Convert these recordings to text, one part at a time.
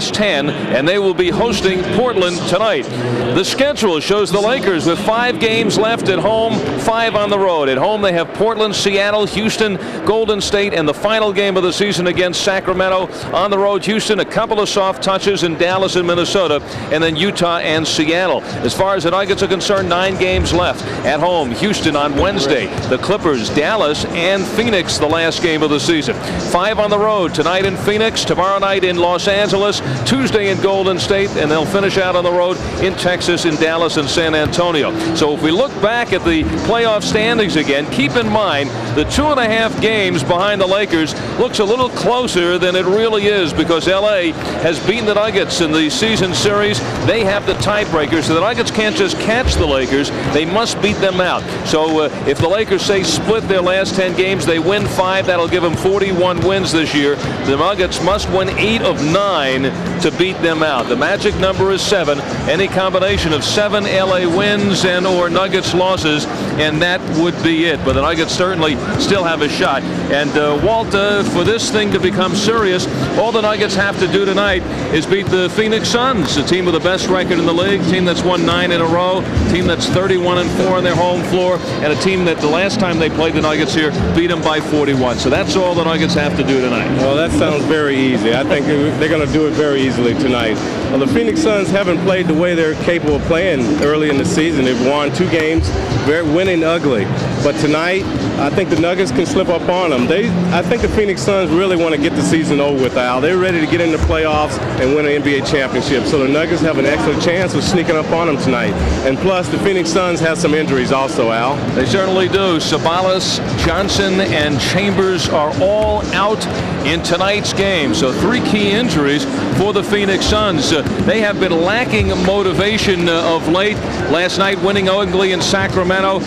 Nuggets 10, and they will be hosting Portland tonight. The schedule shows the Lakers with 5 games left at home, 5 on the road. At home they have Portland, Seattle, Houston, Golden State, and the final game of the season against Sacramento. On the road, Houston, a couple of soft touches in Dallas and Minnesota, and then Utah and Seattle. As far as the Nuggets are concerned, 9 games left. At home, Houston on Wednesday, the Clippers, Dallas, and Phoenix the last game of the season. 5 on the road tonight in Phoenix, tomorrow night in Los Angeles, Tuesday in Golden State, and they'll finish out on the road in Texas, in Dallas, and San Antonio. So if we look back at the playoff standings again, keep in mind the 2.5 games behind the Lakers looks a little closer than it really is, because LA has beaten the Nuggets in the season series. They have the tiebreaker, so the Nuggets can't just catch the Lakers, they must beat them out. So if the Lakers say split their last 10 games, they win 5, that'll give them 41 wins this year. The Nuggets must win 8 of 9 to beat them out. The magic number is 7. Any combination of 7 LA wins and or Nuggets losses, and that would be it. But the Nuggets certainly still have a shot. And Walt, for this thing to become serious, all the Nuggets have to do tonight is beat the Phoenix Suns, a team with the best record in the league, a team that's won 9 in a row, a team that's 31-4 on their home floor, and a team that the last time they played the Nuggets here beat them by 41. So that's all the Nuggets have to do tonight. Well, that sounds very easy. I think they're going to do it very easily tonight. Well, the Phoenix Suns haven't played the way they're capable of playing early in the season. They've won 2 games, winning ugly. But tonight, I think the Nuggets can slip up on them. I think the Phoenix Suns really want to get the season over with, Al. They're ready to get in the playoffs and win an NBA championship. So the Nuggets have an excellent chance of sneaking up on them tonight. And plus, the Phoenix Suns have some injuries also, Al. They certainly do. Sabonis, Johnson, and Chambers are all out in tonight's game. So 3 key injuries for the Phoenix Suns. They have been lacking motivation of late. Last night winning ugly in Sacramento.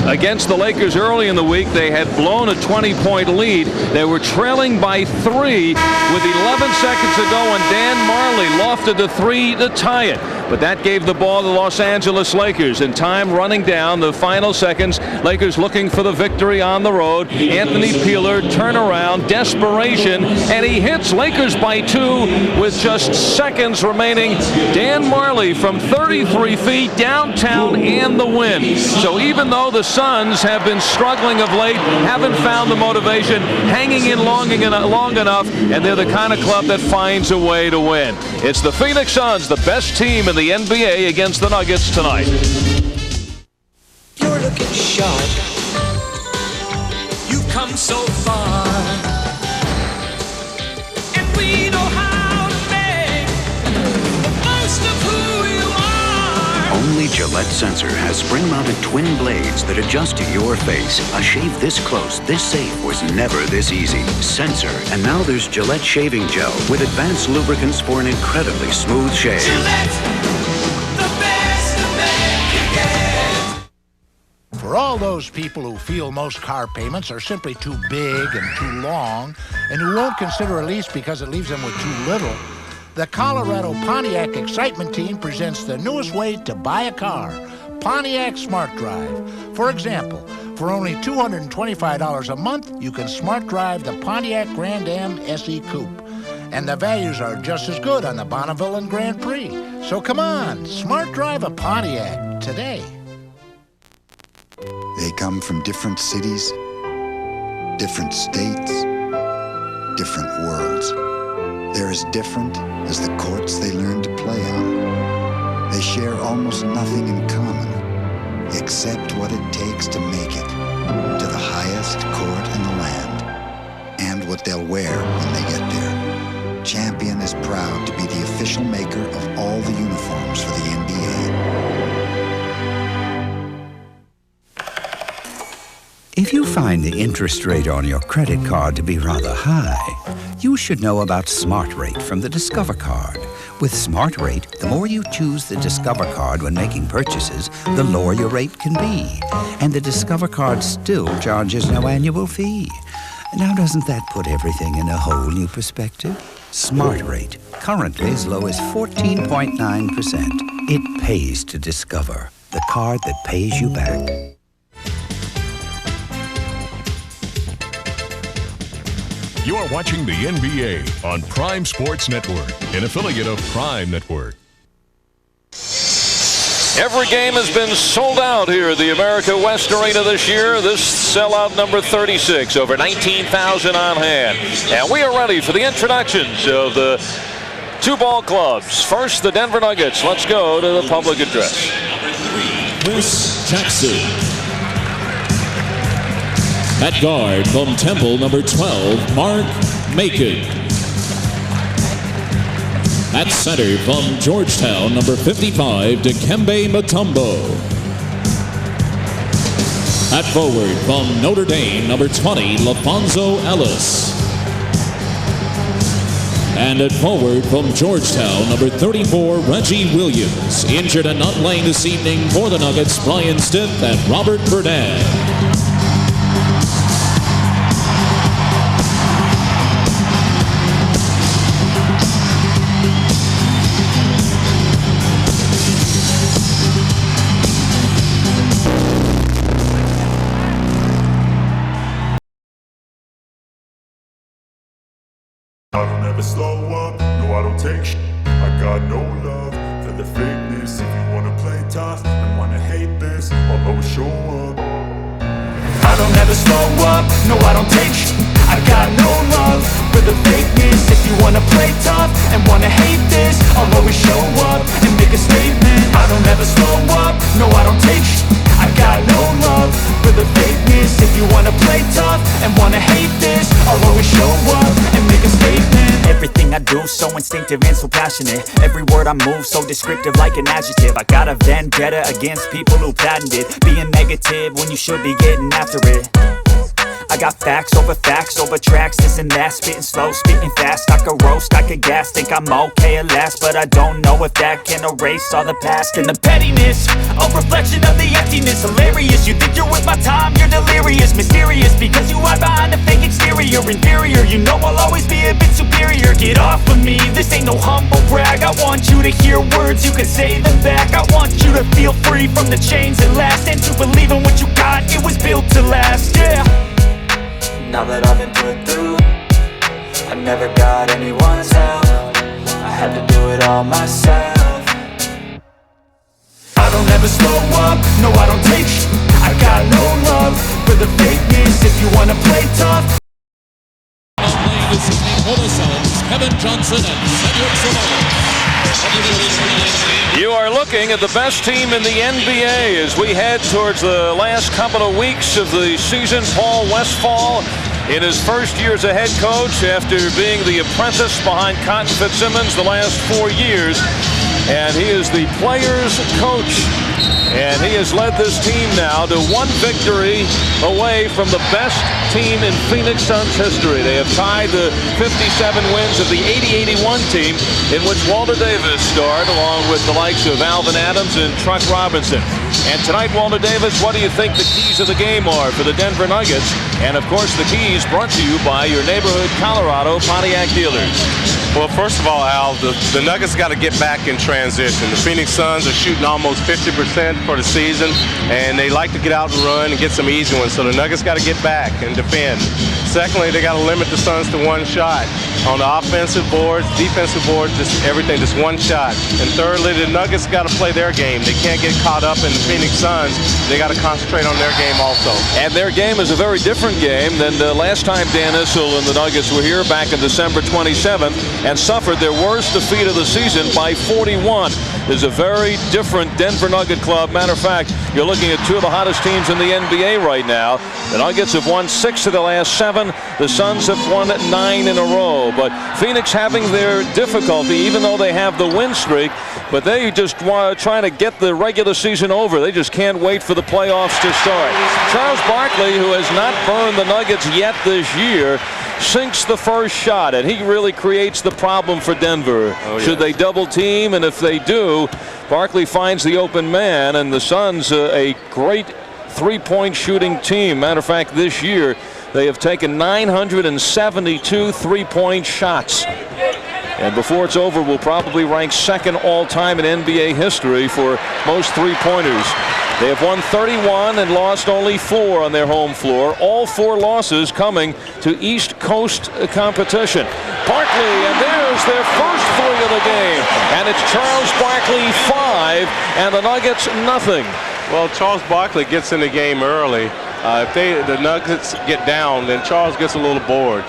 Against the Lakers early in the week, they had blown a 20-point lead. They were trailing by 3 with 11 seconds to go, and Dan Marley lofted the 3 to tie it. But that gave the ball to the Los Angeles Lakers, and time running down the final seconds. Lakers looking for the victory on the road. Anthony Peeler, turnaround, desperation, and he hits. Lakers by 2 with just seconds remaining. Dan Marley from 33 feet downtown and the win. So even though the Suns have been struggling of late, haven't found the motivation, hanging in long enough, and they're the kind of club that finds a way to win. It's the Phoenix Suns, the best team in the NBA, against the Nuggets tonight. You're looking sharp. You've come so far, and we know how to make the most of who you are. Only Gillette Sensor has spring-mounted twin blades that adjust to your face. A shave this close, this safe was never this easy. Sensor, and now there's Gillette Shaving Gel with advanced lubricants for an incredibly smooth shave. Gillette, the best a man can get. For all those people who feel most car payments are simply too big and too long, and who won't consider a lease because it leaves them with too little, the Colorado Pontiac Excitement Team presents the newest way to buy a car, Pontiac Smart Drive. For example, for only $225 a month, you can Smart Drive the Pontiac Grand Am SE Coupe. And the values are just as good on the Bonneville and Grand Prix. So come on, Smart Drive a Pontiac today. They come from different cities, different states, different worlds. They're as different as the courts they learn to play on. They share almost nothing in common, except what it takes to make it to the highest court in the land, and what they'll wear when they get there. Champion is proud to be the official maker of all the uniforms for the NBA. If you find the interest rate on your credit card to be rather high, you should know about Smart Rate from the Discover card. With Smart Rate, the more you choose the Discover card when making purchases, the lower your rate can be. And the Discover card still charges no annual fee. Now, doesn't that put everything in a whole new perspective? Smart Rate, currently as low as 14.9%. It pays to Discover, the card that pays you back. You're watching the NBA on Prime Sports Network, an affiliate of Prime Network. Every game has been sold out here at the America West Arena this year. This sellout number 36, over 19,000 on hand. And we are ready for the introductions of the two ball clubs. First, the Denver Nuggets. Let's go to the public address. Chris Jackson. At guard from Temple, number 12, Mark Macon. At center from Georgetown, number 55, Dikembe Mutombo. At forward from Notre Dame, number 20, LaFonso Ellis. And at forward from Georgetown, number 34, Reggie Williams. Injured and not playing this evening for the Nuggets, Brian Stiff and Robert Burnett. I don't ever slow up, no I don't take shit. I got no love for the fakeness. If you wanna play tough and wanna hate this, I'll always show up. I don't ever slow up, no I don't take shit. I got no love for the fakeness. If you wanna play tough and wanna hate this, I'll always show up and make a statement. I don't ever slow up, no I don't take shit. I got no love for the fakeness. If you wanna play tough and wanna hate this, I'll always show up and make a statement. Everything I do so instinctive and so passionate. Every word I move so descriptive like an adjective. I got a vendetta against people who patented being negative when you should be getting after it. I got facts over tracks, this and that. Spitting slow, spitting fast. I could roast, I could gas. Think I'm okay at last, but I don't know if that can erase all the past. And the pettiness, a reflection of the emptiness. Hilarious, you think you're with my time, you're delirious. Mysterious, because you hide behind a fake exterior. Inferior, you know I'll always be a bit superior. Get off of me, this ain't no humble brag. I want you to hear words, you can say them back. I want you to feel free from the chains that last, and to believe in what you got, it was built to last, yeah. Now that I've been put through, I never got anyone's help. I had to do it all myself. I don't ever slow up, no I don't take shit. I got no love for the fakeness. If you wanna play tough. Playing this evening for the Suns, Kevin Johnson and Cedric Ceballos. You are looking at the best team in the NBA as we head towards the last couple of weeks of the season. Paul Westphal in his first year as a head coach after being the apprentice behind Cotton Fitzsimmons the last 4 years. And he is the players' coach. And he has led this team now to one victory away from the best team in Phoenix Suns history. They have tied the 57 wins of the 80-81 team, in which Walter Davis starred along with the likes of Alvin Adams and Truck Robinson. And tonight, Walter Davis, what do you think the keys of the game are for the Denver Nuggets? And of course, the keys brought to you by your neighborhood Colorado Pontiac dealers. Well, first of all, Al, the Nuggets got to get back in transition. The Phoenix Suns are shooting almost 50% for the season, and they like to get out and run and get some easy ones. So the Nuggets got to get back and defend. Secondly, they got to limit the Suns to one shot. On the offensive boards, defensive boards, just everything, just one shot. And thirdly, the Nuggets got to play their game. They can't get caught up in the Phoenix Suns. They got to concentrate on their game also. And their game is a very different game than the last time Dan Issel and the Nuggets were here back in December 27th and suffered their worst defeat of the season by 41. There's a very different Denver Nugget club. Matter of fact, you're looking at two of the hottest teams in the NBA right now. The Nuggets have won 6 of the last 7. The Suns have won 9 in a row. But Phoenix having their difficulty, even though they have the win streak, but they just want trying to get the regular season over. They just can't wait for the playoffs to start. Charles Barkley, who has not burned the Nuggets yet this year, sinks the first shot, and he really creates the problem for Denver. Should they double team? And if they do, Barkley finds the open man, and the Suns, a great three-point shooting team. Matter of fact, this year they have taken 972 three-point shots. And before it's over, we'll probably rank second all-time in NBA history for most three-pointers. They have won 31 and lost only 4 on their home floor. All 4 losses coming to East Coast competition. Barkley, and there's their first 3 of the game. And it's Charles Barkley 5 and the Nuggets nothing. Well, Charles Barkley gets in the game early. If the Nuggets get down, then Charles gets a little bored.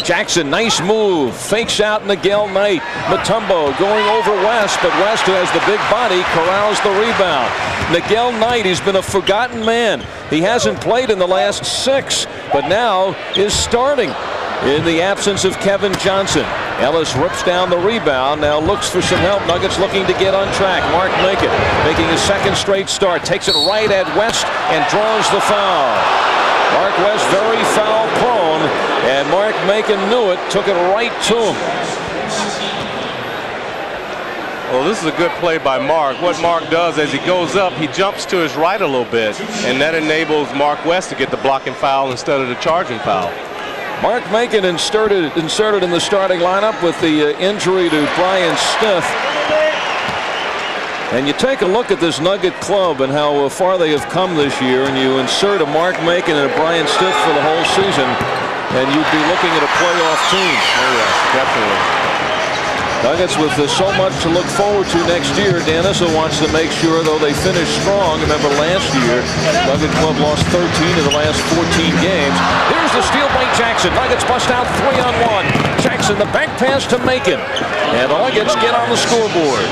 Jackson, nice move, fakes out Nigel Knight. Mutombo going over West, but West, who has the big body, corrals the rebound. Nigel Knight, he's been a forgotten man. He hasn't played in the last 6, but now is starting in the absence of Kevin Johnson. Ellis rips down the rebound, now looks for some help. Nuggets looking to get on track. Mark Macon making his 2nd straight start, takes it right at West and draws the foul. Mark West very foul prone, and Mark Macon knew it, took it right to him. Well, this is a good play by Mark. What Mark does as he goes up, he jumps to his right a little bit, and that enables Mark West to get the blocking foul instead of the charging foul. Mark Macon inserted in the starting lineup with the injury to Brian Stith. And you take a look at this Nugget club and how far they have come this year, and you insert a Mark Macon and a Brian Stith for the whole season, and you'd be looking at a playoff team. Oh, yes, definitely. Nuggets with so much to look forward to next year. Dan Issel wants to make sure, though, they finish strong. Remember last year, Nugget Club lost 13 of the last 14 games. Here's the steal by Jackson. Nuggets bust out 3-on-1. Jackson, the back pass to Macon. And the Nuggets get on the scoreboard.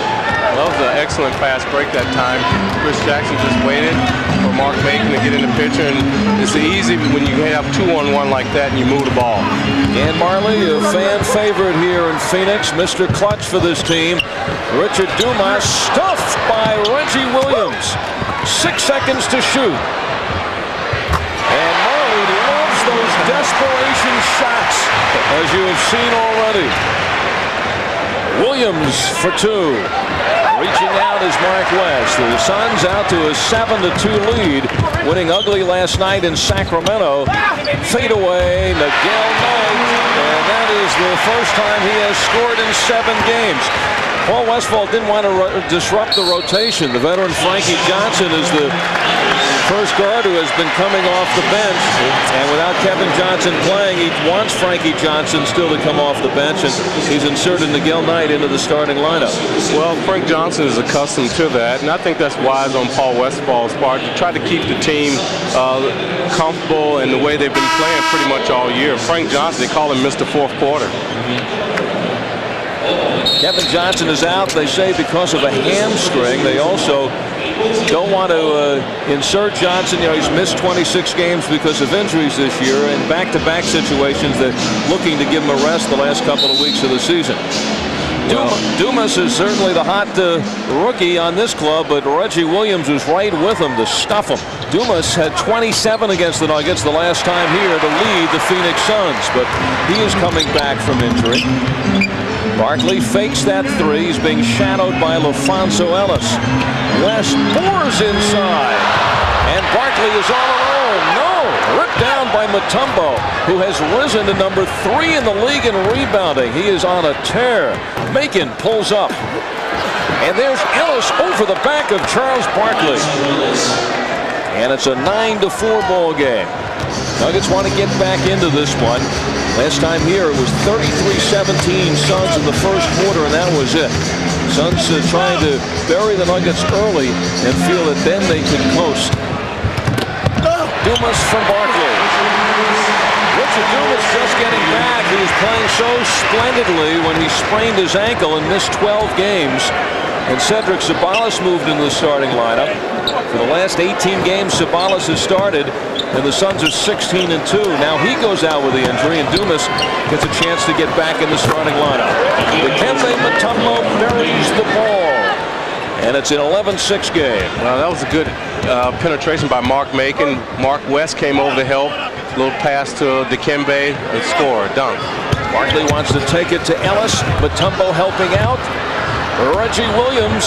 Well, that was an excellent fast break that time. Chris Jackson just waited for Mark Macon to get in the picture, and it's easy when you have 2-on-1 like that and you move the ball. Dan Marley, a fan favorite here in Phoenix, Mr. Clutch for this team. Richard Dumas stuffed by Reggie Williams. 6 seconds to shoot. And Marley loves those desperation shots, as you have seen already. Williams for 2. Reaching out is Mark West. The Suns out to a 7-2 lead, winning ugly last night in Sacramento. Fade away, Nigel Knight, and that is the first time he has scored in 7 games. Paul Westphal didn't want to disrupt the rotation. The veteran Frankie Johnson is the first guard who has been coming off the bench, and without Kevin Johnson playing, he wants Frankie Johnson still to come off the bench, and he's inserted Nigel Knight into the starting lineup. Well, Frank Johnson is accustomed to that, and I think that's wise on Paul Westphal's part to try to keep the team comfortable in the way they've been playing pretty much all year. Frank Johnson, they call him Mr. Fourth Quarter. Kevin Johnson is out, they say, because of a hamstring. They also don't want to insert Johnson. You know, he's missed 26 games because of injuries this year, and back-to-back situations. They're looking to give him a rest the last couple of weeks of the season. Dumas is certainly the hot rookie on this club, but Reggie Williams was right with him to stuff him. Dumas had 27 against the Nuggets the last time here to lead the Phoenix Suns, but he is coming back from injury. Barkley fakes that 3. He's being shadowed by LaFonso Ellis. West pours inside, and Barkley is all alone. No, ripped down by Mutombo, who has risen to number 3 in the league in rebounding. He is on a tear. Macon pulls up, and there's Ellis over the back of Charles Barkley. And it's a 9-4 ball game. Nuggets want to get back into this one. Last time here it was 33-17 Suns in the first quarter, and that was it. Suns trying to bury the Nuggets early and feel that then they can coast. Dumas from Barkley. Richard Dumas just getting back. He was playing so splendidly when he sprained his ankle and missed 12 games. And Cedric Ceballos moved into the starting lineup. For the last 18 games, Ceballos has started, and the Suns are 16-2. Now he goes out with the injury, and Dumas gets a chance to get back in the starting lineup. Dikembe Mutombo buries the ball, and it's an 11-6 game. Well, that was a good penetration by Mark Macon. Mark West came over to help. A little pass to Dikembe, and score, dunk. Barkley wants to take it to Ellis. Mutombo helping out. Reggie Williams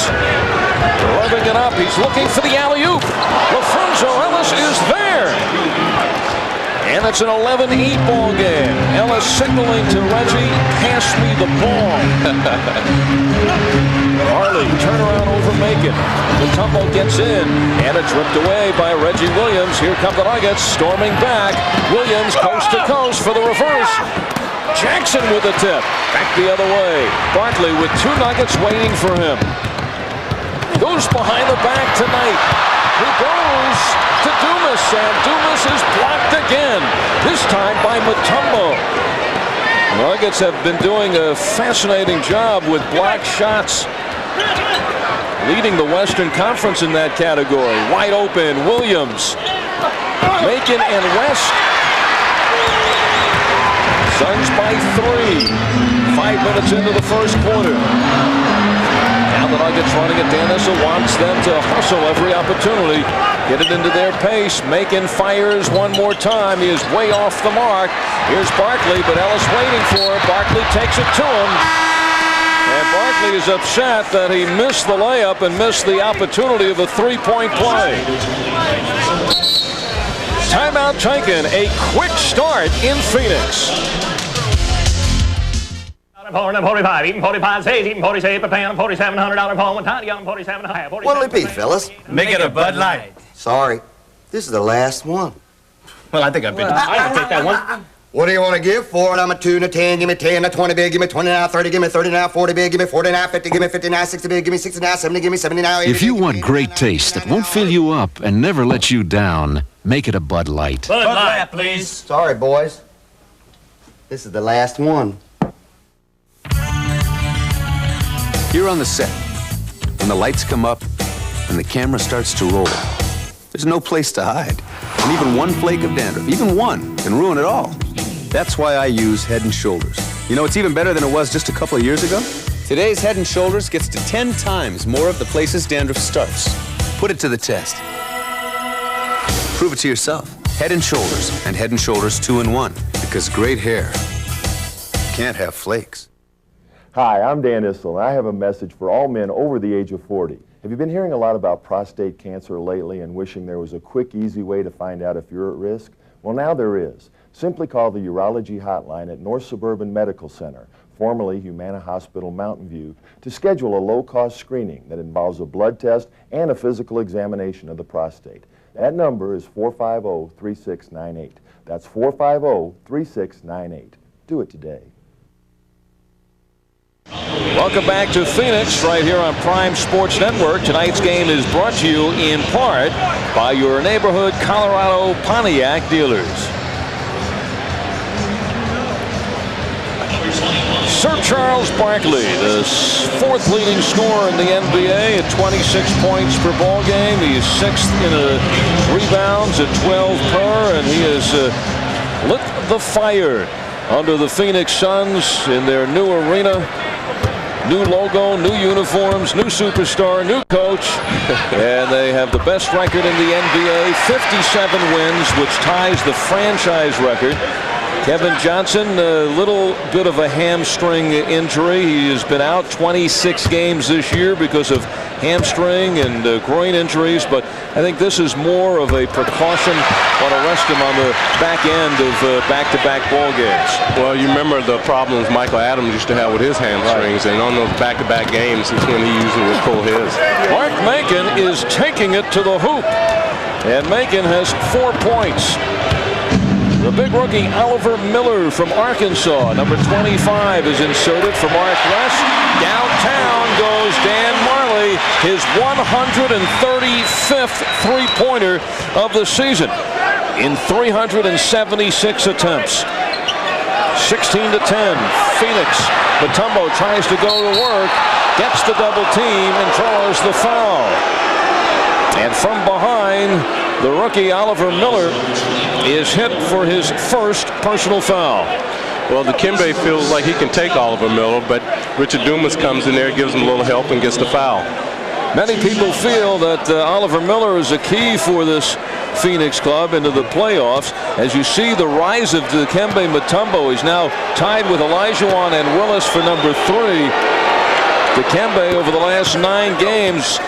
rubbing it up. He's looking for the alley-oop. LaFonso Ellis is there. And it's an 11-8 ball game. Ellis signaling to Reggie, pass me the ball. Marley, turnaround over Macon. Mutombo gets in, and it's ripped away by Reggie Williams. Here come the Nuggets, storming back. Williams coast to coast for the reverse. Jackson with the tip. Back the other way. Barkley with 2 Nuggets waiting for him. Goes behind the back tonight. He goes to Dumas, and Dumas is blocked again. This time by Mutombo. Nuggets have been doing a fascinating job with block shots, leading the Western Conference in that category. Wide open, Williams, Macon, and West. Suns by 3. 5 minutes into the first quarter. Now the Nuggets running it. Dan Issel wants them to hustle every opportunity. Get it into their pace. Macon fires one more time. He is way off the mark. Here's Barkley, but Ellis waiting for him. Barkley takes it to him. And Barkley is upset that he missed the layup and missed the opportunity of a 3-point play. Timeout taken. A quick start in Phoenix. What'll it be, fellas? Make it a Bud Light. Sorry, this is the last one. Well, I think I've been. I can take that one. What do you want to give for it? I'm a 2 and a 10. Give me 10, a 20 big. Give me 20 now, 30. Give me 30 now, 40 big. Give me 40 now, 50. Give me 50 now, 60 big. Give me 60 now, 70. Give me 70 now, 80. If you want great taste that won't fill you up and never let you down, make it a Bud Light. Bud Light, please. Sorry, boys. This is the last one. Here on the set, when the lights come up and the camera starts to roll, there's no place to hide. And even one flake of dandruff, even one, can ruin it all. That's why I use Head & Shoulders. You know, it's even better than it was just a couple of years ago. Today's Head & Shoulders gets to 10 times more of the places dandruff starts. Put it to the test. Prove it to yourself. Head & Shoulders and Head & Shoulders 2-in-1. Because great hair can't have flakes. Hi, I'm Dan Issel, and I have a message for all men over the age of 40. Have you been hearing a lot about prostate cancer lately and wishing there was a quick, easy way to find out if you're at risk? Well, now there is. Simply call the Urology Hotline at North Suburban Medical Center, formerly Humana Hospital Mountain View, to schedule a low-cost screening that involves a blood test and a physical examination of the prostate. That number is 450-3698. That's 450-3698. Do it today. Welcome back to Phoenix, right here on Prime Sports Network. Tonight's game is brought to you in part by your neighborhood Colorado Pontiac dealers. Sir Charles Barkley, the 4th leading scorer in the NBA at 26 points per ball game. He is 6th in rebounds at 12 per, and he has lit the fire under the Phoenix Suns in their new arena. New logo, new uniforms, new superstar, new coach, and they have the best record in the NBA, 57 wins, which ties the franchise record. Kevin Johnson, a little bit of a hamstring injury. He has been out 26 games this year because of hamstring and groin injuries, but I think this is more of a precaution. Want to rest him on the back end of back-to-back ball games. Well, you remember the problems Michael Adams used to have with his hamstrings, and on those back-to-back games is when he usually would pull his. Mark Macon is taking it to the hoop, and Macon has 4 points. The big rookie Oliver Miller from Arkansas, number 25, is inserted for Mark West. Downtown goes Dan Marley, his 135th three-pointer of the season in 376 attempts. 16-10, Phoenix. Mutombo tries to go to work, gets the double team, and draws the foul. And from behind, the rookie Oliver Miller is hit for his first personal foul. Well, Dikembe feels like he can take Oliver Miller, but Richard Dumas comes in there, gives him a little help, and gets the foul. Many people feel that Oliver Miller is a key for this Phoenix club into the playoffs. As you see the rise of Dikembe Mutombo, he's now tied with Olajuwon and Willis for number 3. Dikembe over the last 9 games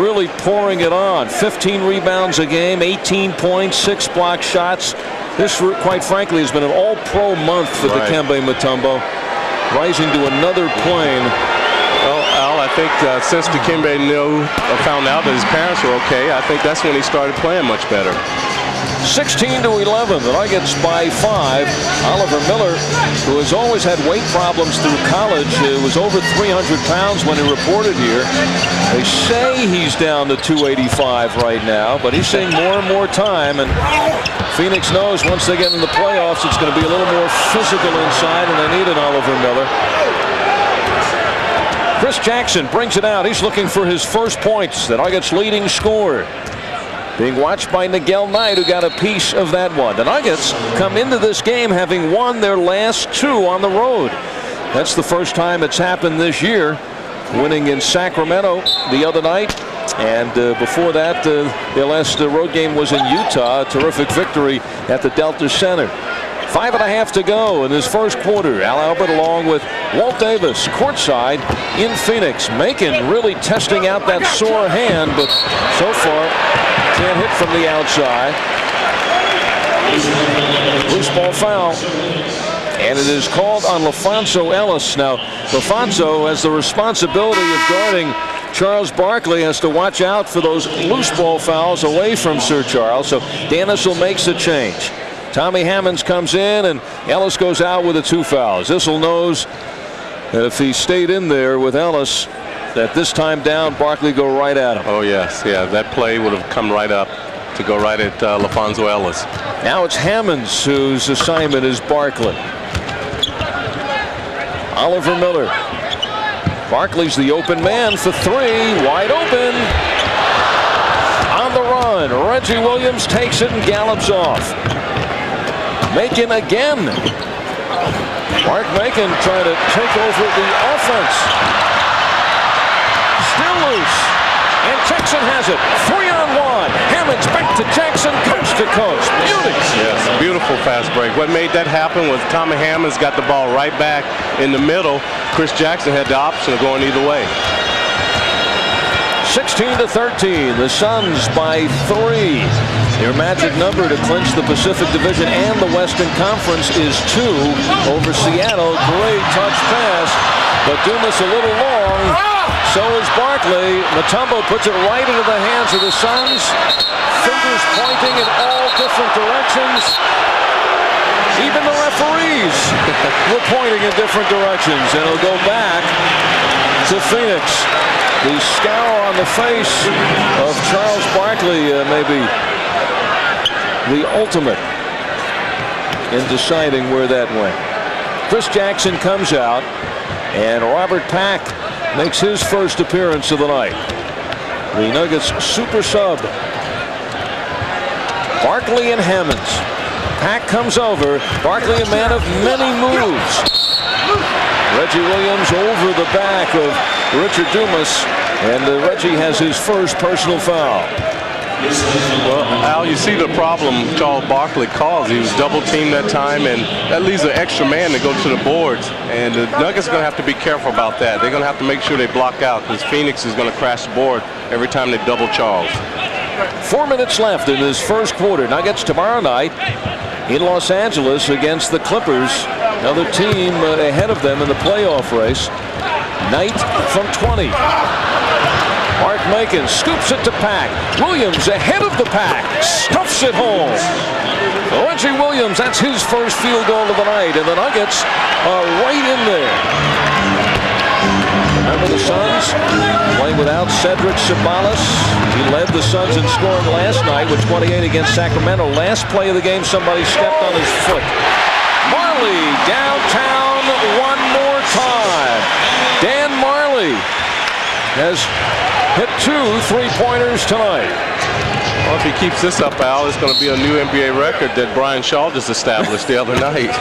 really pouring it on. 15 rebounds a game, 18 points, 6 block shots. This, quite frankly, has been an all-pro month for Dikembe Mutombo, rising to another plane. Well, Al, I think since Dikembe found out that his parents were okay, I think that's when he started playing much better. 16-11, the Nuggets by 5. Oliver Miller, who has always had weight problems through college, was over 300 pounds when he reported here. They say he's down to 285 right now, but he's seeing more and more time, and Phoenix knows once they get in the playoffs, it's going to be a little more physical inside, and they need an Oliver Miller. Chris Jackson brings it out. He's looking for his first points. The Nuggets' leading scorer. Being watched by Nigel Knight, who got a piece of that one. The Nuggets come into this game having won their last 2 on the road. That's the first time it's happened this year, winning in Sacramento the other night. And before that, their last road game was in Utah, a terrific victory at the Delta Center. 5.5 to go in this first quarter. Al Albert along with Walt Davis courtside in Phoenix. Macon really testing out that sore hand, but so far can't hit from the outside. Loose ball foul. And it is called on LaFonso Ellis. Now, LaFonso has the responsibility of guarding Charles Barkley, has to watch out for those loose ball fouls away from Sir Charles. So Dan Issel makes a change. Tommy Hammonds comes in, and Ellis goes out with the 2 fouls. Issel knows that if he stayed in there with Ellis, that this time down, Barkley go right at him. Oh, yes. Yeah, that play would have come right up to go right at LaFonso Ellis. Now it's Hammonds whose assignment is Barkley. Oliver Miller. Barkley's the open man for 3. Wide open. On the run. Reggie Williams takes it and gallops off. Macon again. Mark Macon trying to take over the offense. Still loose. And Jackson has it. 3-on-1. Hammonds back to Jackson, coast to coast. Beauty. Yes, beautiful fast break. What made that happen was Tommy Hammonds got the ball right back in the middle. Chris Jackson had the option of going either way. 16-13. The Suns by 3. Their magic number to clinch the Pacific Division and the Western Conference is 2 over Seattle. Great touch pass, but Dumas a little long. So is Barkley. Mutombo puts it right into the hands of the Suns. Fingers pointing in all different directions. Even the referees were pointing in different directions, and it'll go back to Phoenix. The scour on the face of Charles Barkley may be the ultimate in deciding where that went. Chris Jackson comes out, and Robert Pack makes his first appearance of the night. The Nuggets super sub. Barkley and Hammonds. Pack comes over. Barkley, a man of many moves. Reggie Williams over the back of Richard Dumas, and Reggie has his first personal foul. Well, Al, you see the problem Charles Barkley caused. He was double teamed that time, and that leaves an extra man to go to the boards. And the Nuggets are going to have to be careful about that. They're going to have to make sure they block out, because Phoenix is going to crash the board every time they double Charles. 4 minutes left in this first quarter. Nuggets tomorrow night in Los Angeles against the Clippers. Another team ahead of them in the playoff race. Knight from 20. Mark Macon scoops it to Pack. Williams ahead of the Pack. Stuffs it home. Reggie Williams, that's his first field goal of the night. And the Nuggets are right in there. Remember the Suns playing without Cedric Ceballos. He led the Suns in scoring last night with 28 against Sacramento. Last play of the game, somebody stepped on his foot. Marley downtown one more time. Dan Marley has hit 2 3-pointers tonight. Well, if he keeps this up, Al, it's going to be a new NBA record that Brian Shaw just established the other night.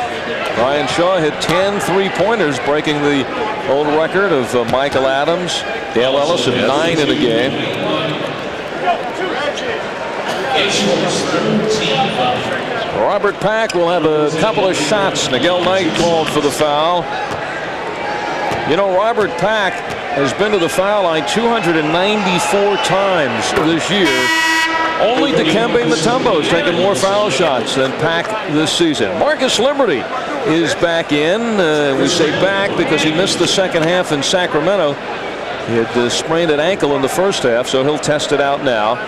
Brian Shaw hit 10 3-pointers, breaking the old record of Michael Adams, Dale Ellis, and 9 in a game. Robert Pack will have a couple of shots. Nigel Knight called for the foul. You know, Robert Pack has been to the foul line 294 times this year. Only Dikembe Mutombo has taken more foul shots than Pack this season. Marcus Liberty is back in. We say back because he missed the second half in Sacramento. He had sprained an ankle in the first half, so he'll test it out now.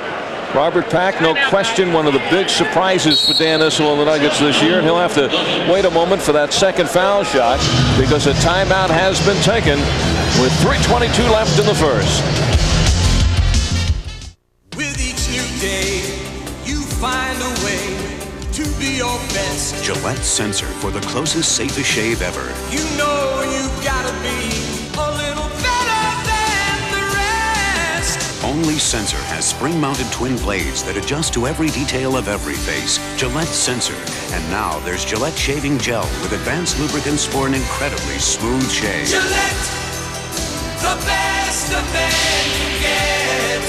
Robert Pack, no question, one of the big surprises for Dan Issel and the Nuggets this year, and he'll have to wait a moment for that second foul shot because a timeout has been taken with 3:22 left in the first. With each new day, you find a way to be your best. Gillette Sensor for the closest, safest shave ever. You know you gotta be a little better than the rest. Only Sensor has spring-mounted twin blades that adjust to every detail of every face. Gillette Sensor. And now there's Gillette Shaving Gel with advanced lubricants for an incredibly smooth shave. Gillette, the best a man can get.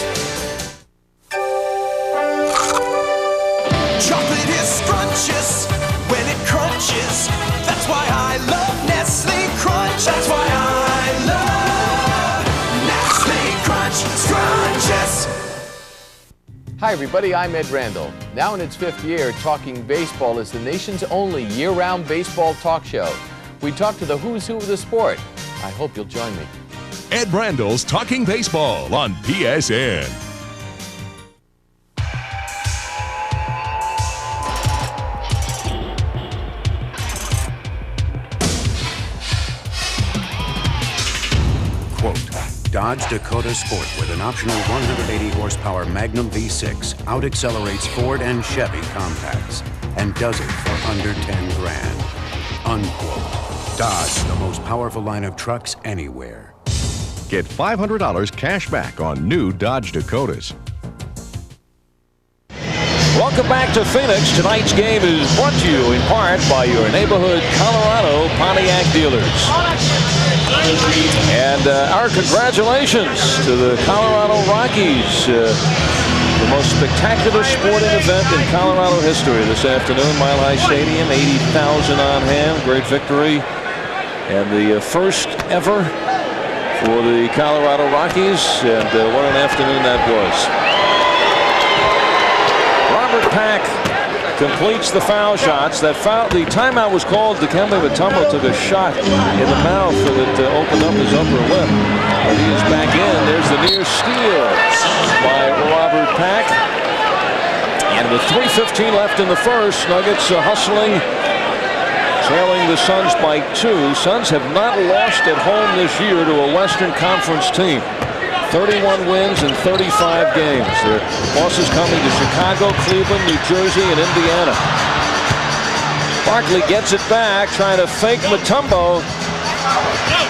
Chocolate is scrumptious when it crunches. That's why I love Nestle Crunch. That's why I love Nestle Crunch Scrunches. Hi everybody, I'm Ed Randall. Now in its 5th year, Talking Baseball is the nation's only year-round baseball talk show. We talk to the who's who of the sport. I hope you'll join me. Ed Randall's Talking Baseball on PSN. Dodge Dakota Sport with an optional 180 horsepower Magnum V6 out-accelerates Ford and Chevy compacts and does it for under 10 grand. Unquote. Dodge, the most powerful line of trucks anywhere. Get $500 cash back on new Dodge Dakotas. Welcome back to Phoenix. Tonight's game is brought to you in part by your neighborhood Colorado Pontiac dealers. And our congratulations to the Colorado Rockies. The most spectacular sporting event in Colorado history this afternoon. Mile High Stadium, 80,000 on hand. Great victory. And the first ever for the Colorado Rockies. And what an afternoon that was. Robert Pack completes the foul shots. The timeout was called. Dikembe Mutombo took a shot in the mouth that opened up his upper lip. But he is back in. There's the near steal by Robert Pack. And with 3:15 left in the first, Nuggets hustling, trailing the Suns by 2. Suns have not lost at home this year to a Western Conference team. 31 wins in 35 games. Their losses coming to Chicago, Cleveland, New Jersey, and Indiana. Barkley gets it back, trying to fake Mutombo.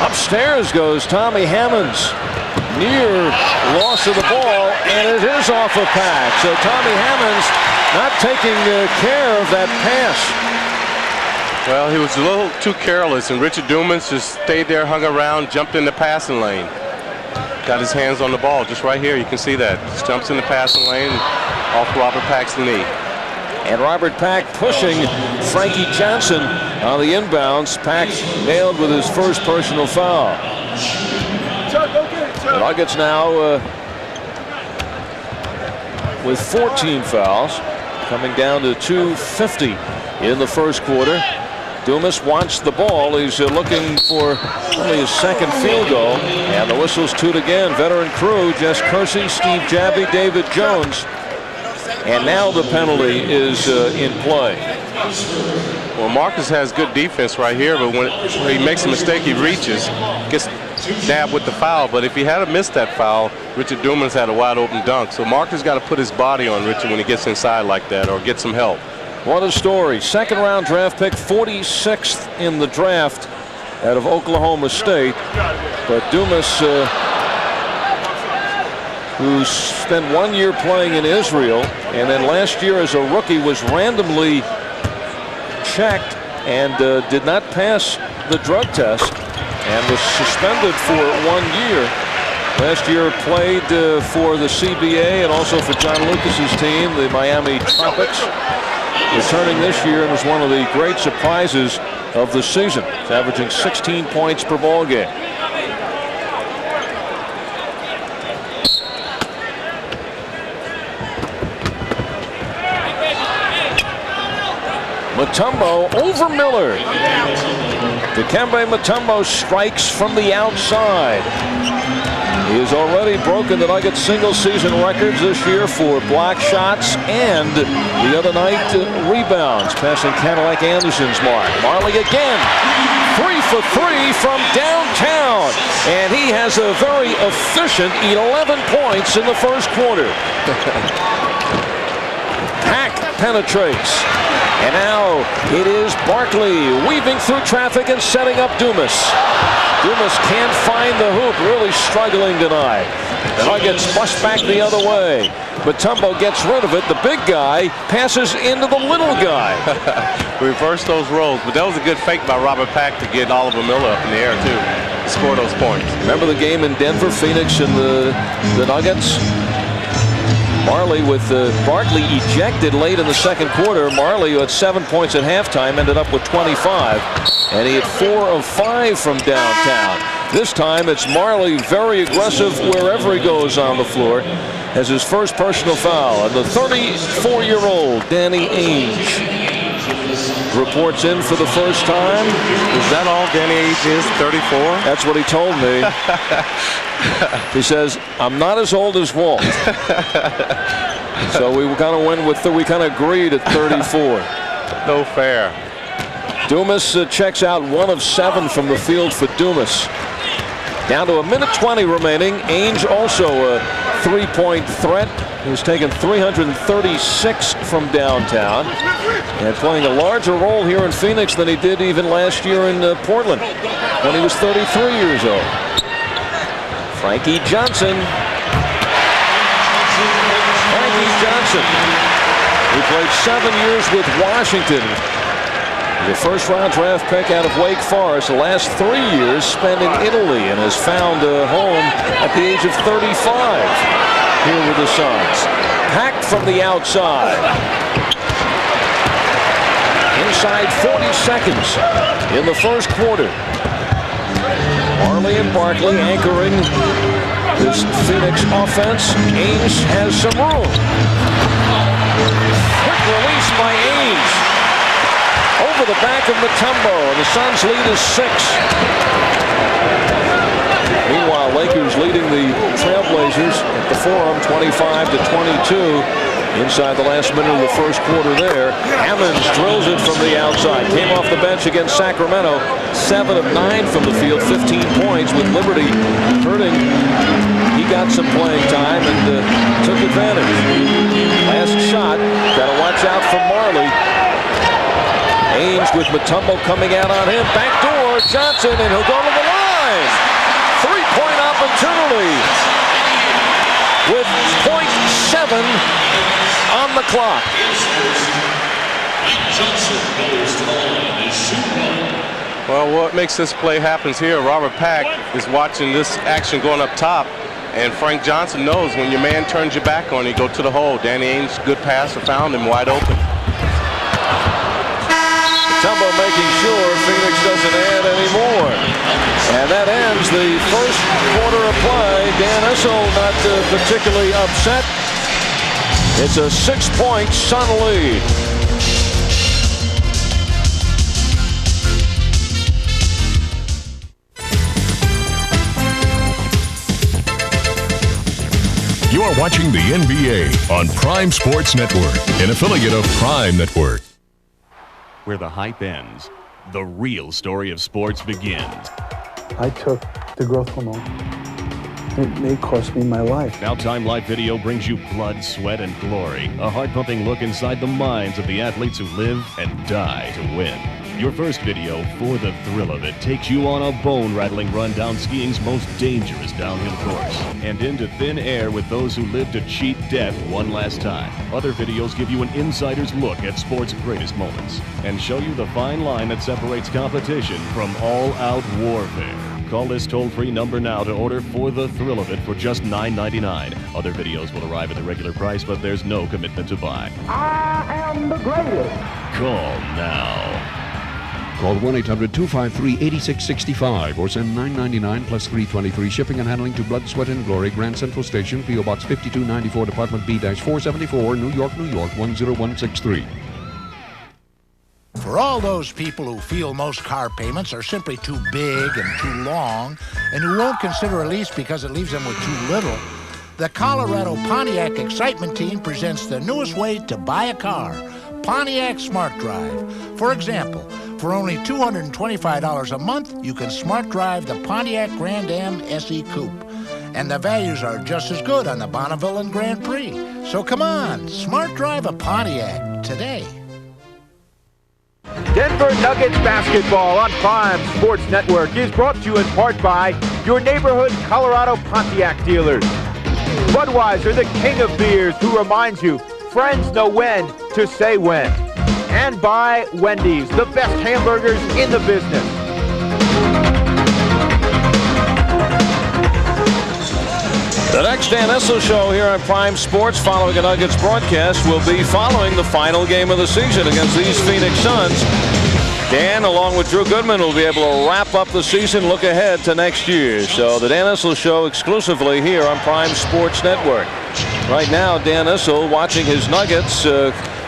Upstairs goes Tommy Hammonds. Near loss of the ball, and it is off of Pack. So Tommy Hammonds not taking care of that pass. Well, he was a little too careless, and Richard Dumas just stayed there, hung around, jumped in the passing lane. Got his hands on the ball just right here. You can see that. Just jumps in the passing lane off Robert Pack's knee. And Robert Pack pushing Frankie Johnson on the inbounds. Pack nailed with his first personal foul. The Nuggets now with 14 fouls, coming down to 250 in the first quarter. Dumas wants the ball. He's looking for only his second field goal. And the whistle's toot again. Veteran crew, Jess Kersey, Steve Jabby, David Jones. And now the penalty is in play. Well, Marcus has good defense right here, but when he makes a mistake, he reaches, gets nabbed with the foul. But if he had missed that foul, Richard Dumas had a wide open dunk. So Marcus got to put his body on Richard when he gets inside like that, or get some help. What a story. Second round draft pick, 46th in the draft out of Oklahoma State. But Dumas, who spent 1 year playing in Israel, and then last year as a rookie was randomly checked and did not pass the drug test and was suspended for 1 year. Last year played for the CBA and also for John Lucas's team, the Miami Tropics. Returning this year and was one of the great surprises of the season. He's averaging 16 points per ball game. Mutombo over Miller. Dikembe Mutombo strikes from the outside. He has already broken the Nuggets single-season records this year for block shots and the other night rebounds, passing Cadillac Anderson's mark. Marley again, 3 for 3 from downtown, and he has a very efficient 11 points in the first quarter. Hack penetrates, and now it is Barkley weaving through traffic and setting up Dumas. Dumas can't find the hoop, really struggling tonight. The Nuggets bust back the other way. Mutombo gets rid of it. The big guy passes into the little guy. Reverse those roles, but that was a good fake by Robert Pack to get Oliver Miller up in the air, too, to score those points. Remember the game in Denver, Phoenix and the Nuggets? Marley with Barkley ejected late in the second quarter. Marley, who had 7 points at halftime, ended up with 25. And he had 4 of 5 from downtown. This time it's Marley, very aggressive wherever he goes on the floor. Has his first personal foul. And the 34-year-old Danny Ainge reports in for the first time. Is that all Danny Ainge is, 34? That's what he told me. He says, I'm not as old as Walt. So we kind of went with, we kind of agreed at 34. No fair. Dumas checks out 1 of 7 from the field for Dumas. Down to 1:20 remaining. Ainge also a 3-point threat. He's taken 336 from downtown and playing a larger role here in Phoenix than he did even last year in Portland when he was 33 years old. Frankie Johnson. Frankie Johnson, who played 7 years with Washington. The first-round draft pick out of Wake Forest. The last 3 years spent in Italy and has found a home at the age of 35 here with the Suns. Packed from the outside. Inside 40 seconds in the first quarter. Marley and Barkley anchoring this Phoenix offense. Ainge has some room. Quick release by Ainge. Over the back of Mutombo, and the Suns lead is 6. Meanwhile, Lakers leading the Trailblazers at the Forum 25-22. Inside the last minute of the first quarter there. Hammonds drills it from the outside. Came off the bench against Sacramento. 7 of 9 from the field, 15 points with Liberty hurting. He got some playing time and took advantage. Last shot, gotta watch out for Marley. Ainge with Mutombo coming out on him. Backdoor, Johnson, and he'll go to the line. 3-point opportunity with .7 on the clock. Well, what makes this play happens here, Robert Pack is watching this action going up top, and Frank Johnson knows when your man turns your back on you, go to the hole. Danny Ainge, good passer, found him wide open. Mutombo making sure Phoenix doesn't add any more. And that ends the first quarter of play. Dan Issel not particularly upset. It's a 6-point Sun lead. You are watching the NBA on Prime Sports Network, an affiliate of Prime Network. Where the hype ends, the real story of sports begins. I took the growth hormone. It may cost me my life. Now Time Life Video brings you blood, sweat, and glory. A heart-pumping look inside the minds of the athletes who live and die to win. Your first video, For the Thrill of It, takes you on a bone-rattling run down skiing's most dangerous downhill course and into thin air with those who live to cheat death one last time. Other videos give you an insider's look at sport's greatest moments and show you the fine line that separates competition from all-out warfare. Call this toll-free number now to order For the Thrill of It for just $9.99. Other videos will arrive at the regular price, but there's no commitment to buy. I am the greatest. Call now. Call 1-800-253-8665 or send $9.99 plus $3.23 shipping and handling to Blood, Sweat, and Glory, Grand Central Station, P.O. Box 5294, Department B-474, New York, New York, 10163. For all those people who feel most car payments are simply too big and too long, and who won't consider a lease because it leaves them with too little, the Colorado Pontiac Excitement Team presents the newest way to buy a car, Pontiac Smart Drive. For example, for only $225 a month, you can Smart Drive the Pontiac Grand Am SE Coupe. And the values are just as good on the Bonneville and Grand Prix. So come on, Smart Drive a Pontiac today. Denver Nuggets basketball on Prime Sports Network is brought to you in part by your neighborhood Colorado Pontiac dealers. Budweiser, the king of beers, who reminds you, friends know when to say when. And by Wendy's, the best hamburgers in the business. The next Dan Issel Show here on Prime Sports following a Nuggets broadcast will be following the final game of the season against these Phoenix Suns. Dan, along with Drew Goodman, will be able to wrap up the season, look ahead to next year. So the Dan Issel Show exclusively here on Prime Sports Network. Right now, Dan Issel watching his Nuggets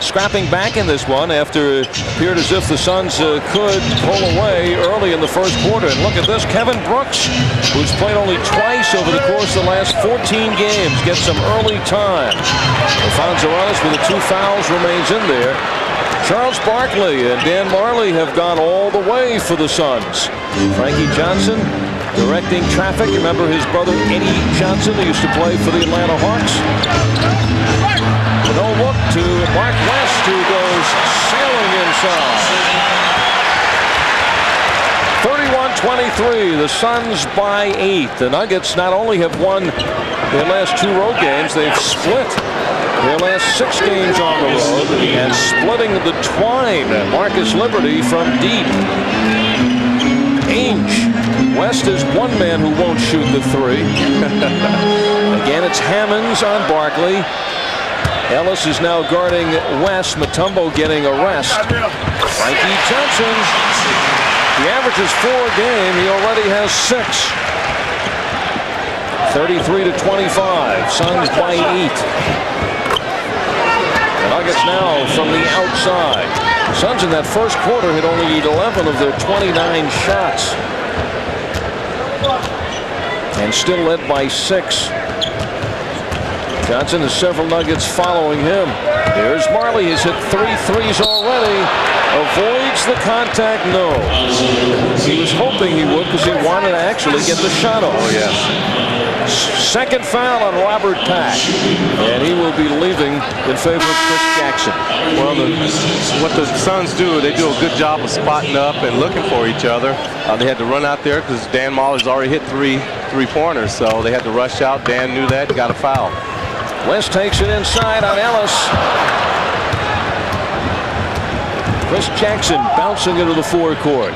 scrapping back in this one after it appeared as if the Suns could pull away early in the first quarter. And look at this, Kevin Brooks, who's played only twice over the course of the last 14 games, gets some early time. Alfonso Ellis with the 2 fouls remains in there. Charles Barkley and Dan Marley have gone all the way for the Suns. Frankie Johnson directing traffic. Remember his brother Eddie Johnson, who used to play for the Atlanta Hawks? No look to Mark West, who goes sailing inside. 31-23, the Suns by 8. The Nuggets not only have won their last 2 road games, they've split their last 6 games on the road and splitting the twine. Marcus Liberty from deep. Ainge. West is one man who won't shoot the 3. Again, it's Hammonds on Barkley. Ellis is now guarding West. Mutombo getting a rest. Frankie Johnson. He averages 4 a game. He already has 6. 33-25. Suns by 8. The Nuggets now from the outside. Suns in that first quarter hit only 11 of their 29 shots. And still led by 6. Johnson has several Nuggets following him. Here's Marley. He's hit 3 threes already. Avoids the contact, no. He was hoping he would because he wanted to actually get the shot off. Oh, yes. Second foul on Robert Pack. And he will be leaving in favor of Chris Jackson. Well, what the Suns do, they do a good job of spotting up and looking for each other. They had to run out there because Dan Mahler's already hit 3 3-pointers, so they had to rush out. Dan knew that, got a foul. West takes it inside on Ellis. Chris Jackson bouncing into the forecourt.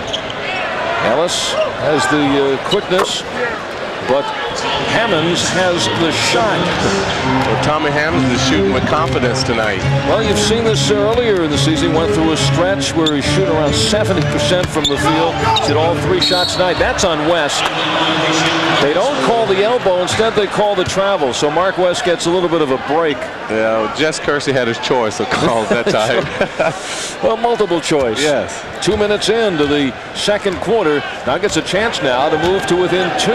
Ellis has the quickness, but Hammonds has the shot. Well, Tommy Hammonds is shooting with confidence tonight. Well, you've seen this earlier in the season. He went through a stretch where he's shooting around 70% from the field. He's hit all 3 shots tonight. That's on West. They don't call the elbow. Instead, they call the travel. So Mark West gets a little bit of a break. Yeah, well, Jess Kersey had his choice of calls that time. Well, multiple choice. Yes. 2 minutes into the second quarter. Nuggets a chance now to move to within 2.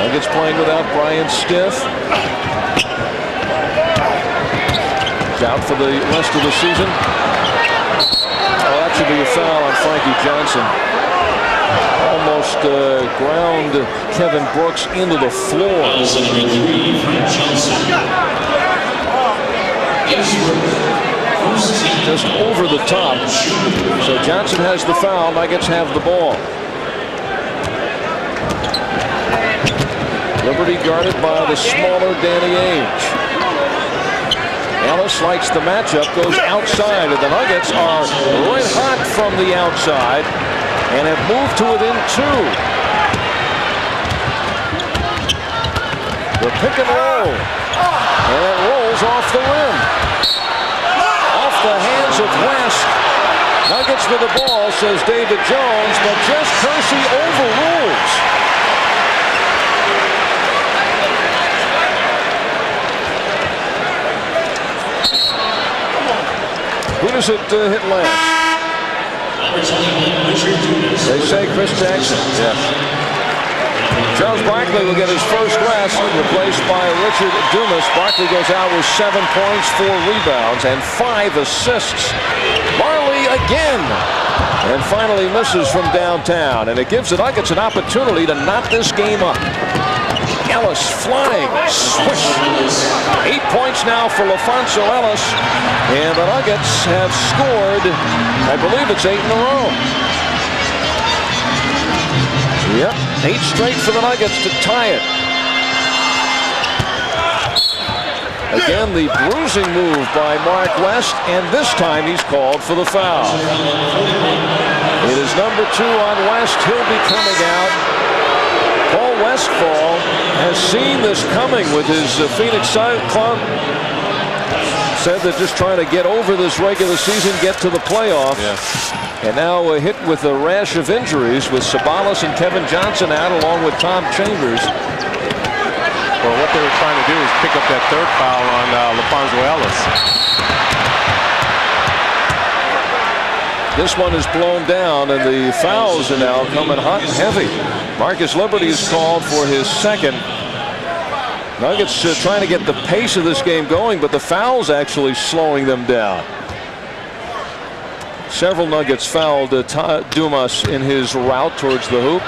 Nuggets playing without Brian Stiff. He's out for the rest of the season. Oh, that should be a foul on Frankie Johnson. Almost ground Kevin Brooks into the floor. Just over the top. So Johnson has the foul. Nuggets have the ball. Liberty guarded by the smaller Danny Ainge. Ellis likes the matchup, goes outside, and the Nuggets are red hot from the outside and have moved to within 2. The pick and roll, and it rolls off the rim. Off the hands of West. Nuggets with the ball, says David Jones, but Jess Kersey overrules. Who does it hit last? They say Chris Jackson. Yes. Charles Barkley will get his first rest, replaced by Richard Dumas. Barkley goes out with 7 points, 4 rebounds, and 5 assists. Marley again. And finally misses from downtown. And it gives the Nuggets an opportunity to knot this game up. Ellis flying. Swish. 8 points now for LaFonso Ellis. And the Nuggets have scored, I believe it's 8 in a row. Yep, 8 straight for the Nuggets to tie it. Again, the bruising move by Mark West, and this time he's called for the foul. It is number 2 on West. He'll be coming out. Paul Westphal has seen this coming with his Phoenix Sun club. Said they're just trying to get over this regular season, get to the playoffs. Yes. And now hit with a rash of injuries with Sabalas and Kevin Johnson out along with Tom Chambers. Well, what they were trying to do is pick up that 3rd foul on LaFonso Ellis. This one is blown down, and the fouls are now coming hot and heavy. Marcus Liberty is called for his 2nd. Nuggets trying to get the pace of this game going, but the foul's actually slowing them down. Several Nuggets fouled Dumas in his route towards the hoop.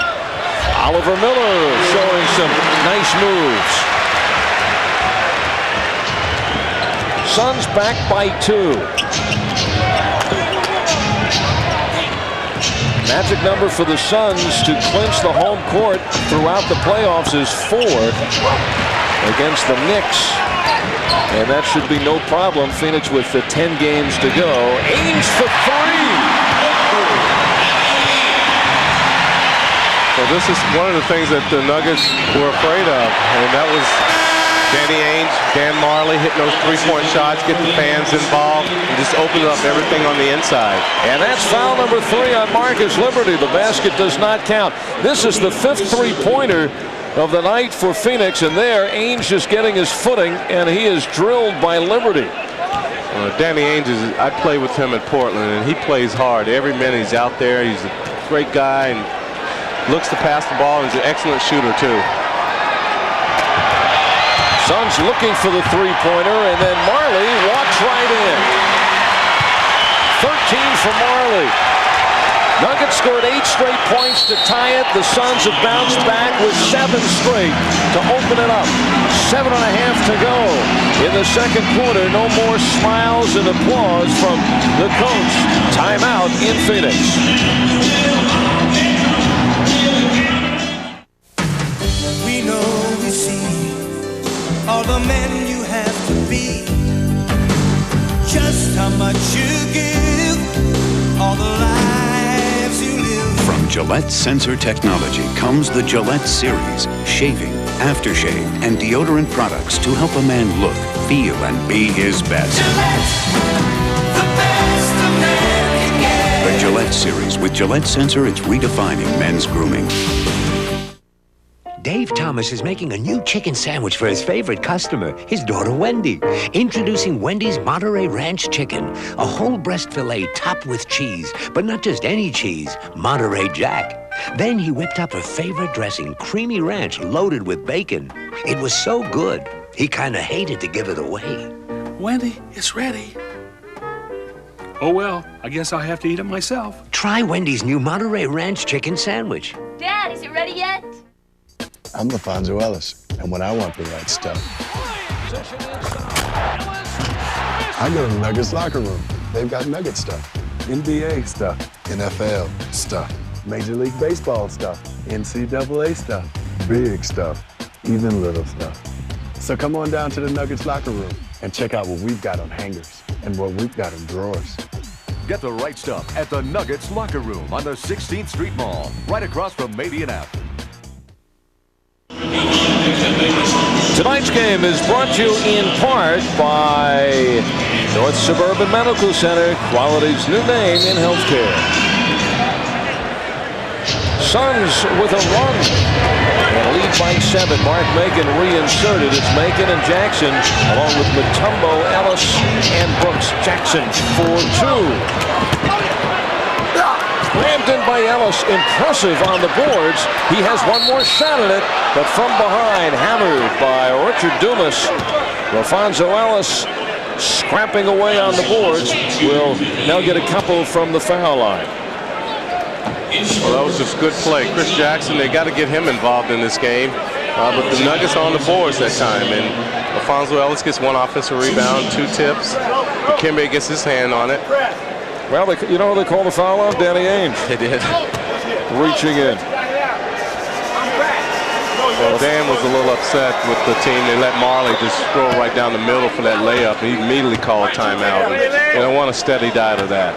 Oliver Miller showing some nice moves. Suns back by 2. Magic number for the Suns to clinch the home court throughout the playoffs is 4 against the Knicks. And that should be no problem. Phoenix with the 10 games to go. Ainge for 3. So this is one of the things that the Nuggets were afraid of, and that was Danny Ainge, Dan Marley hitting those 3-point shots, get the fans involved, and just open up everything on the inside. And that's foul number 3 on Marcus Liberty. The basket does not count. This is the 5th 3-pointer of the night for Phoenix, and there Ainge is getting his footing, and he is drilled by Liberty. Danny Ainge, I played with him in Portland, and he plays hard. Every minute he's out there. He's a great guy and looks to pass the ball. He's an excellent shooter, too. Suns looking for the 3-pointer, and then Marley walks right in. 13 for Marley. Nuggets scored 8 straight points to tie it. The Suns have bounced back with 7 straight to open it up. 7.5 to go in the 2nd quarter. No more smiles and applause from the coach. Timeout in Phoenix. We know, we see all the men you have to be, just how much you give, all the lives you live. From Gillette Sensor Technology comes the Gillette Series, shaving, aftershave, and deodorant products to help a man look, feel, and be his best. The best a man can get. The Gillette Series with Gillette Sensor, it's redefining men's grooming. Dave Thomas is making a new chicken sandwich for his favorite customer, his daughter Wendy. Introducing Wendy's Monterey Ranch Chicken, a whole breast filet topped with cheese, but not just any cheese, Monterey Jack. Then he whipped up her favorite dressing, creamy ranch loaded with bacon. It was so good, he kind of hated to give it away. Wendy, it's ready. Oh well, I guess I'll have to eat it myself. Try Wendy's new Monterey Ranch Chicken sandwich. Dad, is it ready yet? I'm LaFonso Ellis, and when I want the right stuff, I go to the Nuggets locker room. They've got Nugget stuff, NBA stuff, NFL stuff, Major League Baseball stuff, NCAA stuff, big stuff, even little stuff. So come on down to the Nuggets locker room and check out what we've got on hangers and what we've got in drawers. Get the right stuff at the Nuggets locker room on the 16th Street Mall, right across from Madian Ave. Tonight's game is brought to you in part by North Suburban Medical Center, quality's new name in healthcare. Suns with a run and lead lead by 7. Mark Macon reinserted. It's Macon and Jackson, along with Mutombo, Ellis, and Brooks. Jackson for 2. Rammed in by Ellis. Impressive on the boards. He has one more shot at it, but from behind, hammered by Richard Dumas. Alfonso Ellis, scrapping away on the boards, will now get a couple from the foul line. Well, that was just good play. Chris Jackson, they got to get him involved in this game. But the Nuggets are on the boards that time, and Alfonso Ellis gets 1 offensive rebound, 2 tips. Dikembe gets his hand on it. Well, you know who they call the foul on? Danny Ainge. They did. Reaching in. Well, Dan was a little upset with the team. They let Marley just throw right down the middle for that layup. He immediately called timeout. And they don't want a steady diet of that.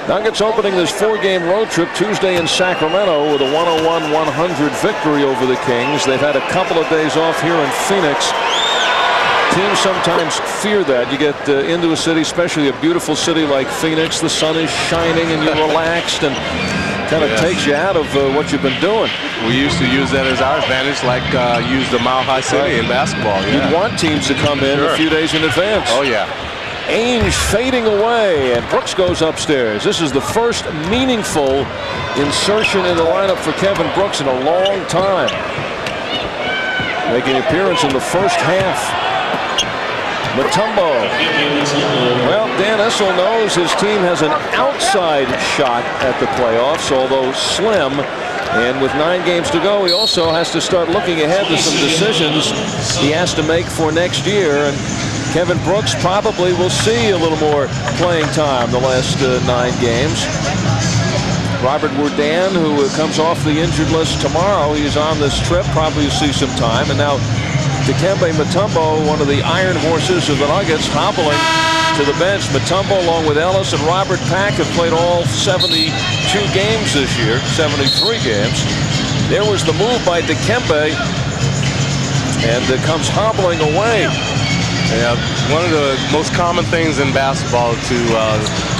Nuggets opening this 4-game road trip Tuesday in Sacramento with a 101-100 victory over the Kings. They've had a couple of days off here in Phoenix. Teams sometimes fear that. You get into a city, especially a beautiful city like Phoenix, the sun is shining and you're relaxed and kind of takes you out of what you've been doing. We used to use that as our advantage, like use the Mile High City in basketball. Yeah. You'd want teams to come in a few days in advance. Oh, yeah. Ainge fading away, and Brooks goes upstairs. This is the first meaningful insertion in the lineup for Kevin Brooks in a long time. Making an appearance in the first half. Mutombo. Well, Dan Issel knows his team has an outside shot at the playoffs, although slim. And with 9 games to go, he also has to start looking ahead to some decisions he has to make for next year. And Kevin Brooks probably will see a little more playing time the last 9 games. Robert Wourdan, who comes off the injured list tomorrow, he's on this trip, probably will see some time. And now Dikembe Mutombo, one of the iron horses of the Nuggets, hobbling to the bench. Mutombo, along with Ellis and Robert Pack, have played all 72 games this year, 73 games. There was the move by Dikembe, and it comes hobbling away. Yeah, one of the most common things in basketball is to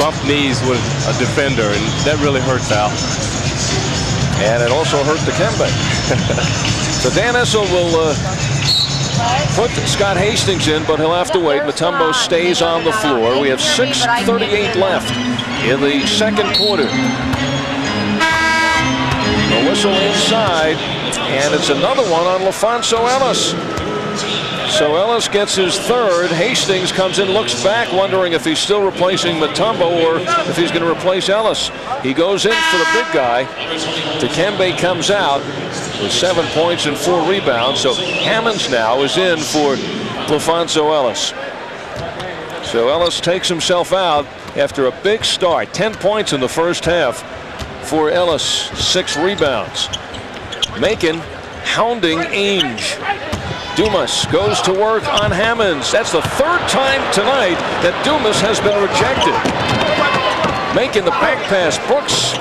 bump knees with a defender, and that really hurts Al. And it also hurt Dikembe. So Dan Issel will put Scott Hastings in, but he'll have to wait. Mutombo stays on the floor. We have 6:38 left in the second quarter. The whistle inside, and it's another one on Alfonso Ellis. So Ellis gets his third. Hastings comes in, looks back, wondering if he's still replacing Mutombo or if he's going to replace Ellis. He goes in for the big guy. Dikembe comes out with 7 points and 4 rebounds. So Hammonds now is in for Alfonso Ellis. So Ellis takes himself out after a big start. 10 points in the first half for Ellis, 6 rebounds. Macon hounding Ainge. Dumas goes to work on Hammonds. That's the 3rd time tonight that Dumas has been rejected. Making the back pass, Brooks.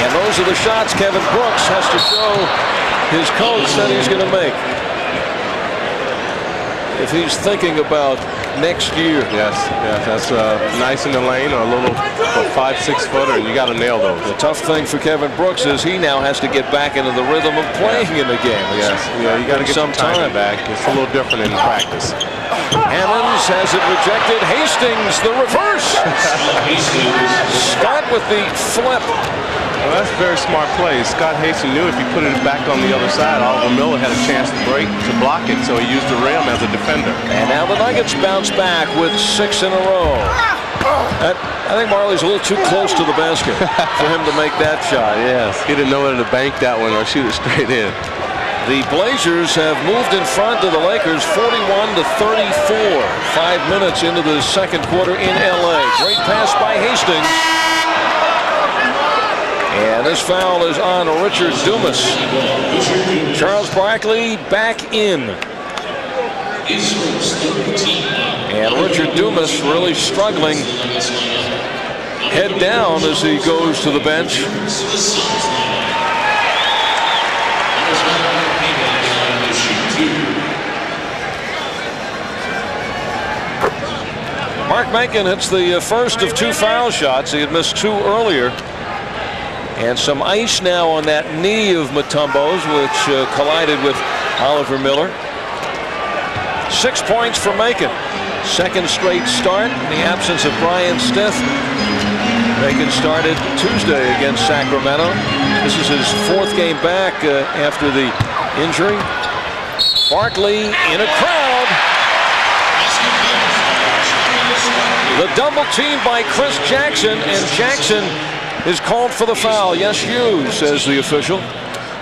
And those are the shots Kevin Brooks has to show his coach that he's going to make. If he's thinking about next year. Yes, that's nice in the lane or a little 5-6 footer, and you got to nail those. The tough thing for Kevin Brooks is he now has to get back into the rhythm of playing in the game. Yes, yeah, you got to get some time back. It's a little different in practice. Hammonds has it rejected. Hastings, the reverse. Scott with the flip. Well, that's a very smart play. Scott Hastings knew if he put it back on the other side, Oliver Miller had a chance to block it, so he used the rim as a defender. And now the Nuggets bounce back with 6 in a row. I think Marley's a little too close to the basket for him to make that shot. Yes, he didn't know whether to bank that one or shoot it straight in. The Blazers have moved in front of the Lakers 41-34. 5 minutes into the second quarter in LA. Great pass by Hastings. And this foul is on Richard Dumas. Charles Barkley back in. And Richard Dumas really struggling. Head down as he goes to the bench. Mark Macon hits the first of 2 foul shots. He had missed 2 earlier. And some ice now on that knee of Mutombo's, which collided with Oliver Miller. 6 points for Macon. Second straight start in the absence of Brian Stith. Macon started Tuesday against Sacramento. This is his 4th game back after the injury. Barkley in a crowd. The double team by Chris Jackson, and Jackson is called for the foul. Yes, you, says the official.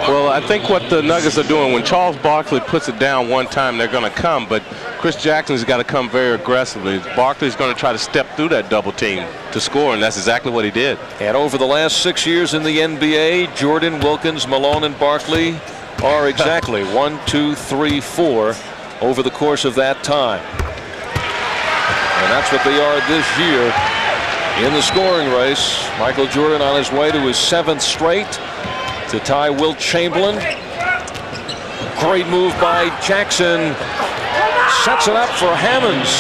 Well, I think what the Nuggets are doing, when Charles Barkley puts it down one time, they're going to come, but Chris Jackson's got to come very aggressively. Barkley's going to try to step through that double team to score, and that's exactly what he did. And over the last 6 years in the NBA, Jordan, Wilkins, Malone, and Barkley are exactly 1, 2, 3, 4 over the course of that time. And that's what they are this year in the scoring race. Michael Jordan on his way to his 7th straight to tie Wilt Chamberlain. Great move by Jackson. Sets it up for Hammonds.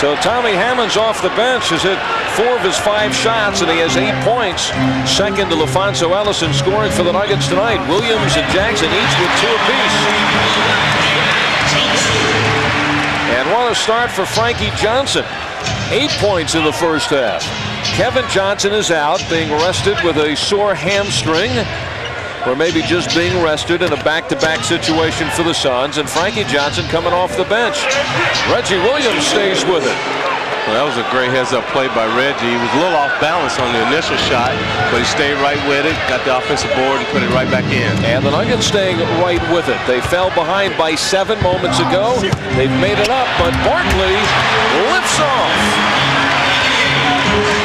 So Tommy Hammonds off the bench has hit 4 of his 5 shots, and he has 8 points. Second to LaFonso Ellison scoring for the Nuggets tonight. Williams and Jackson each with 2 apiece. And what a start for Frankie Johnson. 8 points in the first half. Kevin Johnson is out, being rested with a sore hamstring, or maybe just being rested in a back-to-back situation for the Suns, and Frankie Johnson coming off the bench. Reggie Williams stays with it. Well, that was a great heads-up play by Reggie. He was a little off balance on the initial shot, but he stayed right with it, got the offensive board, and put it right back in. And the Nuggets staying right with it. They fell behind by 7 moments ago. They've made it up, but Barkley lifts off.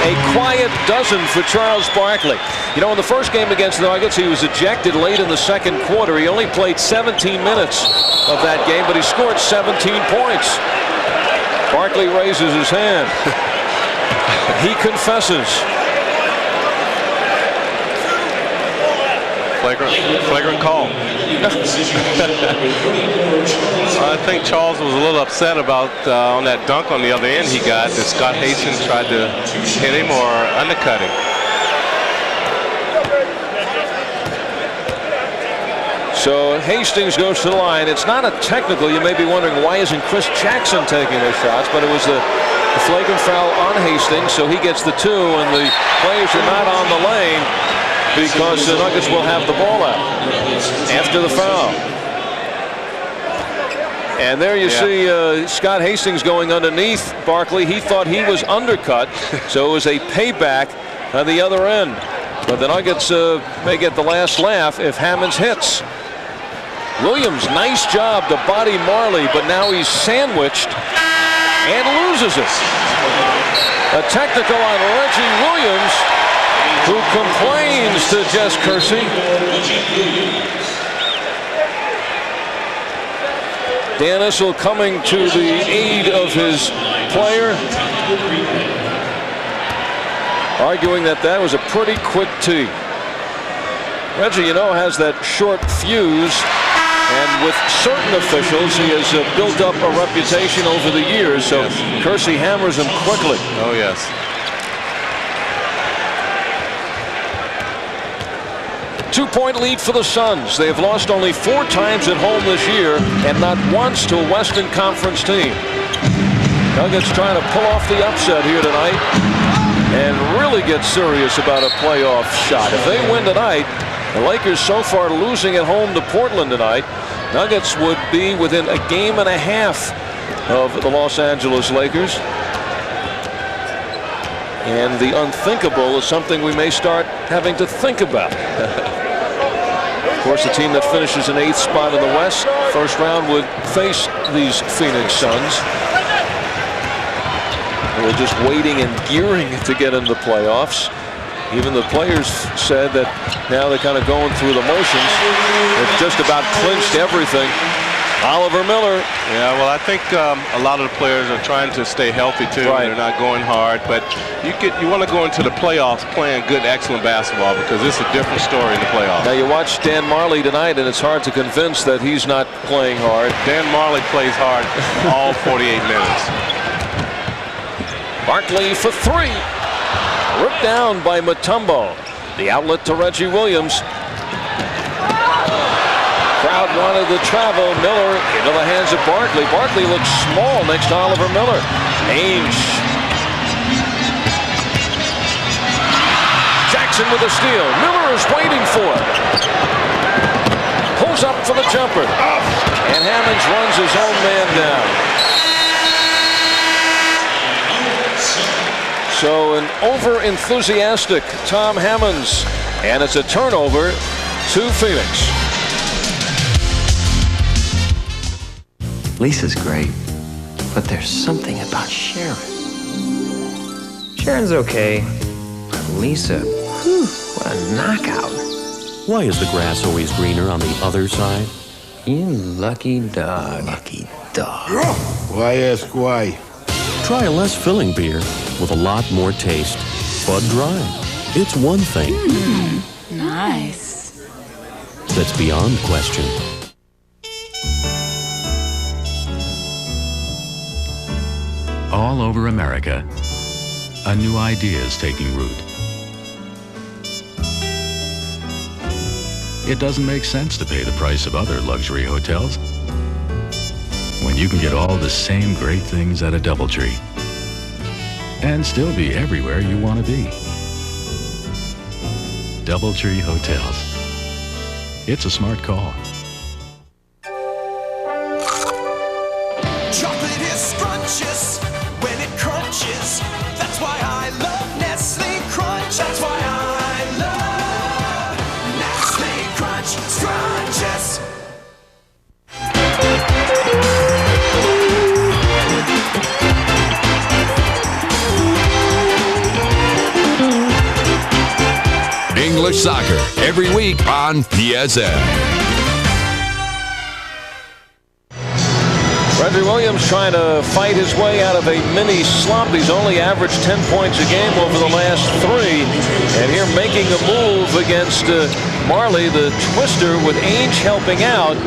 A quiet dozen for Charles Barkley. You know, in the first game against the Nuggets, he was ejected late in the second quarter. He only played 17 minutes of that game, but he scored 17 points. Barkley raises his hand. He confesses. Flagrant call. I think Charles was a little upset about on that dunk on the other end he got, that Scott Hastings tried to hit him or undercut him. So Hastings goes to the line. It's not a technical. You may be wondering, why isn't Chris Jackson taking those shots? But it was the flagrant foul on Hastings, so he gets the 2, and the players are not on the lane because the Nuggets will have the ball out after the foul. And there you see Scott Hastings going underneath Barkley. He thought he was undercut, so it was a payback on the other end. But the Nuggets may get the last laugh if Hammonds hits. Williams, nice job to body Marley, but now he's sandwiched and loses it. A technical on Reggie Williams, who complains to Jess Kersey. Dan Issel coming to the aid of his player, arguing that that was a pretty quick tee. Reggie, you know, has that short fuse, and with certain officials, he has built up a reputation over the years, so yes. Kersey hammers him quickly. Oh, yes. Two-point lead for the Suns. They have lost only 4 times at home this year, and not once to a Western Conference team. Nuggets trying to pull off the upset here tonight and really get serious about a playoff shot. If they win tonight, the Lakers so far losing at home to Portland tonight, Nuggets would be within a game and a half of the Los Angeles Lakers. And the unthinkable is something we may start having to think about. Of course, the team that finishes in 8th spot in the West, first round, would face these Phoenix Suns. We're just waiting and gearing to get into the playoffs. Even the players said that now they're kind of going through the motions. It's just about clinched everything. Oliver Miller. Yeah, well, I think a lot of the players are trying to stay healthy too. Right. They're not going hard, but you want to go into the playoffs playing good, excellent basketball, because it's a different story in the playoffs. Now you watch Dan Marley tonight, and it's hard to convince that he's not playing hard. Dan Marley plays hard all 48 minutes. Barkley for 3. Ripped down by Mutombo. The outlet to Reggie Williams. Crowd wanted to travel. Miller into the hands of Barkley. Barkley looks small next to Oliver Miller. Ainge. Jackson with a steal. Miller is waiting for it. Pulls up for the jumper. And Hammonds runs his own man down. So an over-enthusiastic Tom Hammonds. And it's a turnover to Phoenix. Lisa's great, but there's something about Sharon. Sharon's okay, but Lisa, whew, what a knockout. Why is the grass always greener on the other side? You lucky dog. Lucky dog. Why ask why? Try a less filling beer with a lot more taste. Bud Dry. It's one thing. Nice. That's beyond question. All over America, a new idea is taking root. It doesn't make sense to pay the price of other luxury hotels when you can get all the same great things at a DoubleTree and still be everywhere you want to be. DoubleTree Hotels. It's a smart call. Chocolate is scrumptious when it crunches. That's why I love Nestle Crunch. That's why I love Nestle Crunch Scrunches. English soccer every week on PSN. Reggie Williams trying to fight his way out of a mini slump. He's only averaged 10 points a game over the last 3. And here making a move against Marley, the twister, with Ainge helping out.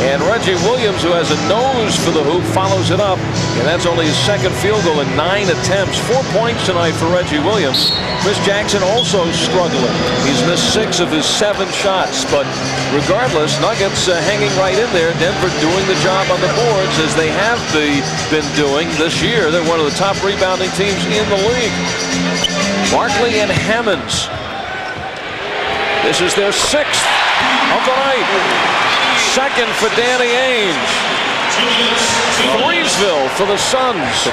And Reggie Williams, who has a nose for the hoop, follows it up. And that's only his second field goal in 9 attempts. 4 points tonight for Reggie Williams. Chris Jackson also struggling. He's missed 6 of his 7 shots. But regardless, Nuggets hanging right in there. Denver doing the job on the boards as they have been doing this year. They're one of the top rebounding teams in the league. Barkley and Hammonds. This is their 6th of the night. Second for Danny Ainge. Breesville for the Suns.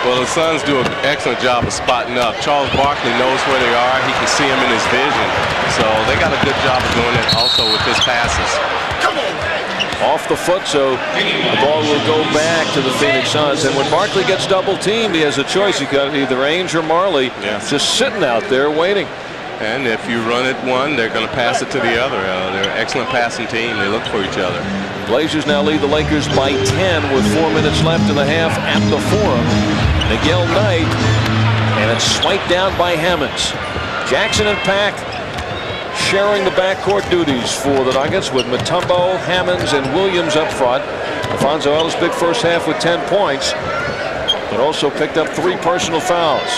Well, the Suns do an excellent job of spotting up. Charles Barkley knows where they are. He can see them in his vision. So they got a good job of doing it also with his passes. Come on. Off the foot, so the ball will go back to the Phoenix Suns. And when Barkley gets double teamed, he has a choice. He got either Ainge or Marley just sitting out there waiting. And if you run it one, they're going to pass it to the other. They're an excellent passing team. They look for each other. Blazers now lead the Lakers by 10 with 4 minutes left in the half at the Forum. Miguel Knight, and it's swiped down by Hammonds. Jackson and Pack sharing the backcourt duties for the Nuggets with Mutombo, Hammonds, and Williams up front. Alfonso Ellis, big first half with 10 points, but also picked up 3 personal fouls.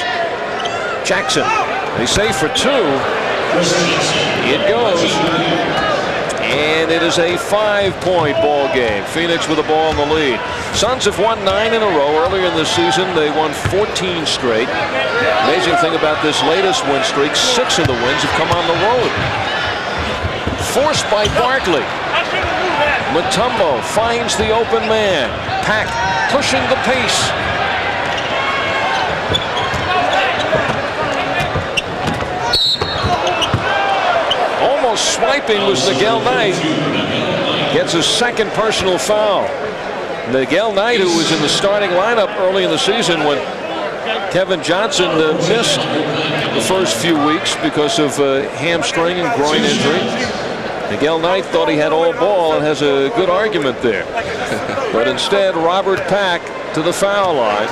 Jackson, they save for 2. It goes. And it is a 5-point ball game. Phoenix with the ball in the lead. Suns have won 9 in a row. Earlier in the season, they won 14 straight. Amazing thing about this latest win streak, 6 of the wins have come on the road. Forced by Barkley. Mutombo finds the open man. Pack pushing the pace. Swiping was Miguel Knight. Gets his 2nd personal foul. Miguel Knight, who was in the starting lineup early in the season when Kevin Johnson missed the first few weeks because of hamstring and groin injury. Miguel Knight thought he had all ball and has a good argument there. But instead, Robert Pack to the foul line.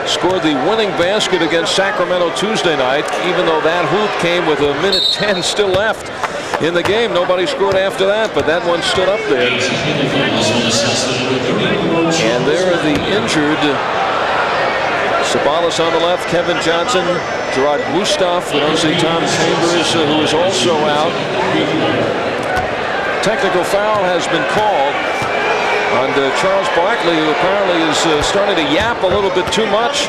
Scored the winning basket against Sacramento Tuesday night, even though that hoop came with 1:10 still left in the game. Nobody scored after that, but that one stood up there. And there are the injured Sabalas on the left, Kevin Johnson, Gerard Mustaf. We don't see Tom Chambers, who is also out. Technical foul has been called on Charles Barkley, who apparently is starting to yap a little bit too much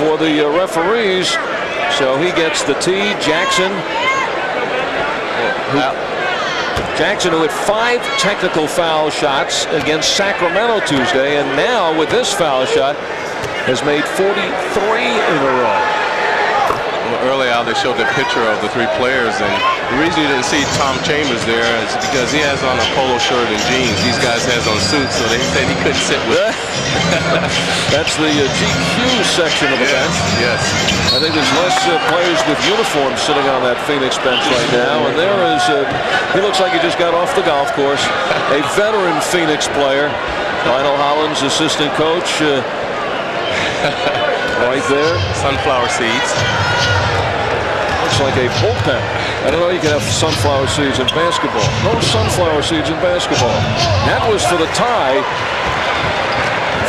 for the referees. So he gets the tee. Jackson, who had 5 technical foul shots against Sacramento Tuesday, and now with this foul shot has made 43 in a row. Early out, they showed the picture of the 3 players, and the reason you didn't see Tom Chambers there is because he has on a polo shirt and jeans. These guys has on suits, so they said he couldn't sit with them. That's the GQ section of the bench. Yes. I think there's less players with uniforms sitting on that Phoenix bench right now, and there is, he looks like he just got off the golf course. A veteran Phoenix player, Lionel Hollins, assistant coach, right there. Sunflower seeds. Looks like a bullpen. I don't know, you can have sunflower seeds in basketball. No sunflower seeds in basketball. That was for the tie.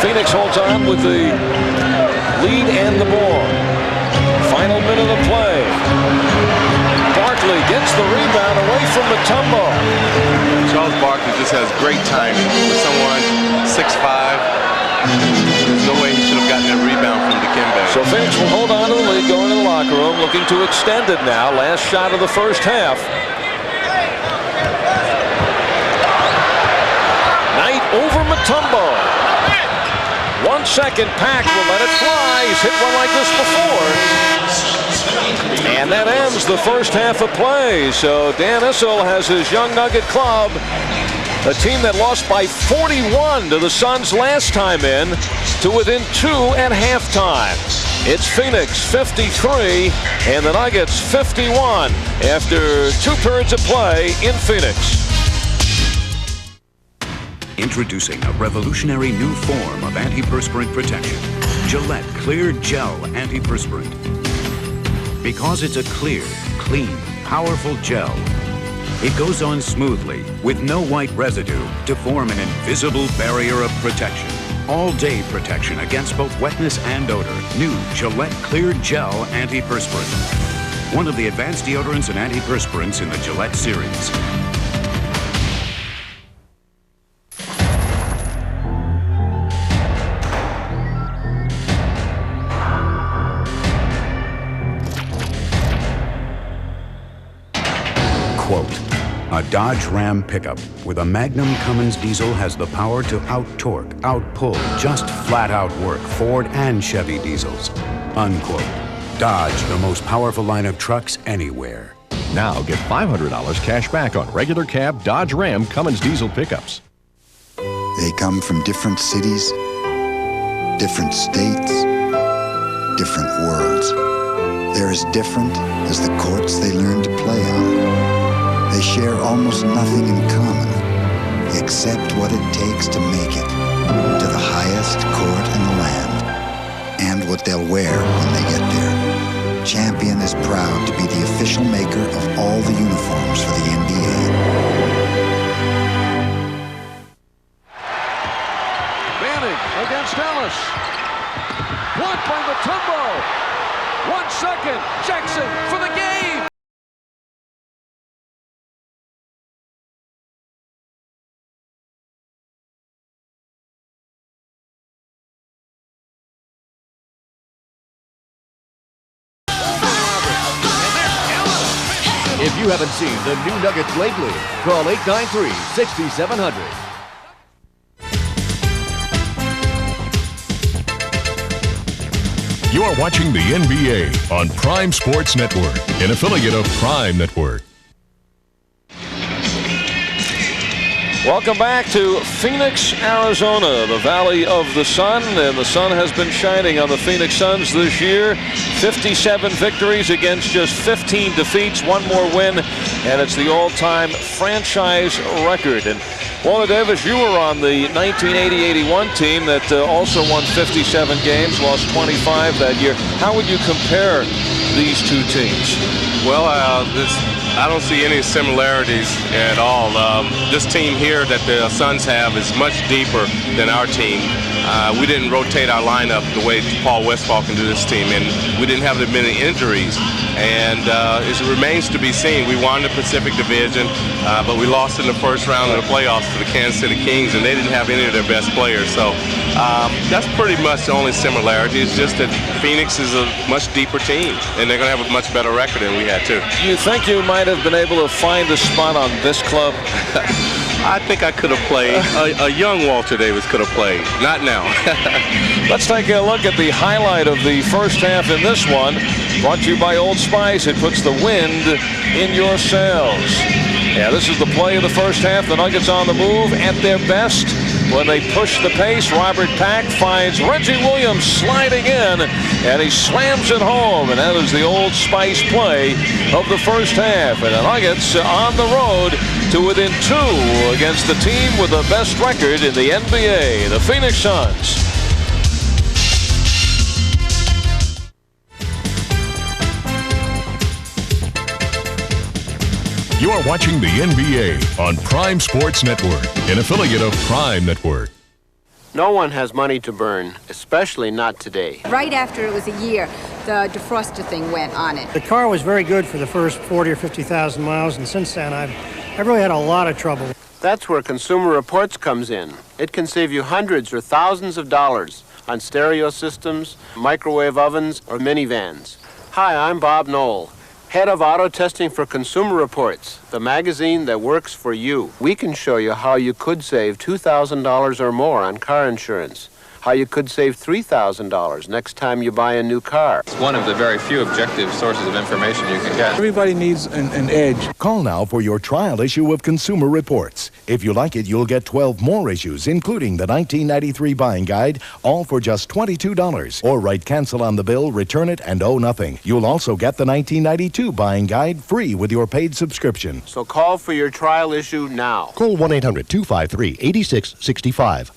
Phoenix holds on with the lead and the ball. Final minute of play. Barkley gets the rebound away from Mutombo. Charles Barkley just has great timing. With someone 6'5", there's no way he should have gotten that rebound from Dikembe. So Phoenix will hold on to the lead, going to the locker room, looking to extend it now. Last shot of the first half. Knight over Mutombo. 1 second, Pack will let it fly. He's hit one like this before. And that ends the first half of play. So Dan Issel has his Young Nugget club, a team that lost by 41 to the Suns last time in, to within 2 at halftime. It's Phoenix 53 and the Nuggets 51 after 2 periods of play in Phoenix. Introducing a revolutionary new form of antiperspirant protection. Gillette Clear Gel Antiperspirant. Because it's a clear, clean, powerful gel, it goes on smoothly with no white residue to form an invisible barrier of protection. All-day protection against both wetness and odor. New Gillette Clear Gel Antiperspirant. One of the advanced deodorants and antiperspirants in the Gillette series. Quote, a Dodge Ram pickup with a Magnum Cummins diesel has the power to out-torque, out-pull, just flat-out work Ford and Chevy diesels. Unquote. Dodge, the most powerful line of trucks anywhere. Now get $500 cash back on regular cab Dodge Ram Cummins diesel pickups. They come from different cities, different states, different worlds. They're as different as the courts they learn to play on. They share almost nothing in common, except what it takes to make it to the highest court in the land, and what they'll wear when they get there. Champion is proud to be the official maker of all the uniforms for the NBA. Manning against Ellis. Blocked by Mutombo. 1 second. Jackson for the game. If you haven't seen the new Nuggets lately, call 893-6700. You are watching the NBA on Prime Sports Network, an affiliate of Prime Network. Welcome back to Phoenix, Arizona, the Valley of the Sun, and the sun has been shining on the Phoenix Suns this year. 57 victories against just 15 defeats, 1 more win, and it's the all-time franchise record. And Walter Davis, you were on the 1980-81 team that also won 57 games, lost 25 that year. How would you compare these 2 teams? Well, I don't see any similarities at all. This team here that the Suns have is much deeper than our team. we didn't rotate our lineup the way Paul Westphal can do this team, and we didn't have that many injuries. And it remains to be seen. We won the Pacific Division, but we lost in the first round of the playoffs to the Kansas City Kings, and they didn't have any of their best players. So that's pretty much the only similarity. It's just that Phoenix is a much deeper team, and they're going to have a much better record than we had, too. You think you might have been able to find a spot on this club? I think I could have played. A young Walter Davis could have played. Not now. Let's take a look at the highlight of the first half in this one. Brought to you by Old Spice. It puts the wind in your sails. Yeah, this is the play of the first half. The Nuggets on the move at their best. When they push the pace, Robert Pack finds Reggie Williams sliding in, and he slams it home. And that is the Old Spice play of the first half. And the Nuggets on the road to within 2 against the team with the best record in the NBA, the Phoenix Suns. You are watching the NBA on Prime Sports Network, an affiliate of Prime Network. No one has money to burn, especially not today. Right after it was a year, the defroster thing went on it. The car was very good for the first 40 or 50,000 miles, and since then I've really had a lot of trouble. That's where Consumer Reports comes in. It can save you hundreds or thousands of dollars on stereo systems, microwave ovens, or minivans. Hi, I'm Bob Knoll, head of auto testing for Consumer Reports, the magazine that works for you. We can show you how you could save $2,000 or more on car insurance, how you could save $3,000 next time you buy a new car. It's one of the very few objective sources of information you can get. Everybody needs an edge. Call now for your trial issue of Consumer Reports. If you like it, you'll get 12 more issues, including the 1993 buying guide, all for just $22. Or write cancel on the bill, return it, and owe nothing. You'll also get the 1992 buying guide free with your paid subscription. So call for your trial issue now. Call 1-800-253-8665.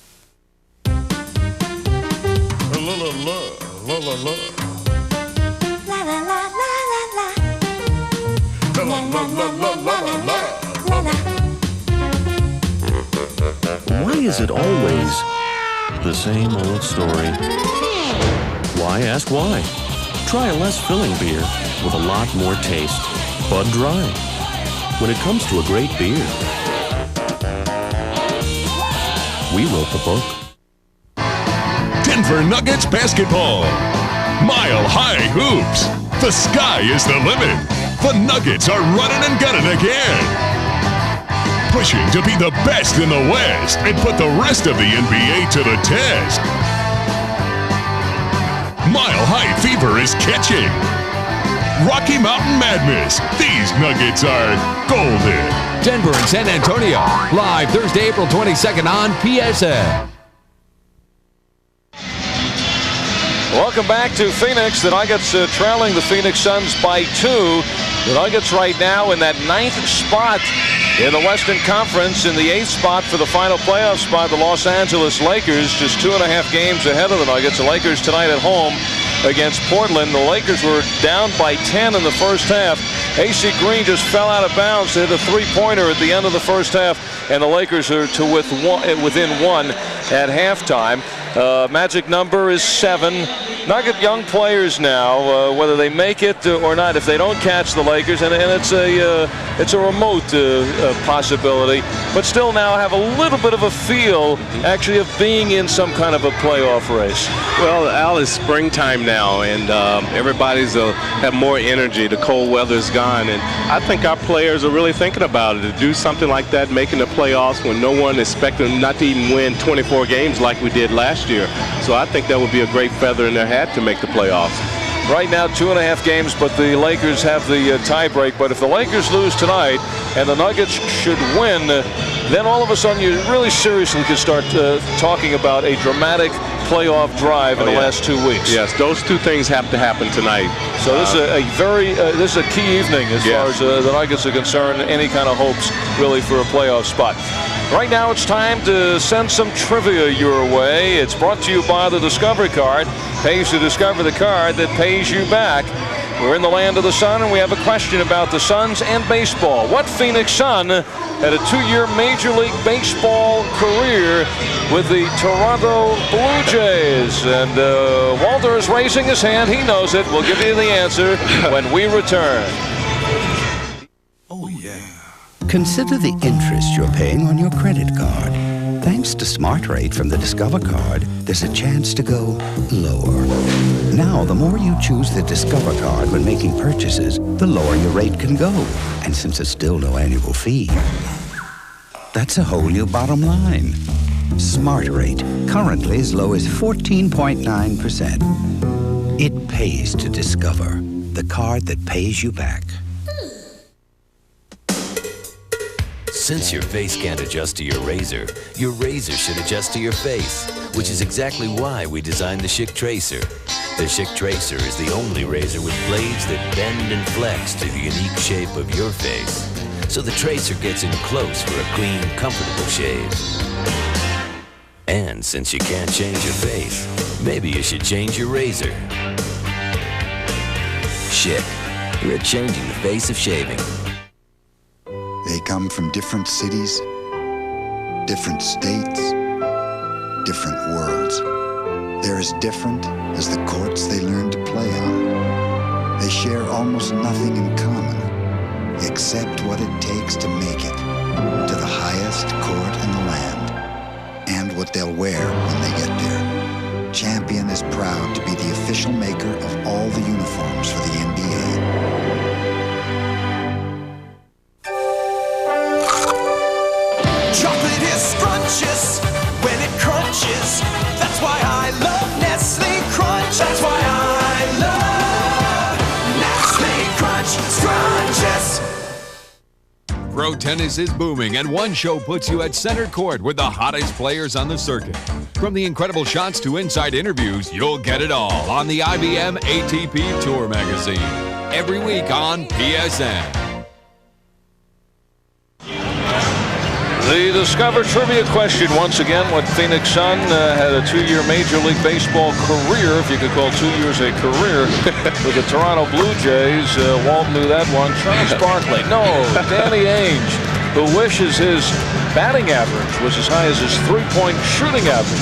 Why is it always the same old story? Why ask why? Try a less filling beer with a lot more taste. Bud Dry. When it comes to a great beer, we wrote the book. Denver Nuggets basketball. Mile High Hoops. The sky is the limit. The Nuggets are running and gunning again. Pushing to be the best in the West and put the rest of the NBA to the test. Mile High Fever is catching. Rocky Mountain Madness. These Nuggets are golden. Denver and San Antonio. Live Thursday, April 22nd on PSN. Welcome back to Phoenix. The Nuggets trailing the Phoenix Suns by 2. The Nuggets right now in that 9th spot in the Western Conference. In the 8th spot for the final playoff spot, the Los Angeles Lakers, just 2.5 games ahead of the Nuggets. The Lakers tonight at home against Portland. The Lakers were down by 10 in the first half. AC Green just fell out of bounds to hit a three-pointer at the end of the first half, and the Lakers are within 1 at halftime. Magic number is 7. Nugget young players now, whether they make it or not, if they don't catch the Lakers, and it's a remote possibility, but still now have a little bit of a feel actually of being in some kind of a playoff race. Well, Al, it's springtime now, and everybody's have more energy. The cold weather's gone, and I think our players are really thinking about it, to do something like that, making the playoffs when no one expected them not to even win 24 games like we did last year. So I think that would be a great feather in their hat to make the playoffs. Right now, 2.5 games, but the Lakers have the tie break. But if the Lakers lose tonight and the Nuggets should win, then all of a sudden you really seriously could start talking about a dramatic playoff drive in the last 2 weeks. Yes, those two things have to happen tonight. So this is this is a key evening as far as the Nuggets are concerned. Any kind of hopes really for a playoff spot. Right now it's time to send some trivia your way. It's brought to you by the Discovery Card. Pays to discover the card that pays you back. We're in the land of the Sun, and we have a question about the Suns and baseball. What Phoenix Sun had a 2-year Major League Baseball career with the Toronto Blue Jays? And Walter is raising his hand. He knows it. We'll give you the answer when we return. Oh, yeah. Consider the interest you're paying on your credit card. Thanks to Smart Rate from the Discover card, there's a chance to go lower. Now, the more you choose the Discover card when making purchases, the lower your rate can go. And since there's still no annual fee, that's a whole new bottom line. Smart Rate, currently as low as 14.9%. It pays to Discover, the card that pays you back. Since your face can't adjust to your razor should adjust to your face, which is exactly why we designed the Schick Tracer. The Schick Tracer is the only razor with blades that bend and flex to the unique shape of your face. So the Tracer gets in close for a clean, comfortable shave. And since you can't change your face, maybe you should change your razor. Schick, we're changing the face of shaving. They come from different cities, different states, different worlds. They're as different as the courts they learn to play on. They share almost nothing in common, except what it takes to make it to the highest court in the land, and what they'll wear when they get there. Champion is proud to be the official maker of all the uniforms for the NBA. Chocolate is scrumptious when it crunches. That's why I love Nestle Crunch. That's why I love Nestle Crunch Scrunches. Pro tennis is booming, and one show puts you at center court with the hottest players on the circuit. From the incredible shots to inside interviews, you'll get it all on the IBM ATP Tour Magazine. Every week on PSN. The Discover Trivia question once again. What Phoenix Sun had a 2-year Major League Baseball career, if you could call 2 years a career, with the Toronto Blue Jays. Walt knew that one. Charles Barkley. No, Danny Ainge, who wishes his batting average was as high as his three-point shooting average.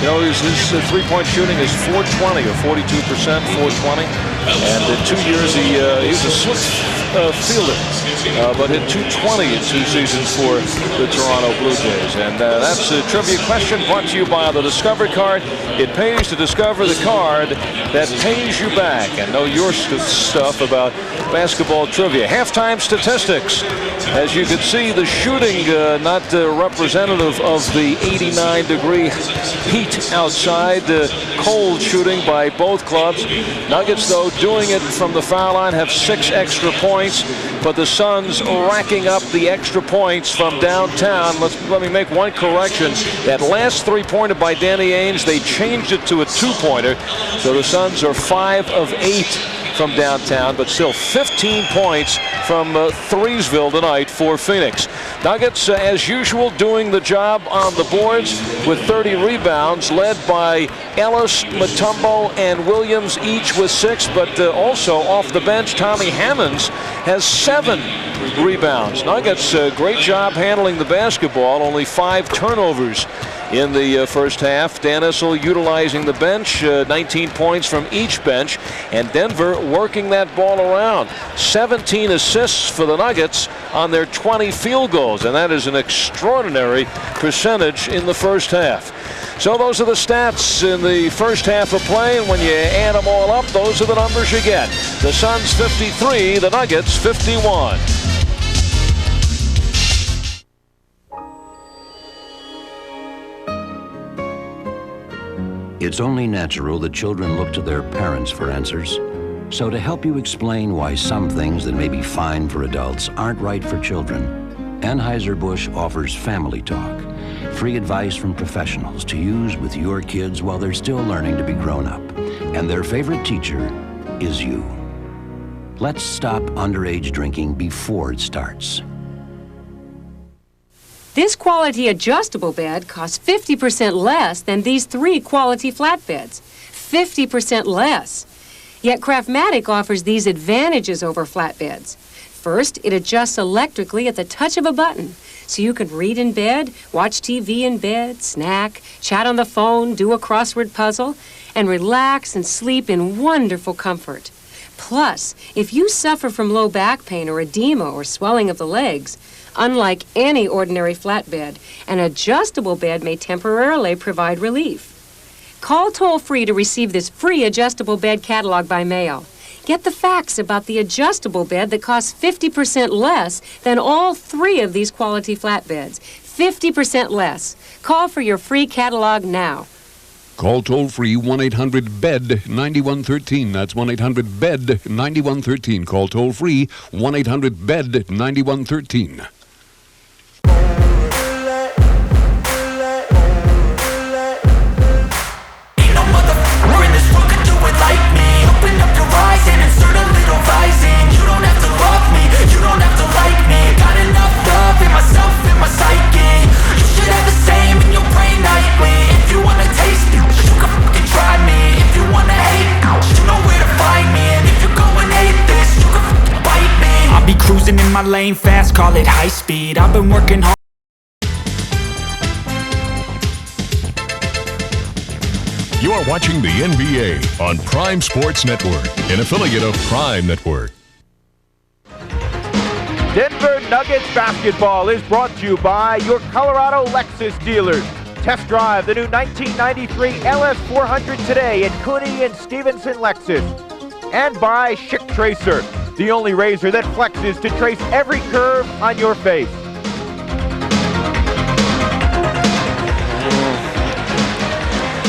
You know, his three-point shooting is 420 or 42%, 420. And in 2 years, he was a switch fielder, but hit 220 in 2 seasons for the Toronto Blue Jays. And that's a trivia question brought to you by the Discover card. It pays to discover the card that pays you back. And know your stuff about basketball trivia. Halftime statistics. As you can see, the shooting not representative of the 89-degree heat outside. Cold shooting by both clubs. Nuggets, though, doing it from the foul line, have 6 extra points, but the Suns racking up the extra points from downtown. Let me make one correction. That last three-pointer by Danny Ainge, they changed it to a 2-pointer, so the Suns are 5 of 8 from downtown, but still 15 points from Threesville tonight for Phoenix. Nuggets, as usual, doing the job on the boards with 30 rebounds, led by Ellis, Mutombo, and Williams, each with 6, but also off the bench, Tommy Hammonds has 7 rebounds. Nuggets, great job handling the basketball, only 5 turnovers in the first half. Dan Issel utilizing the bench, 19 points from each bench, and Denver working that ball around. 17 assists for the Nuggets on their 20 field goals, and that is an extraordinary percentage in the first half. So those are the stats in the first half of play, and when you add them all up, those are the numbers you get. The Suns 53, the Nuggets 51. It's only natural that children look to their parents for answers. So to help you explain why some things that may be fine for adults aren't right for children, Anheuser-Busch offers Family Talk, free advice from professionals to use with your kids while they're still learning to be grown up. And their favorite teacher is you. Let's stop underage drinking before it starts. This quality adjustable bed costs 50% less than these 3 quality flat beds. 50% less. Yet Craftmatic offers these advantages over flatbeds. First, it adjusts electrically at the touch of a button, so you can read in bed, watch TV in bed, snack, chat on the phone, do a crossword puzzle, and relax and sleep in wonderful comfort. Plus, if you suffer from low back pain or edema or swelling of the legs, unlike any ordinary flatbed, an adjustable bed may temporarily provide relief. Call toll-free to receive this free adjustable bed catalog by mail. Get the facts about the adjustable bed that costs 50% less than all 3 of these quality flatbeds. 50% less. Call for your free catalog now. Call toll-free 1-800-BED-9113. That's 1-800-BED-9113. Call toll-free 1-800-BED-9113. Cruising in my lane fast, call it high speed. I've been working hard. You are watching the NBA on Prime Sports Network, an affiliate of Prime Network. Denver Nuggets basketball is brought to you by your Colorado Lexus dealers. Test drive the new 1993 LS400 today at Cooney and Stevenson Lexus. And by Schick Tracer, the only razor that flexes to trace every curve on your face.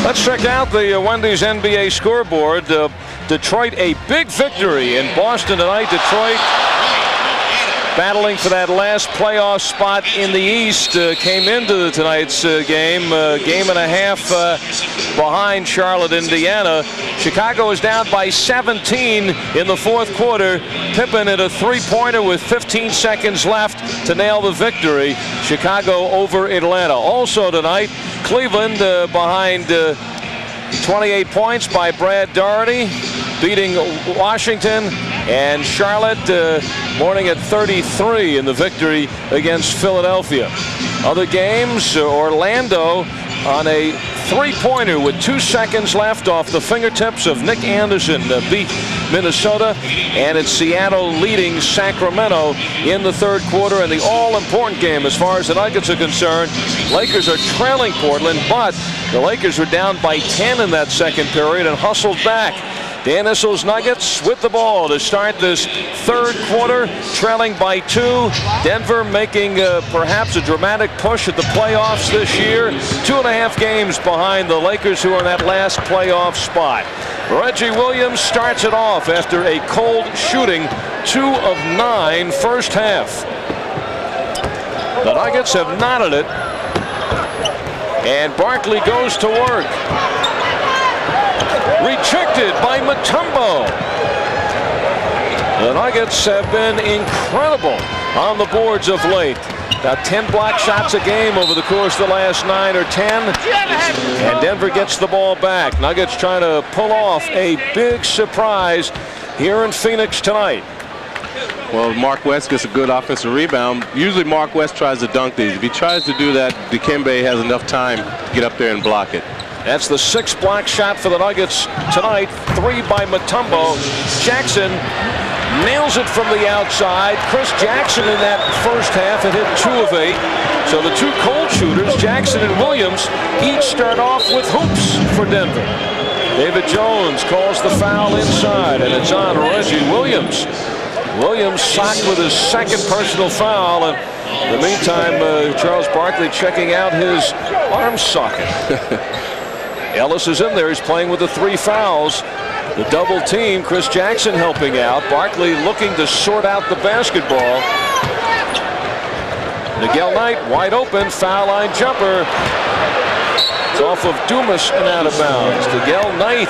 Let's check out the Wendy's NBA scoreboard. Detroit, a big victory in Boston tonight. Detroit battling for that last playoff spot in the East. Came into tonight's game and a half behind Charlotte, Indiana. Chicago is down by 17 in the fourth quarter. Pippen at a three-pointer with 15 seconds left to nail the victory. Chicago over Atlanta. Also tonight, Cleveland behind 28 points by Brad Daugherty, beating Washington, and Charlotte morning at 33 in the victory against Philadelphia. Other games, Orlando on a three-pointer with 2 seconds left off the fingertips of Nick Anderson beat Minnesota, and it's Seattle leading Sacramento in the third quarter. And the all-important game as far as the Nuggets are concerned, Lakers are trailing Portland, but the Lakers were down by 10 in that second period and hustled back. Dan Issel's Nuggets with the ball to start this third quarter, trailing by 2. Denver making perhaps a dramatic push at the playoffs this year. 2.5 games behind the Lakers, who are in that last playoff spot. Reggie Williams starts it off after a cold shooting 2 of 9 first half. The Nuggets have knotted it, and Barkley goes to work. Rejected by Mutombo. The Nuggets have been incredible on the boards of late. About 10 block shots a game over the course of the last 9 or 10. And Denver gets the ball back. Nuggets trying to pull off a big surprise here in Phoenix tonight. Well, Mark West gets a good offensive rebound. Usually Mark West tries to dunk these. If he tries to do that, Dikembe has enough time to get up there and block it. That's the 6th block shot for the Nuggets tonight. 3 by Mutombo. Jackson nails it from the outside. Chris Jackson in that first half had hit 2 of 8. So the 2 cold shooters, Jackson and Williams, each start off with hoops for Denver. David Jones calls the foul inside, and it's on Reggie Williams. Williams socked with his 2nd personal foul, and in the meantime, Charles Barkley checking out his arm socket. Ellis is in there. He's playing with the 3 fouls. The double team, Chris Jackson helping out. Barkley looking to sort out the basketball. Miguel Knight wide open, foul line jumper. It's off of Dumas and out of bounds. Miguel Knight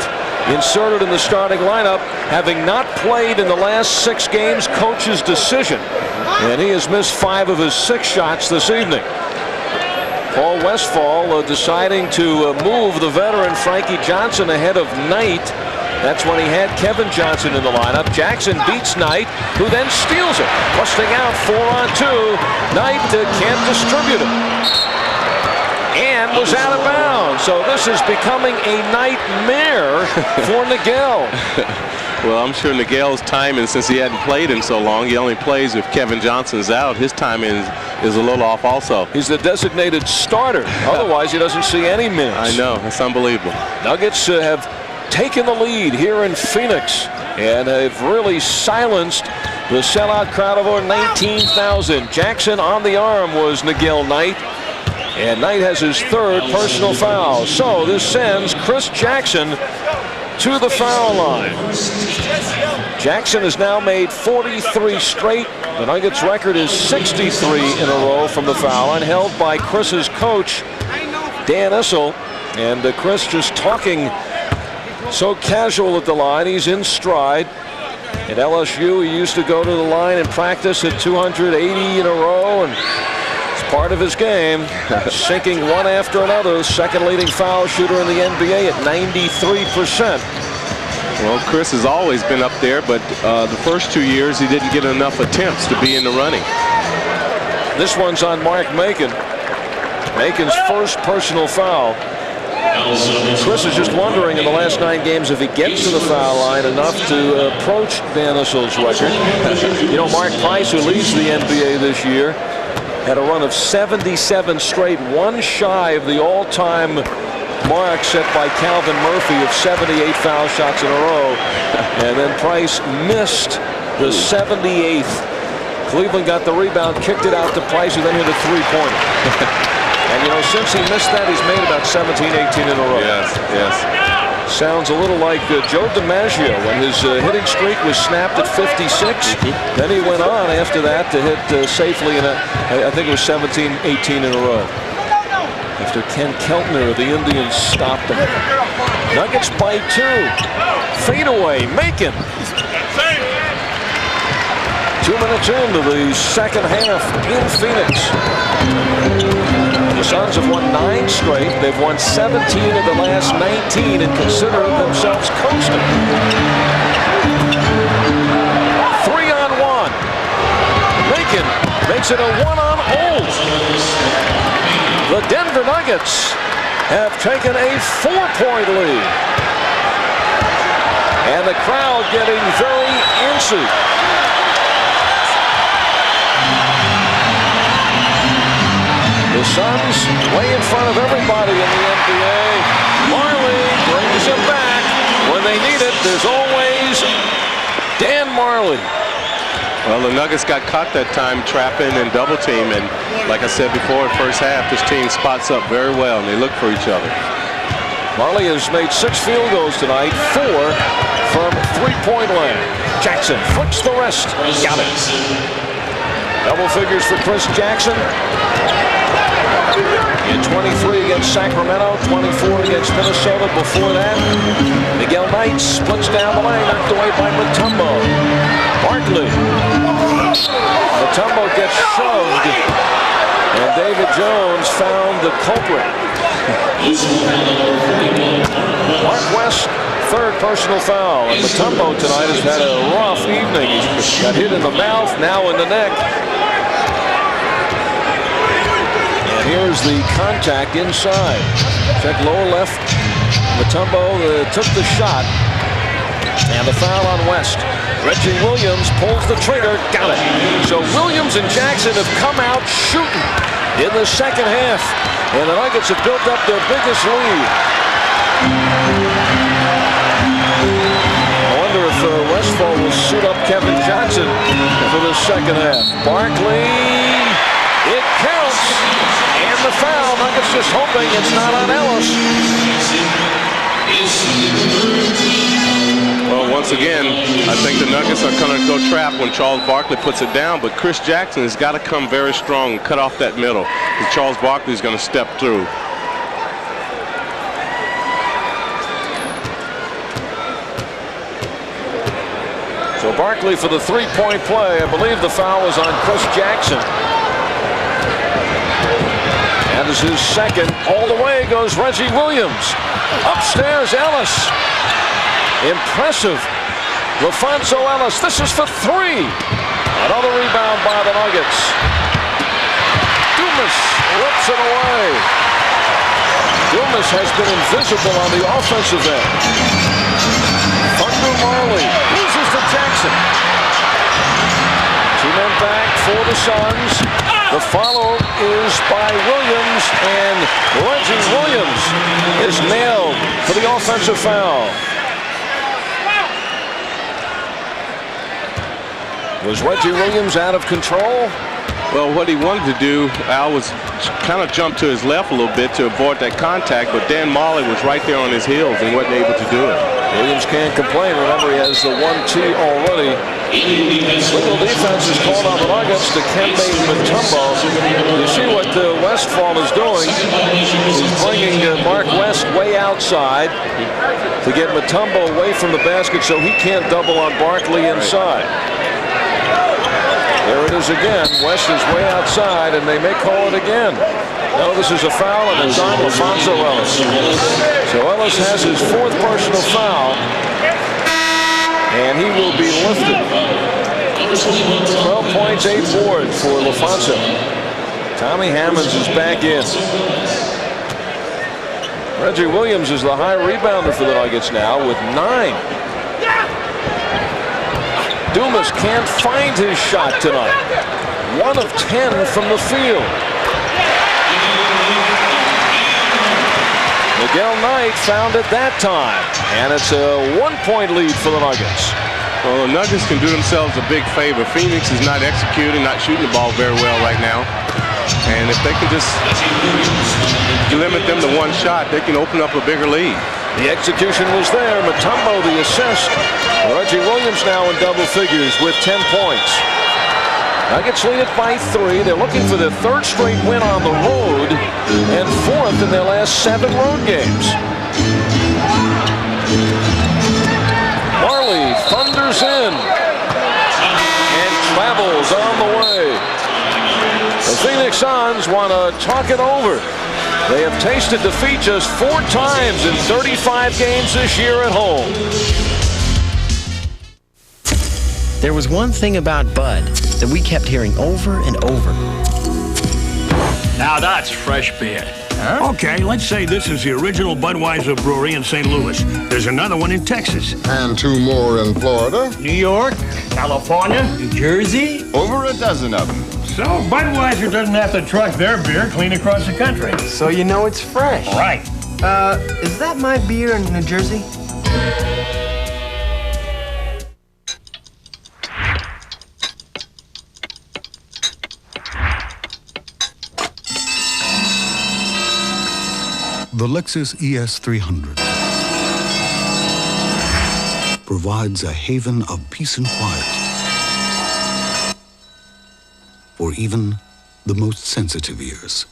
inserted in the starting lineup, having not played in the last 6 games, coach's decision. And he has missed 5 of his 6 shots this evening. Paul Westphal deciding to move the veteran Frankie Johnson ahead of Knight That's when he had Kevin Johnson in the lineup. Jackson beats Knight, who then steals it. Busting out 4-on-2. Knight can't distribute it. And was out of bounds. So this is becoming a nightmare for Nagel. Well, I'm sure Nagel's timing, since he hadn't played in so long, he only plays if Kevin Johnson's out. His timing is a little off also. He's the designated starter. Otherwise, he doesn't see any minutes. I know. It's unbelievable. Nuggets have taken the lead here in Phoenix and have really silenced the sellout crowd of over 19,000. Jackson on the arm was Nagel Knight. And Knight has his 3rd personal foul. So this sends Chris Jackson to the foul line. Jackson has now made 43 straight. The Nuggets record is 63 in a row from the foul line, held by Chris's coach, Dan Issel. And Chris just talking so casual at the line. He's in stride. At LSU, he used to go to the line and practice at 280 in a row, and it's part of his game. Sinking one after another. Second leading foul shooter in the NBA at 93%. Well, Chris has always been up there, but the first 2 years he didn't get enough attempts to be in the running. This one's on Mark Macon. Macon's first personal foul. Chris is just wondering in the last 9 games if he gets to the foul line enough to approach Dan Issel's record. You know, Mark Price, who leads the NBA this year, had a run of 77 straight, one shy of the all-time mark set by Calvin Murphy of 78 foul shots in a row. And then Price missed the 78th. Cleveland got the rebound, kicked it out to Price, who then hit a three-pointer. And, you know, since he missed that, he's made about 17, 18 in a row. Yes, yes. Sounds a little like Joe DiMaggio when his hitting streak was snapped at 56. Then he went on after that to hit safely in I think it was 17, 18 in a row. After Ken Keltner of the Indians stopped him. Nuggets by 2. Fadeaway, Macon. 2 minutes into the second half in Phoenix. The Suns have won 9 straight. They've won 17 of the last 19 and consider themselves coasting. 3-on-1. Macon makes it a 1-on-0. The Denver Nuggets have taken a 4-point lead. And the crowd getting very antsy. The Suns way in front of everybody in the NBA. Marley brings them back. When they need it, there's always Dan Marley. Well, the Nuggets got caught that time trapping and double team, and like I said before, first half, this team spots up very well, and they look for each other. Marley has made 6 field goals tonight, 4 from 3-point land. Jackson flicks the rest. Got it. Double figures for Chris Jackson. In 23 against Sacramento, 24 against Minnesota. Before that, Miguel Knight splits down the lane, knocked away by Mutombo. Barkley. Mutombo gets shoved, and David Jones found the culprit. Mark West, 3rd personal foul. And Mutombo tonight has had a rough evening. He got hit in the mouth, now in the neck. Here's the contact inside. Check lower left. Mutombo took the shot. And the foul on West. Reggie Williams pulls the trigger. Got it. So Williams and Jackson have come out shooting in the second half. And the Nuggets have built up their biggest lead. I wonder if Westphal will suit up Kevin Johnson for the second half. Barkley. It counts. And the foul. Nuggets just hoping it's not on Ellis. Well, once again, I think the Nuggets are going to go trap when Charles Barkley puts it down, but Chris Jackson has got to come very strong and cut off that middle, because Charles Barkley is going to step through. So Barkley for the 3-point play. I believe the foul was on Chris Jackson. That is his second. All the way goes Reggie Williams. Upstairs, Ellis. Impressive. LaFonso Ellis, this is for 3. Another rebound by the Nuggets. Dumas rips it away. Dumas has been invisible on the offensive end. Thunder Marley loses to Jackson. 2 men back for the Suns. The follow is by Williams, and Reggie Williams is nailed for the offensive foul. Was Reggie Williams out of control? Well, what he wanted to do, Al, was kind of jump to his left a little bit to avoid that contact, but Dan Marley was right there on his heels and wasn't able to do it. Williams can't complain. Remember, he has the 1-T already. Little defense is called on the Nuggets to Kembe Mutombo. You see what Westphal is doing. He's bringing Mark West way outside to get Mutombo away from the basket so he can't double on Barkley inside. There it is again. West is way outside, and they may call it again. No, this is a foul, and it's on LaFonso Ellis. So Ellis has his 4th personal foul, and he will be lifted. 12 points, 8 boards for LaFonso. Tommy Hammonds is back in. Reggie Williams is the high rebounder for the Nuggets now with 9. Dumas can't find his shot tonight. 1 of 10 from the field. Miguel Knight found it that time, and it's a 1-point lead for the Nuggets. Well, the Nuggets can do themselves a big favor. Phoenix is not executing, not shooting the ball very well right now. And if they can just limit them to 1 shot, they can open up a bigger lead. The execution was there. Mutombo the assist. Reggie Williams now in double figures with 10 points. Nuggets lead it by 3. They're looking for their 3rd straight win on the road and 4th in their last 7 road games. Marley thunders in and travels on the way. The Phoenix Suns want to talk it over. They have tasted defeat just 4 times in 35 games this year at home. There was one thing about Bud that we kept hearing over and over. Now that's fresh beer. Huh? Okay, let's say this is the original Budweiser brewery in St. Louis. There's another one in Texas. And 2 more in Florida. New York, California, New Jersey. Over a dozen of them. So Budweiser doesn't have to truck their beer clean across the country. So you know it's fresh. Right. Is that my beer in New Jersey? The Lexus ES300 provides a haven of peace and quiet for even the most sensitive ears.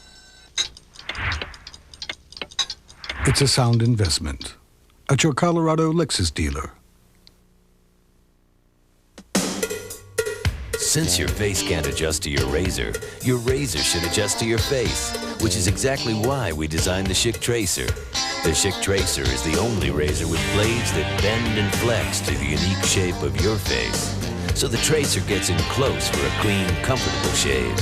It's a sound investment at your Colorado Lexus dealer. Since your face can't adjust to your razor should adjust to your face, which is exactly why we designed the Schick Tracer. The Schick Tracer is the only razor with blades that bend and flex to the unique shape of your face. So the Tracer gets in close for a clean, comfortable shave.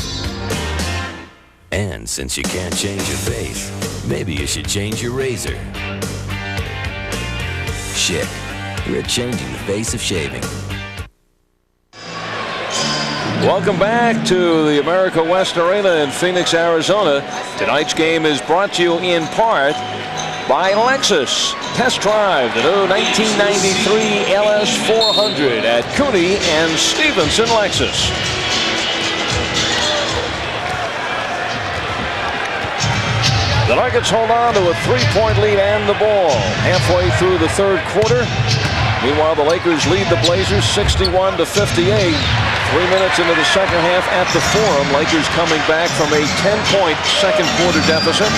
And since you can't change your face, maybe you should change your razor. Schick, we're changing the face of shaving. Welcome back to the America West Arena in Phoenix, Arizona. Tonight's game is brought to you in part by Lexus. Test drive the new 1993 LS400 at Cooney and Stevenson Lexus. The Nuggets hold on to a 3-point lead and the ball halfway through the 3rd quarter. Meanwhile, the Lakers lead the Blazers 61-58. 3 minutes into the 2nd half at the Forum. Lakers coming back from a 10-point 2nd quarter deficit.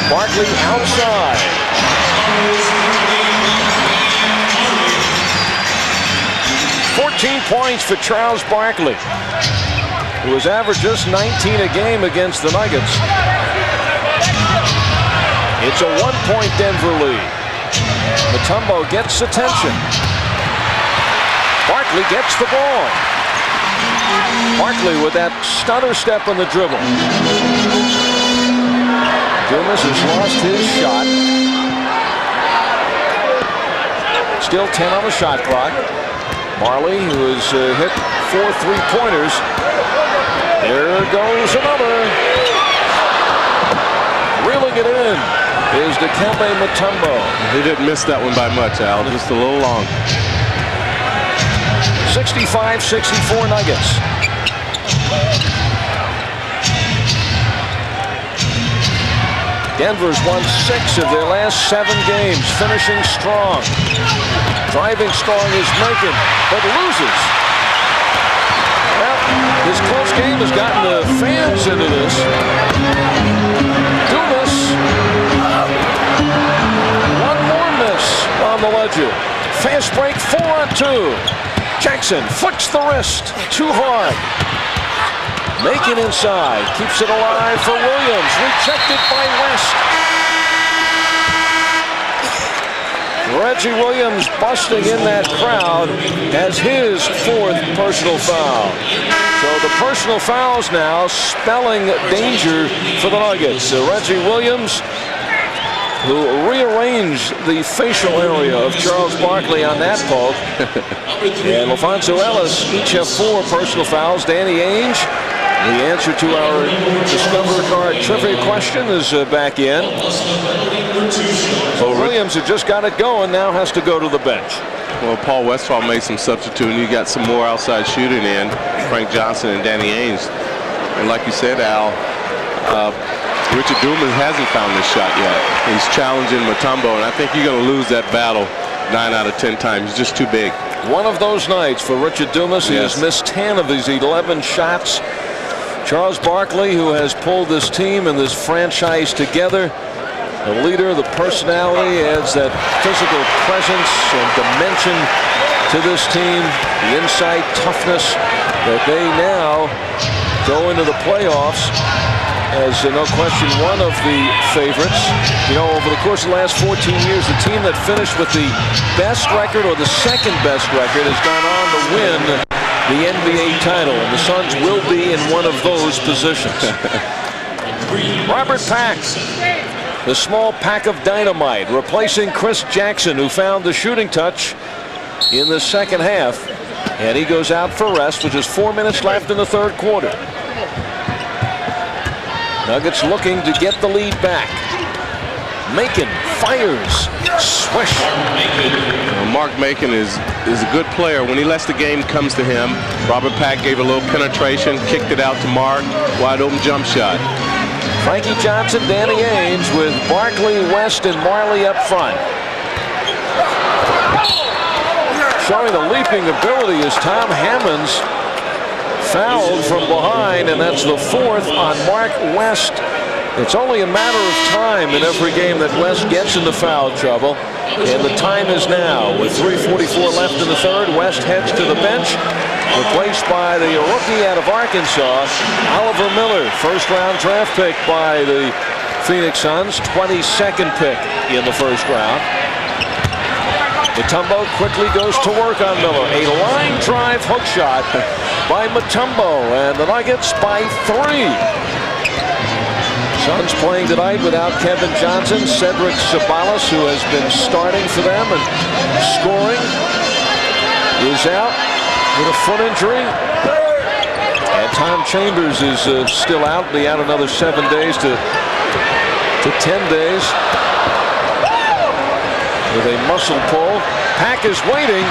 Barkley outside. 14 points for Charles Barkley, who has averaged just 19 a game against the Nuggets. It's a 1-point Denver lead. Mutombo gets attention. Barkley gets the ball. Barkley with that stutter step on the dribble. Dumas has lost his shot. Still 10 on the shot clock. Marley, who has hit 4 3-pointers. There goes another. Reeling it in is Dikembe Mutombo. He didn't miss that one by much, Al. Just a little long. 65-64 Nuggets. Denver's won 6 of their last 7 games, finishing strong. Driving strong is Macon, but loses. Well, his close game has gotten the fans into this. Dumas. One more miss on the ledger. Fast break, 4-on-2. Jackson flicks the wrist too hard. Macon inside, keeps it alive for Williams, rejected by West. Reggie Williams busting in that crowd has his 4th personal foul. So the personal fouls now spelling danger for the Nuggets. Reggie Williams, who rearranged the facial area of Charles Barkley on that poke, and LaFonso Ellis each have 4 personal fouls. Danny Ainge, the answer to our Discover Card trivia question, is back in. So Williams, who just got it going, now has to go to the bench. Well, Paul Westphal made some substituting. You got some more outside shooting in, Frank Johnson and Danny Ainge. And like you said, Al, Richard Dumas hasn't found this shot yet. He's challenging Mutombo, and I think you're going to lose that battle 9 out of 10 times. He's just too big. One of those nights for Richard Dumas. He has missed 10 of his 11 shots. Charles Barkley, who has pulled this team and this franchise together, the leader, the personality, adds that physical presence and dimension to this team, the inside toughness that they now go into the playoffs as, no question, one of the favorites. You know, over the course of the last 14 years, the team that finished with the best record or the second best record has gone on to win the NBA title, and the Suns will be in one of those positions. Robert Pack, the small pack of dynamite, replacing Chris Jackson, who found the shooting touch in the second half, and he goes out for rest with just 4 minutes left in the 3rd quarter. Nuggets looking to get the lead back. Macon fires. Swish. Mark Macon is a good player. When he lets the game comes to him, Robert Pack gave a little penetration, kicked it out to Mark, wide open jump shot. Frankie Johnson, Danny Ainge with Barkley, West, and Marley up front. Showing the leaping ability is Tom Hammonds, fouled from behind, and that's the 4th on Mark West. It's only a matter of time in every game that West gets into foul trouble, and the time is now. With 3:44 left in the 3rd, West heads to the bench, replaced by the rookie out of Arkansas, Oliver Miller, 1st-round draft pick by the Phoenix Suns, 22nd pick in the 1st round. Mutombo quickly goes to work on Miller. A line drive hook shot by Mutombo, and the Nuggets by 3. Suns playing tonight without Kevin Johnson. Cedric Ceballos, who has been starting for them and scoring, is out with a foot injury. And Tom Chambers is still out. Be out another 7 days to 10 days with a muscle pull. Pack is waiting.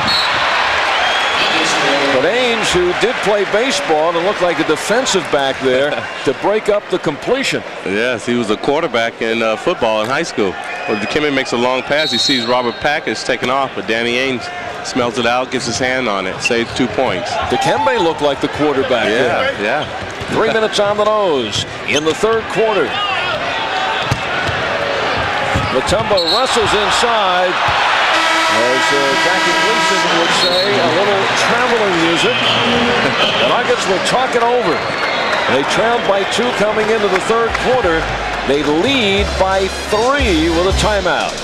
But Ainge, who did play baseball and looked like a defensive back there, to break up the completion. Yes, he was a quarterback in football in high school. Well, Dikembe makes a long pass. He sees Robert Pack is taken off, but Danny Ainge smells it out, gets his hand on it, saves 2 points. Dikembe looked like the quarterback. Yeah. 3 minutes on the nose in the 3rd quarter. Mutombo wrestles inside. As Jackie Gleason would say, a little traveling music. The Nuggets will talk it over. They trailed by 2 coming into the 3rd quarter. They lead by 3 with a timeout.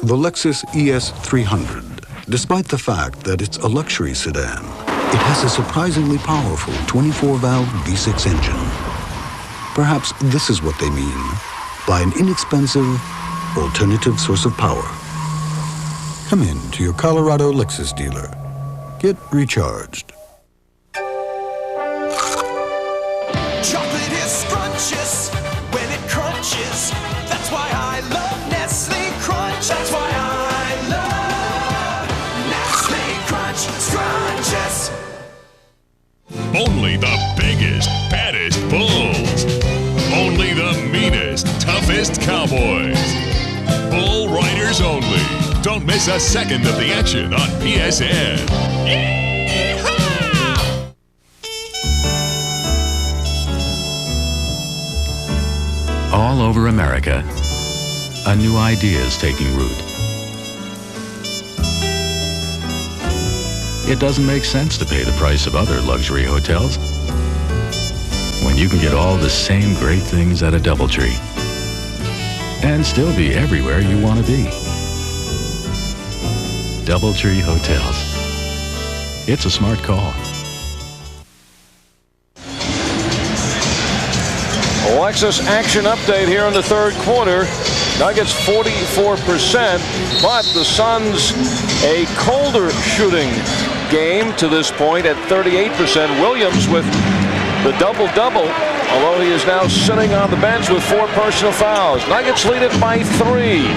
The Lexus ES 300. Despite the fact that it's a luxury sedan, it has a surprisingly powerful 24-valve V6 engine. Perhaps this is what they mean by an inexpensive, alternative source of power. Come in to your Colorado Lexus dealer. Get recharged. Chocolate is scrumptious when it crunches. That's why I love Nestle Crunch. That's why I love Nestle Crunch Scrunches. Only the biggest, baddest bulls. Only the meanest, toughest cowboys. Bull riders only. Don't miss a second of the action on PSN. All over America, a new idea is taking root. It doesn't make sense to pay the price of other luxury hotels when you can get all the same great things at a DoubleTree and still be everywhere you want to be. DoubleTree Hotels. It's a smart call. Lexus action update here in the third quarter. Nuggets 44%, but the Suns a colder shooting game to this point at 38%. Williams with the double-double, although he is now sitting on the bench with 4 personal fouls. Nuggets lead it by 3.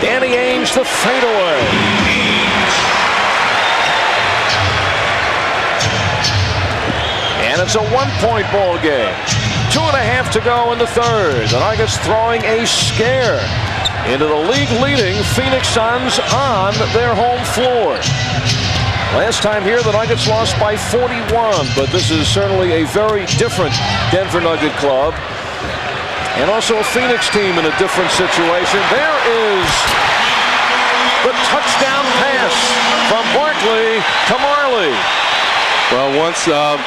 Danny Ainge the fadeaway. And it's a 1-point ball game. 2.5 to go in the third. The Nuggets throwing a scare into the league-leading Phoenix Suns on their home floor. Last time here, the Nuggets lost by 41, but this is certainly a very different Denver Nugget club. And also a Phoenix team in a different situation. There is the touchdown pass from Barkley to Marley. Well, once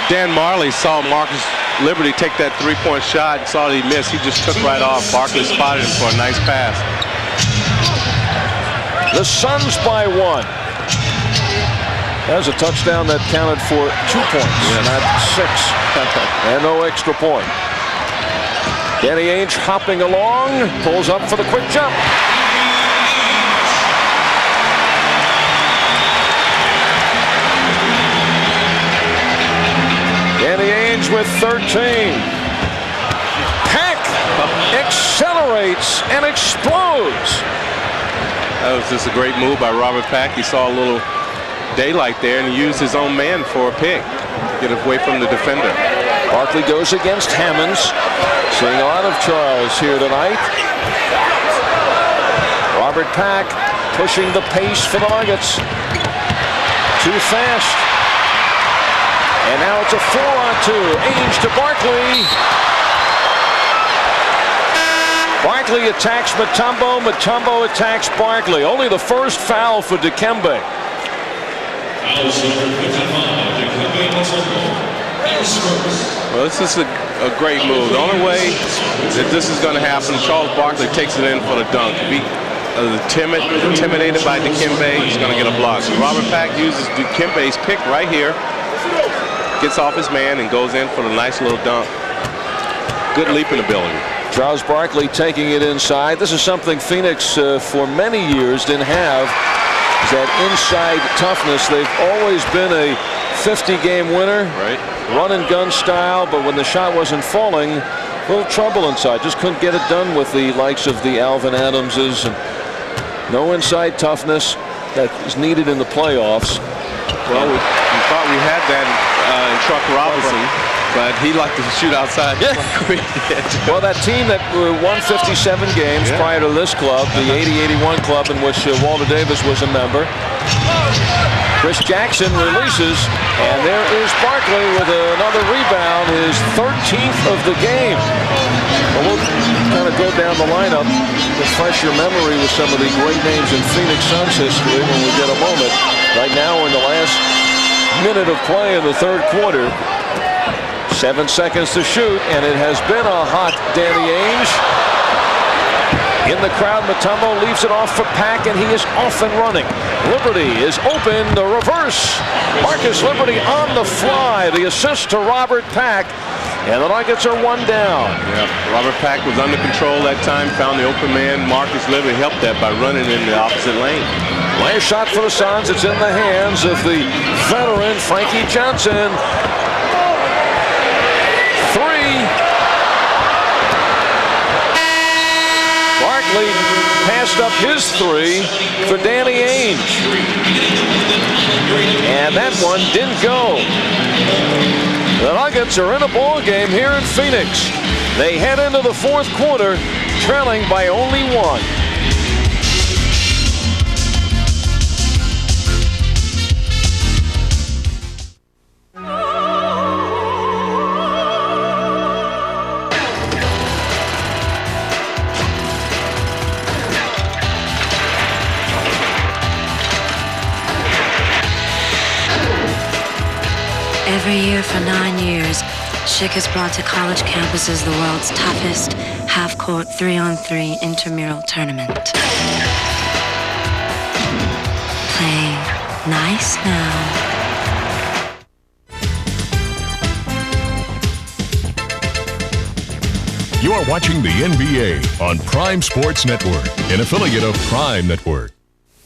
Dan Marley saw Marcus Liberty take that 3-point shot and saw that he missed, he just took right off. Barkley spotted him for a nice pass. The Suns by 1. That was a touchdown that counted for 2 points, not 6. And no extra point. Danny Ainge hopping along, pulls up for the quick jump. Danny Ainge with 13. Pack accelerates and explodes. That was just a great move by Robert Pack. He saw a little daylight there and he used his own man for a pick. Get away from the defender. Barkley goes against Hammonds. Seeing a lot of Charles here tonight. Robert Pack pushing the pace for the Nuggets. Too fast. And now it's a 4-on-2. Ainge to Barkley. Barkley attacks Mutombo. Mutombo attacks Barkley. Only the first foul for Dikembe. Well, this is a great move. The only way that this is going to happen, Charles Barkley takes it in for the dunk. Be intimidated by Dikembe, he's going to get a block. Robert Pack uses Dikembe's pick right here, gets off his man and goes in for the nice little dunk. Good leaping ability. Charles Barkley taking it inside. This is something Phoenix for many years didn't have. That inside toughness. They've always been a 50-game winner, run and gun style, but when the shot wasn't falling, a little trouble inside. Just couldn't get it done with the likes of the Alvin Adamses. And no inside toughness that is needed in the playoffs. Well, we thought we had that in Chuck Robinson, but he liked to shoot outside. Yeah. Well, that team that won 57 games prior to this club, the 80-81 club in which Walter Davis was a member. Chris Jackson releases, and there is Barkley with another rebound, his 13th of the game. Well, we'll kind of go down the lineup, refresh your memory with some of the great names in Phoenix Suns history when we get a moment. Right now, we're in the last minute of play in the third quarter. 7 seconds to shoot, and it has been a hot Danny Ainge. In the crowd, Mutombo leaves it off for Pack, and he is off and running. Liberty is open, the reverse. Marcus Liberty on the fly, the assist to Robert Pack, and the Nuggets are one down. Yeah, Robert Pack was under control that time, found the open man. Marcus Liberty helped that by running in the opposite lane. Last shot for the Suns. It's in the hands of the veteran Frankie Johnson. Three. Barkley passed up his three for Danny Ainge. And that one didn't go. The Nuggets are in a ball game here in Phoenix. They head into the fourth quarter trailing by only one. Every year for 9 years, Schick has brought to college campuses the world's toughest half-court 3-on-3 intramural tournament. Play nice now. You are watching the NBA on Prime Sports Network, an affiliate of Prime Network.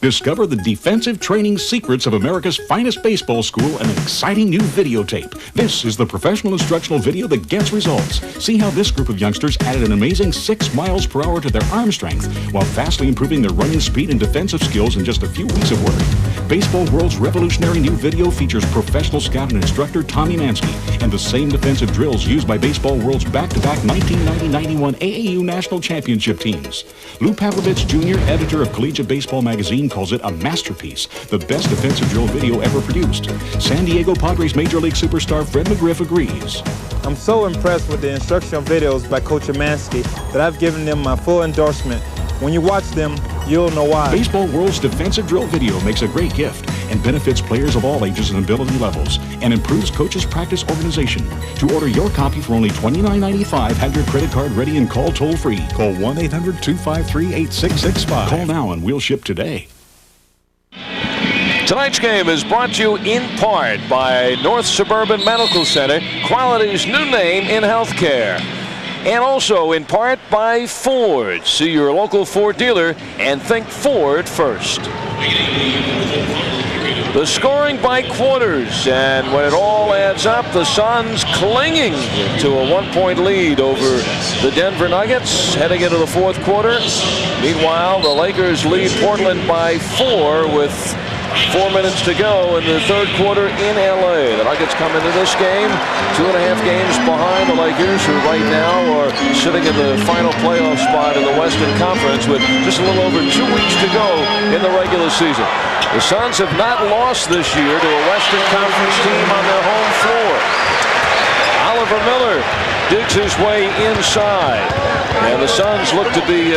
Discover the defensive training secrets of America's finest baseball school and an exciting new videotape. This is the professional instructional video that gets results. See how this group of youngsters added an amazing 6 miles per hour to their arm strength while vastly improving their running speed and defensive skills in just a few weeks of work. Baseball World's revolutionary new video features professional scout and instructor Tommy Mansky and the same defensive drills used by Baseball World's back-to-back 1990-91 AAU National Championship teams. Lou Pavlovich Jr., editor of Collegiate Baseball Magazine, calls it a masterpiece, the best defensive drill video ever produced. San Diego Padres Major League superstar Fred McGriff agrees. I'm so impressed with the instructional videos by Coach Mansky that I've given them my full endorsement. When you watch them, you'll know why. Baseball World's defensive drill video makes a great gift and benefits players of all ages and ability levels and improves coaches' practice organization. To order your copy for only $29.95, have your credit card ready and call toll-free. Call 1-800-253-8665. Call now and we'll ship today. Tonight's game is brought to you in part by North Suburban Medical Center, quality's new name in healthcare. And also in part by Ford. See your local Ford dealer and think Ford first. The scoring by quarters, and when it all adds up, the Suns clinging to a 1-point lead over the Denver Nuggets heading into the fourth quarter. Meanwhile, the Lakers lead Portland by 4 with 4 minutes to go in the third quarter in LA. The Nuggets come into this game 2.5 games behind the Lakers, who right now are sitting in the final playoff spot in the Western Conference with just a little over 2 weeks to go in the regular season. The Suns have not lost this year to a Western Conference team on their home floor. Oliver Miller digs his way inside. And the Suns look to be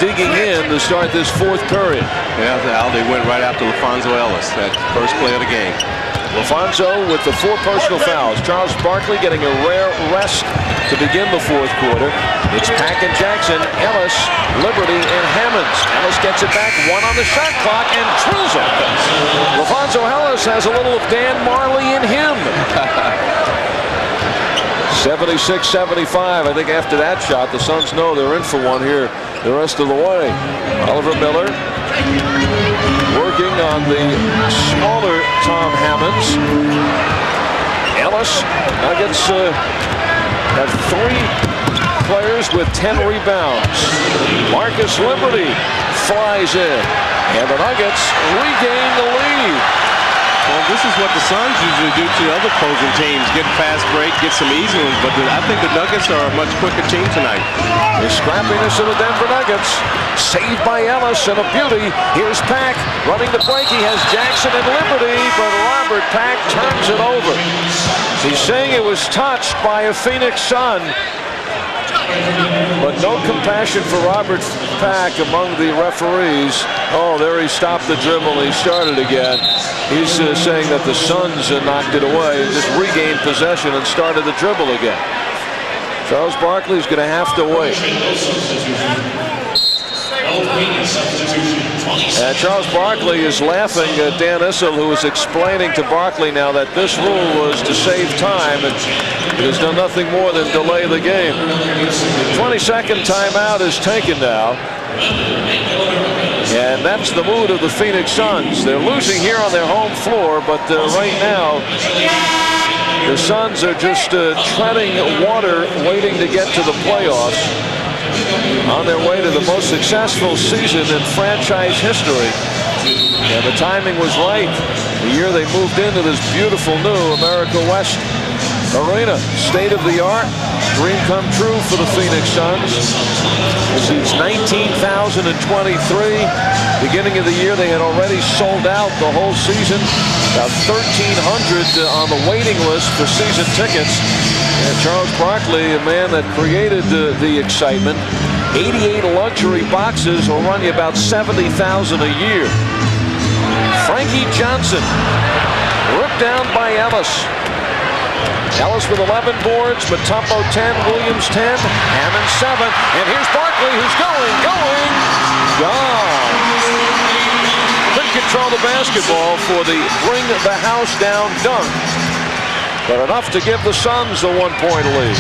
digging in to start this fourth period. Yeah, Al, they went right after LaFonso Ellis, that first play of the game. LaFonso with the 4 personal fouls. Charles Barkley getting a rare rest to begin the fourth quarter. It's Pack and Jackson, Ellis, Liberty, and Hammonds. Ellis gets it back, 1 on the shot clock, and drills it. LaFonso Ellis has a little of Dan Marley in him. 76-75. I think after that shot, the Suns know they're in for one here the rest of the way. Oliver Miller working on the smaller Tom Hammonds. Ellis, Nuggets have 3 players with 10 rebounds. Marcus Liberty flies in, and the Nuggets regain the lead. Well, this is what the Suns usually do to other opposing teams. Get a fast break, get some easy ones, but I think the Nuggets are a much quicker team tonight. The scrappiness of the Denver Nuggets. Saved by Ellis, and a beauty. Here's Pack running the break. He has Jackson and Liberty, but Robert Pack turns it over. He's saying it was touched by a Phoenix Sun. But no compassion for Robert Pack among the referees. Oh, there he stopped the dribble. He started again. He's saying that the Suns knocked it away and just regained possession and started the dribble again. Charles Barkley's going to have to wait. And Charles Barkley is laughing at Dan Issel, who is explaining to Barkley now that this rule was to save time, and it has done nothing more than delay the game. 22nd timeout is taken now. And that's the mood of the Phoenix Suns. They're losing here on their home floor, but right now the Suns are just treading water, waiting to get to the playoffs, on their way to the most successful season in franchise history. And the timing was right. The year they moved into this beautiful new America West Arena. State of the art, dream come true for the Phoenix Suns. It seats 19,023. Beginning of the year, they had already sold out the whole season. About 1,300 on the waiting list for season tickets. And Charles Barkley, a man that created the excitement, 88 luxury boxes will run you about $70,000 a year. Frankie Johnson, ripped down by Ellis. Ellis with 11 boards, Mutombo 10, Williams 10, Hammond 7, and here's Barkley, who's going, gone. Couldn't control the basketball for the bring the house down dunk, but enough to give the Suns a 1-point lead.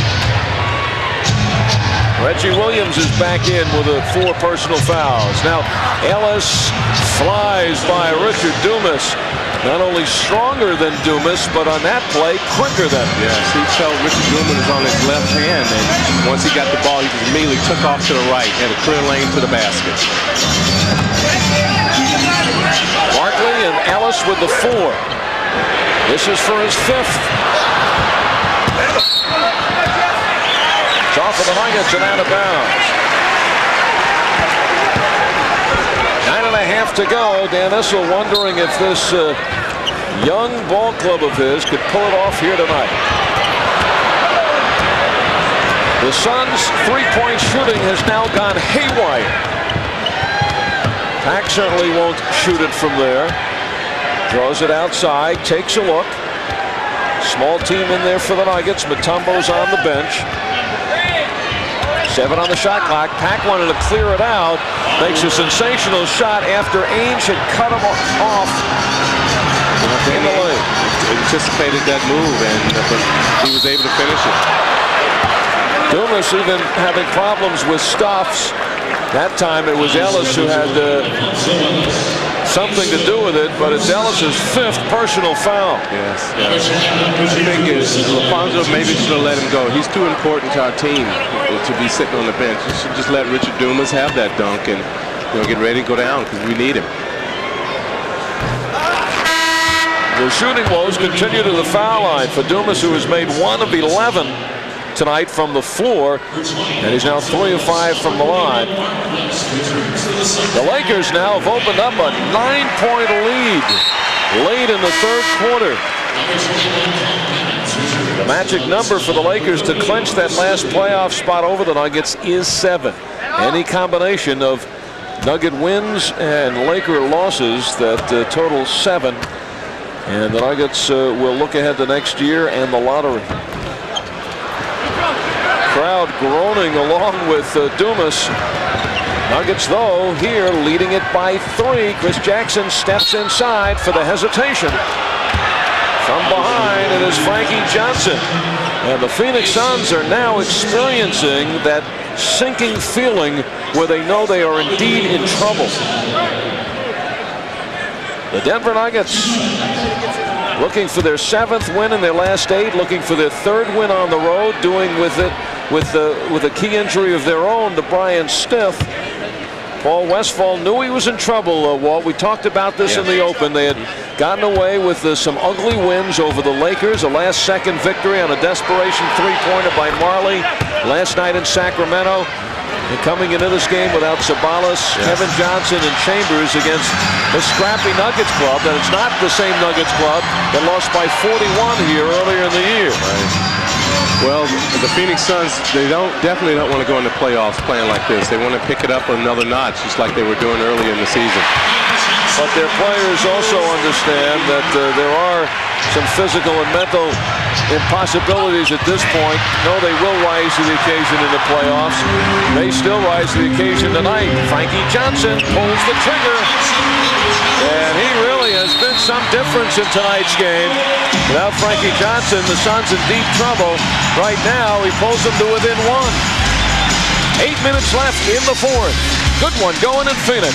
Reggie Williams is back in with 4 personal fouls. Now Ellis flies by Richard Dumas. Not only stronger than Dumas, but on that play, quicker than him. Yes, he felt Richard Dumas was on his left hand, and once he got the ball, he just immediately took off to the right, had a clear lane to the basket. Barkley and Ellis with the 4. This is for his 5th. It's off of the Nuggets and out of bounds. 9.5 to go. Dan Issel wondering if this young ball club of his could pull it off here tonight. The Suns' three-point shooting has now gone haywire. Pack certainly won't shoot it from there. Draws it outside, takes a look. Small team in there for the Nuggets. Mutombo's on the bench. 7 on the shot clock. Pack wanted to clear it out. Makes a sensational shot after Ainge had cut him off in the lane. Anticipated that move, and he was able to finish it. Dumas even having problems with stops. That time it was Ellis who had something to do with it, but it's Ellis's 5th personal foul. Yes. The thing is, LaFonso maybe should have let him go. He's too important to our team to be sitting on the bench. You should just let Richard Dumas have that dunk and get ready to go down, because we need him. The shooting woes continue to the foul line for Dumas, who has made 1 of 11 tonight from the floor, and he's now 3 of 5 from the line. The Lakers now have opened up a 9-point lead late in the 3rd quarter. The magic number for the Lakers to clinch that last playoff spot over the Nuggets is 7. Any combination of Nugget wins and Laker losses that total 7, and the Nuggets will look ahead to next year and the lottery. Crowd groaning along with Dumas. Nuggets, though, here leading it by 3. Chris Jackson steps inside for the hesitation. From behind, it is Frankie Johnson. And the Phoenix Suns are now experiencing that sinking feeling where they know they are indeed in trouble. The Denver Nuggets looking for their 7th win in their last 8, looking for their 3rd win on the road, doing with it with a key injury of their own to Brian Stith. Paul Westphal knew he was in trouble, Walt. We talked about this in the open. They had gotten away with some ugly wins over the Lakers, a last-second victory on a desperation 3-pointer by Marley last night in Sacramento. And coming into this game without Sabalas, Kevin Johnson, and Chambers against the scrappy Nuggets club, that it's not the same Nuggets club that lost by 41 here earlier in the year. Well, the Phoenix Suns, they definitely don't want to go into playoffs playing like this. They want to pick it up another notch, just like they were doing earlier in the season. But their players also understand that there are some physical and mental impossibilities at this point. No, they will rise to the occasion in the playoffs. They still rise to the occasion tonight. Frankie Johnson pulls the trigger. And he really has been some difference in tonight's game. Without Frankie Johnson, the Suns in deep trouble. Right now, he pulls them to within 1. 8 minutes left in the fourth. Good one going in Phoenix.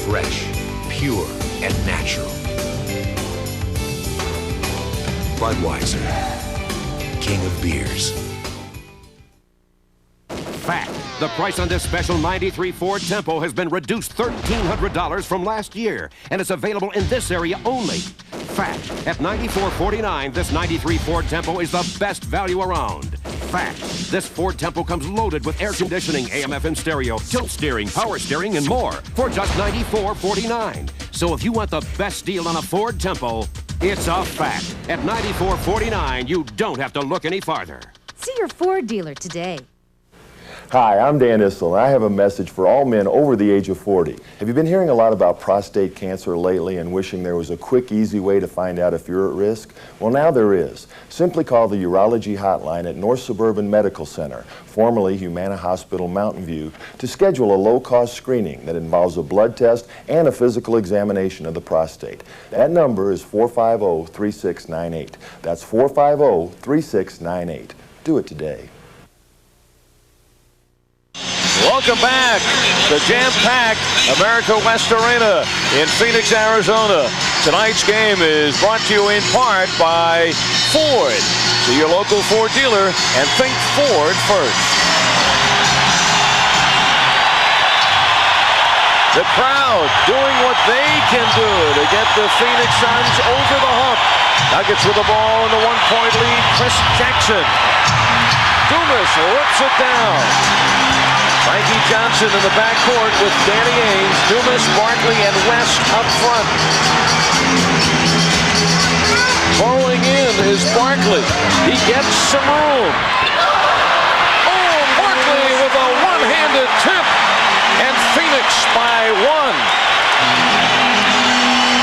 Fresh, pure, and natural. Budweiser, king of beers. Fact, the price on this special 93 Ford Tempo has been reduced $1,300 from last year, and it's available in this area only. Fact, at $94.49, this 93 Ford Tempo is the best value around. Fact, this Ford Tempo comes loaded with air conditioning, AM/FM stereo, tilt steering, power steering, and more for just $94.49. So if you want the best deal on a Ford Tempo, it's a fact. At $94.49, you don't have to look any farther. See your Ford dealer today. Hi, I'm Dan Issel, and I have a message for all men over the age of 40. Have you been hearing a lot about prostate cancer lately and wishing there was a quick, easy way to find out if you're at risk? Well, now there is. Simply call the Urology Hotline at North Suburban Medical Center, formerly Humana Hospital Mountain View, to schedule a low-cost screening that involves a blood test and a physical examination of the prostate. That number is 450-3698. That's 450-3698. Do it today. Welcome back to jam-packed America West Arena in Phoenix, Arizona. Tonight's game is brought to you in part by Ford. See your local Ford dealer and think Ford first. The crowd doing what they can do to get the Phoenix Suns over the hump. Nuggets with the ball in the one-point lead. Chris Jackson. Dumas rips it down. Frankie Johnson in the backcourt with Danny Ainge, Dumas, Barkley, and West up front. Falling in is Barkley. He gets some room. Oh, Barkley with a one-handed tip. And Phoenix by 1.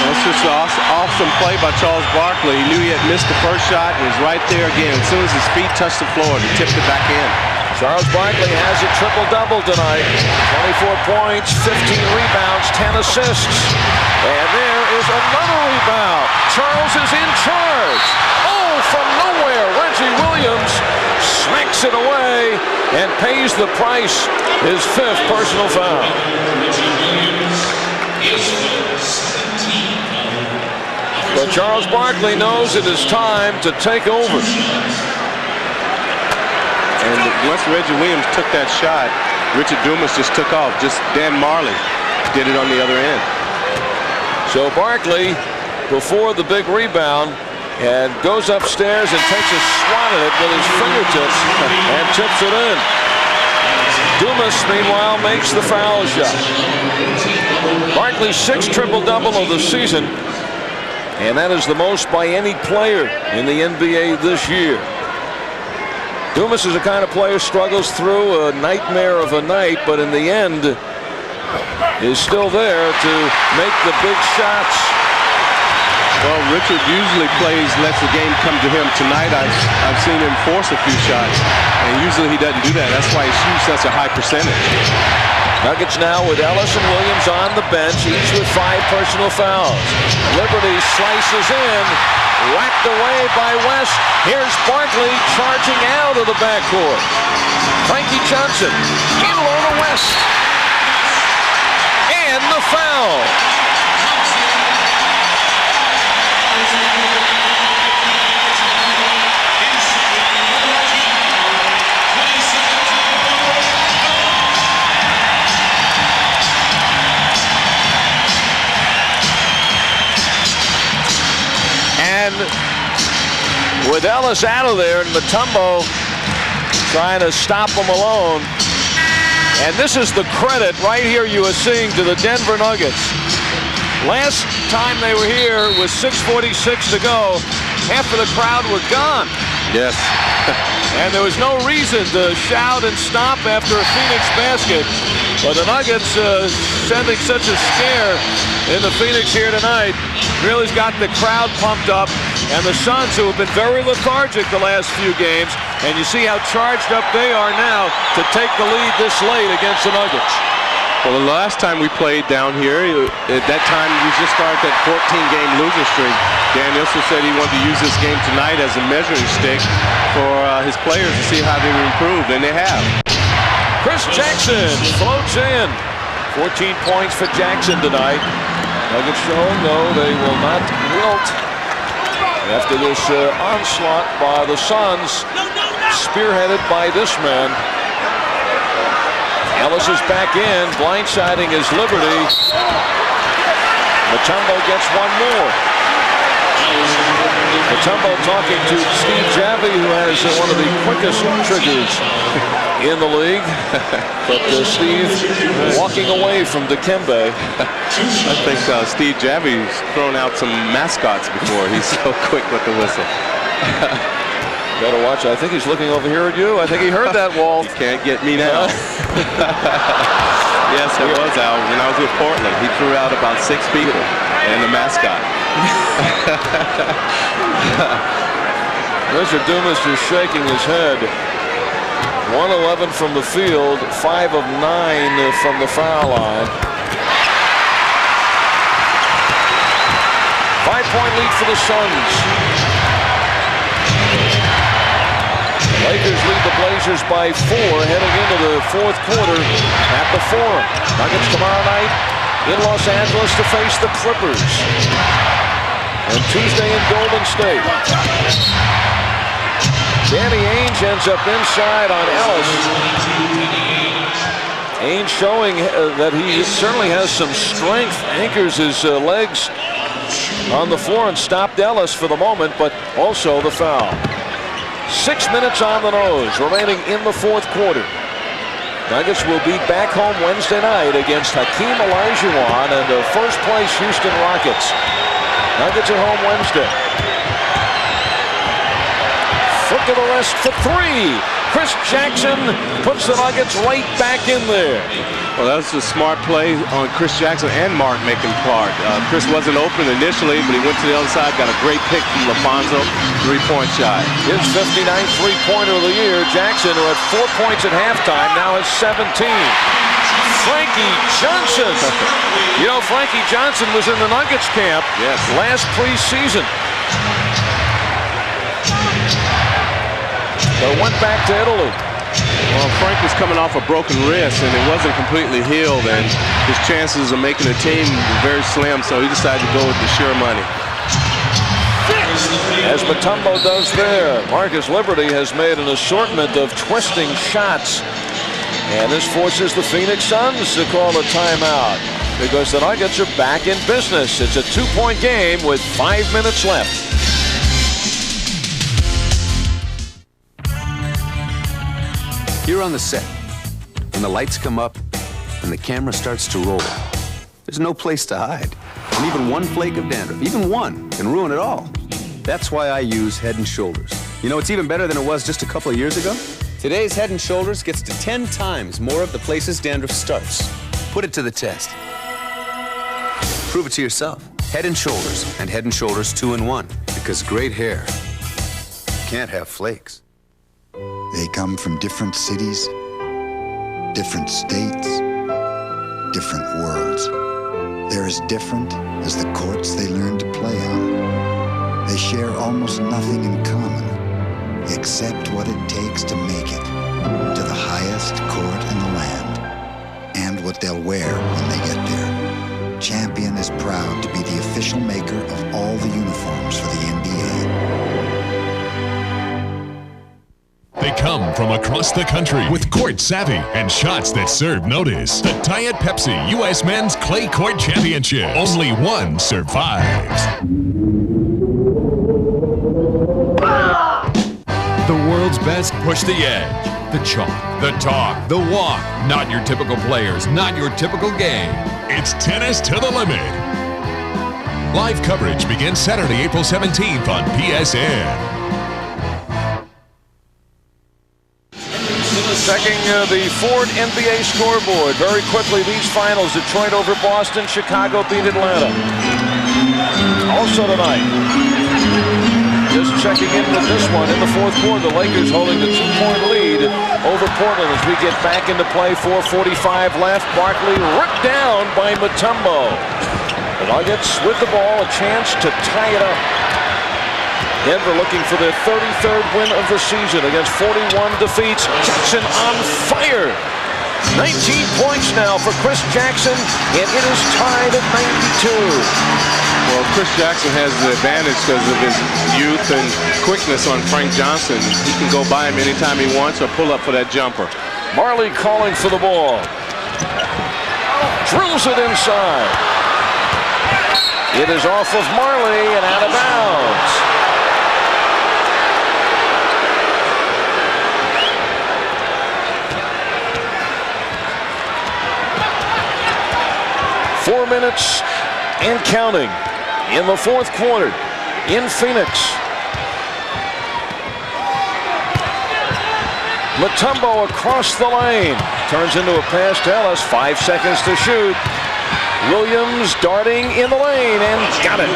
That's just an awesome play by Charles Barkley. He knew he had missed the first shot and was right there again. As soon as his feet touched the floor, he tipped it back in. Charles Barkley has a triple-double tonight. 24 points, 15 rebounds, 10 assists. And there is another rebound. Charles is in charge. Oh, from nowhere, Reggie Williams smacks it away and pays the price. His 5th personal foul. But Charles Barkley knows it is time to take over. And once Reggie Williams took that shot, Richard Dumas just took off. Just Dan Marley did it on the other end. So Barkley, before the big rebound, and goes upstairs and takes a swat at it with his fingertips and tips it in. Dumas, meanwhile, makes the foul shot. Barkley's 6th triple-double of the season, and that is the most by any player in the NBA this year. Dumas is the kind of player struggles through a nightmare of a night, but in the end is still there to make the big shots. Well, Richard usually lets the game come to him. Tonight, I've seen him force a few shots, and usually he doesn't do that. That's why he shoots such a high percentage. Nuggets now with Ellis and Williams on the bench, each with 5 personal fouls. Liberty slices in, whacked away by West. Here's Barkley charging out of the backcourt. Frankie Johnson in low to West. And the foul. And with Ellis out of there and Mutombo trying to stop him alone, And this is the credit right here you are seeing to the Denver Nuggets. Last time they were here with 6:46 to go, half of the crowd were gone. Yes. And there was no reason to shout and stomp after a Phoenix basket. But the Nuggets sending such a scare in the Phoenix here tonight really has got the crowd pumped up. And the Suns, who have been very lethargic the last few games, and you see how charged up they are now to take the lead this late against the Nuggets. Well, the last time we played down here, at that time we just started that 14-game losing streak. Dan Issel said he wanted to use this game tonight as a measuring stick for his players to see how they improved, and they have. Chris Jackson floats in. 14 points for Jackson tonight. Nuggets showing, though, they will not wilt after this onslaught by the Suns, spearheaded by this man. Ellis is back in, blindsiding his Liberty. Mutombo gets one more. Mutombo talking to Steve Javie, who has one of the quickest triggers in the league. But Steve walking away from Dikembe. I think Steve Javie's thrown out some mascots before. He's so quick with the whistle. Better watch. I think he's looking over here at you. I think he heard that, Walt. You can't get me now. Yes, it was Al. When I was with Portland, he threw out about 6 people and the mascot. Mr. Dumas just shaking his head. 111 from the field, 5 of 9 from the foul line. 5-point lead for the Suns. Lakers lead the Blazers by 4 heading into the fourth quarter at the Forum. Nuggets tomorrow night in Los Angeles to face the Clippers. And Tuesday in Golden State. Danny Ainge ends up inside on Ellis. Ainge showing that he certainly has some strength. Anchors his legs on the floor and stopped Ellis for the moment, but also the foul. 6 minutes on the nose remaining in the fourth quarter. Nuggets will be back home Wednesday night against Hakeem Olajuwon and the first place Houston Rockets. Nuggets at home Wednesday. Foot to the wrist for 3. Chris Jackson puts the Nuggets right back in there. Well, that was a smart play on Chris Jackson and Mark making part. Chris wasn't open initially, but he went to the other side, got a great pick from LaFonso, 3-point shot. His 59th three-pointer of the year. Jackson, who had 4 points at halftime, now has 17. Frankie Johnson. You know, Frankie Johnson was in the Nuggets camp last preseason. But went back to Italy. Well, Frank was coming off a broken wrist, and it wasn't completely healed, and his chances of making the team were very slim, so he decided to go with the sure money. As Mutombo does there, Marcus Liberty has made an assortment of twisting shots, and this forces the Phoenix Suns to call a timeout because the Nuggets are back in business. It's a 2-point game with 5 minutes left. Here on the set, when the lights come up and the camera starts to roll, there's no place to hide. And even one flake of dandruff, even one, can ruin it all. That's why I use Head & Shoulders. You know, it's even better than it was just a couple of years ago. Today's Head & Shoulders gets to 10 times more of the places dandruff starts. Put it to the test. Prove it to yourself. Head & Shoulders and Head & Shoulders 2-in-1. Because great hair can't have flakes. They come from different cities, different states, different worlds. They're as different as the courts they learn to play on. They share almost nothing in common, except what it takes to make it to the highest court in the land, and what they'll wear when they get there. Champion is proud to be the official maker of all the uniforms for the NBA. They come from across the country with court savvy and shots that serve notice. The Diet Pepsi U.S. Men's Clay Court Championship. Only one survives. The world's best push the edge. The chalk, the talk, the walk. Not your typical players, not your typical game. It's tennis to the limit. Live coverage begins Saturday, April 17th on PSN. Checking the Ford NBA scoreboard. Very quickly, these finals: Detroit over Boston, Chicago beat Atlanta. Also tonight, just checking in with this one in the fourth quarter, the Lakers holding the 2-point lead over Portland as we get back into play. 4:45 left. Barkley ripped down by Mutombo. The Nuggets with the ball, a chance to tie it up. Denver looking for their 33rd win of the season against 41 defeats. Jackson on fire. 19 points now for Chris Jackson, and it is tied at 92. Well, Chris Jackson has the advantage because of his youth and quickness on Frank Johnson. He can go by him anytime he wants or pull up for that jumper. Marley calling for the ball. Drills it inside. It is off of Marley and out of bounds. Four minutes and counting in the fourth quarter in Phoenix. Mutombo across the lane. Turns into a pass to Ellis. 5 seconds to shoot. Williams darting in the lane and got it.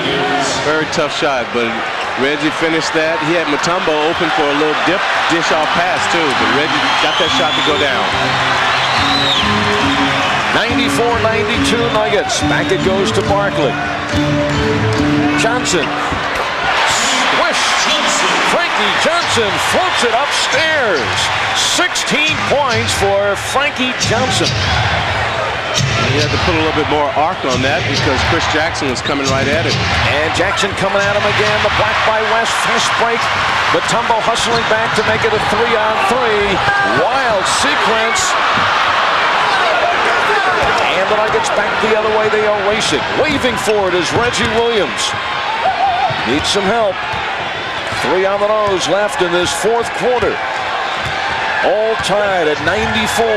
Very tough shot, but Reggie finished that. He had Mutombo open for a little dish-off pass, too, but Reggie got that shot to go down. 94-92 Nuggets. Back it goes to Barkley. Johnson. Swish. Frankie Johnson floats it upstairs. 16 points for Frankie Johnson. He had to put a little bit more arc on that because Chris Jackson was coming right at it. And Jackson coming at him again. The block by West. Fast break. Mutombo hustling back to make it a 3-on-3. Wild sequence. And the Nuggets back the other way. They are racing. Waving for it is Reggie Williams. Needs some help. 3 on the nose left in this fourth quarter. All tied at 94.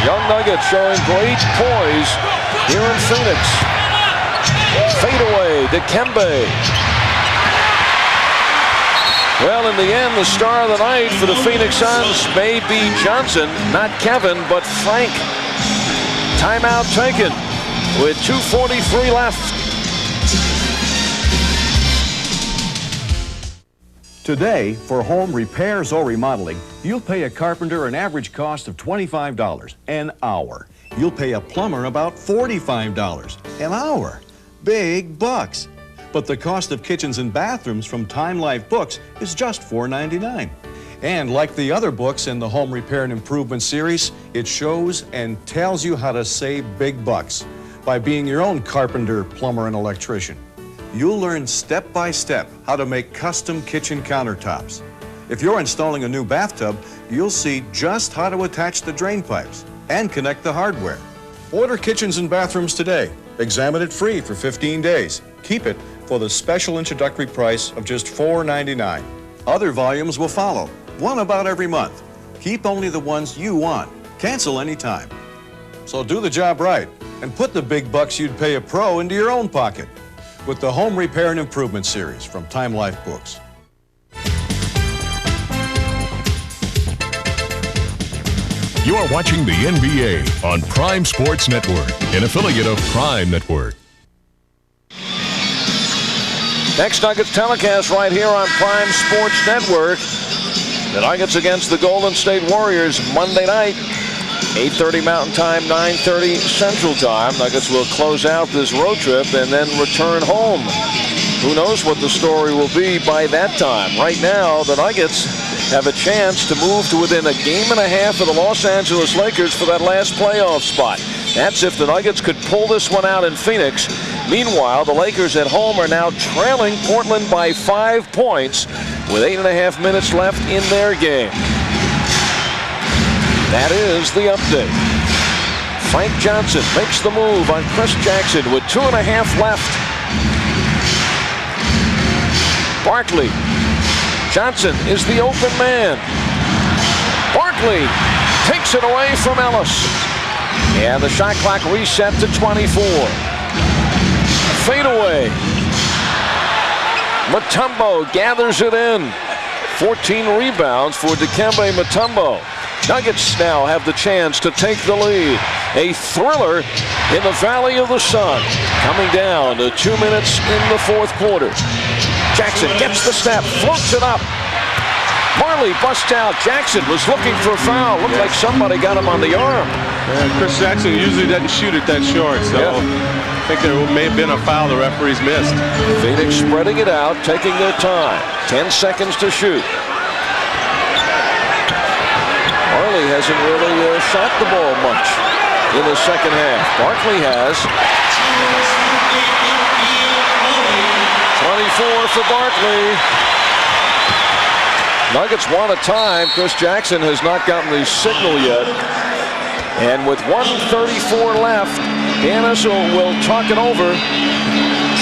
Young Nuggets showing great poise here in Phoenix. Fadeaway, Dikembe. Well, in the end, the star of the night for the Phoenix Suns may be Johnson, not Kevin, but Frank. Timeout taken with 2:43 left. Today, for home repairs or remodeling, you'll pay a carpenter an average cost of $25 an hour. You'll pay a plumber about $45 an hour. Big bucks. But the cost of kitchens and bathrooms from Time Life Books is just $4.99. And like the other books in the Home Repair and Improvement series, it shows and tells you how to save big bucks by being your own carpenter, plumber, and electrician. You'll learn step by step how to make custom kitchen countertops. If you're installing a new bathtub, you'll see just how to attach the drain pipes and connect the hardware. Order kitchens and bathrooms today. Examine it free for 15 days. Keep it for the special introductory price of just $4.99. Other volumes will follow, one about every month. Keep only the ones you want. Cancel anytime. So do the job right and put the big bucks you'd pay a pro into your own pocket with the Home Repair and Improvement series from Time Life Books. You are watching the NBA on Prime Sports Network, an affiliate of Prime Network. Next Nuggets telecast right here on Prime Sports Network. The Nuggets against the Golden State Warriors Monday night, 8:30 Mountain Time, 9:30 Central Time. Nuggets will close out this road trip and then return home. Who knows what the story will be by that time. Right now, the Nuggets have a chance to move to within a game and a half of the Los Angeles Lakers for that last playoff spot. That's if the Nuggets could pull this one out in Phoenix. Meanwhile, the Lakers at home are now trailing Portland by 5 points with 8.5 minutes left in their game. That is the update. Frank Johnson makes the move on Chris Jackson with 2.5 left. Barkley. Johnson is the open man. Barkley takes it away from Ellis. And the shot clock reset to 24. Fade away. Mutombo gathers it in. 14 rebounds for Dikembe Mutombo. Nuggets now have the chance to take the lead. A thriller in the Valley of the Sun. Coming down to 2 minutes in the fourth quarter. Jackson gets the step, floats it up. Marley busts out. Jackson was looking for a foul. Looked like somebody got him on the arm. And Chris Jackson usually doesn't shoot it that short, so I think there may have been a foul the referees missed. Phoenix spreading it out, taking their time. 10 seconds to shoot. Marley hasn't really shot the ball much in the second half. Barkley has. 24 for Barkley. Nuggets want a time. Chris Jackson has not gotten the signal yet. And with 1:34 left, Dan Issel will talk it over,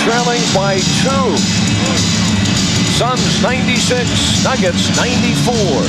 trailing by 2. Suns 96, Nuggets 94.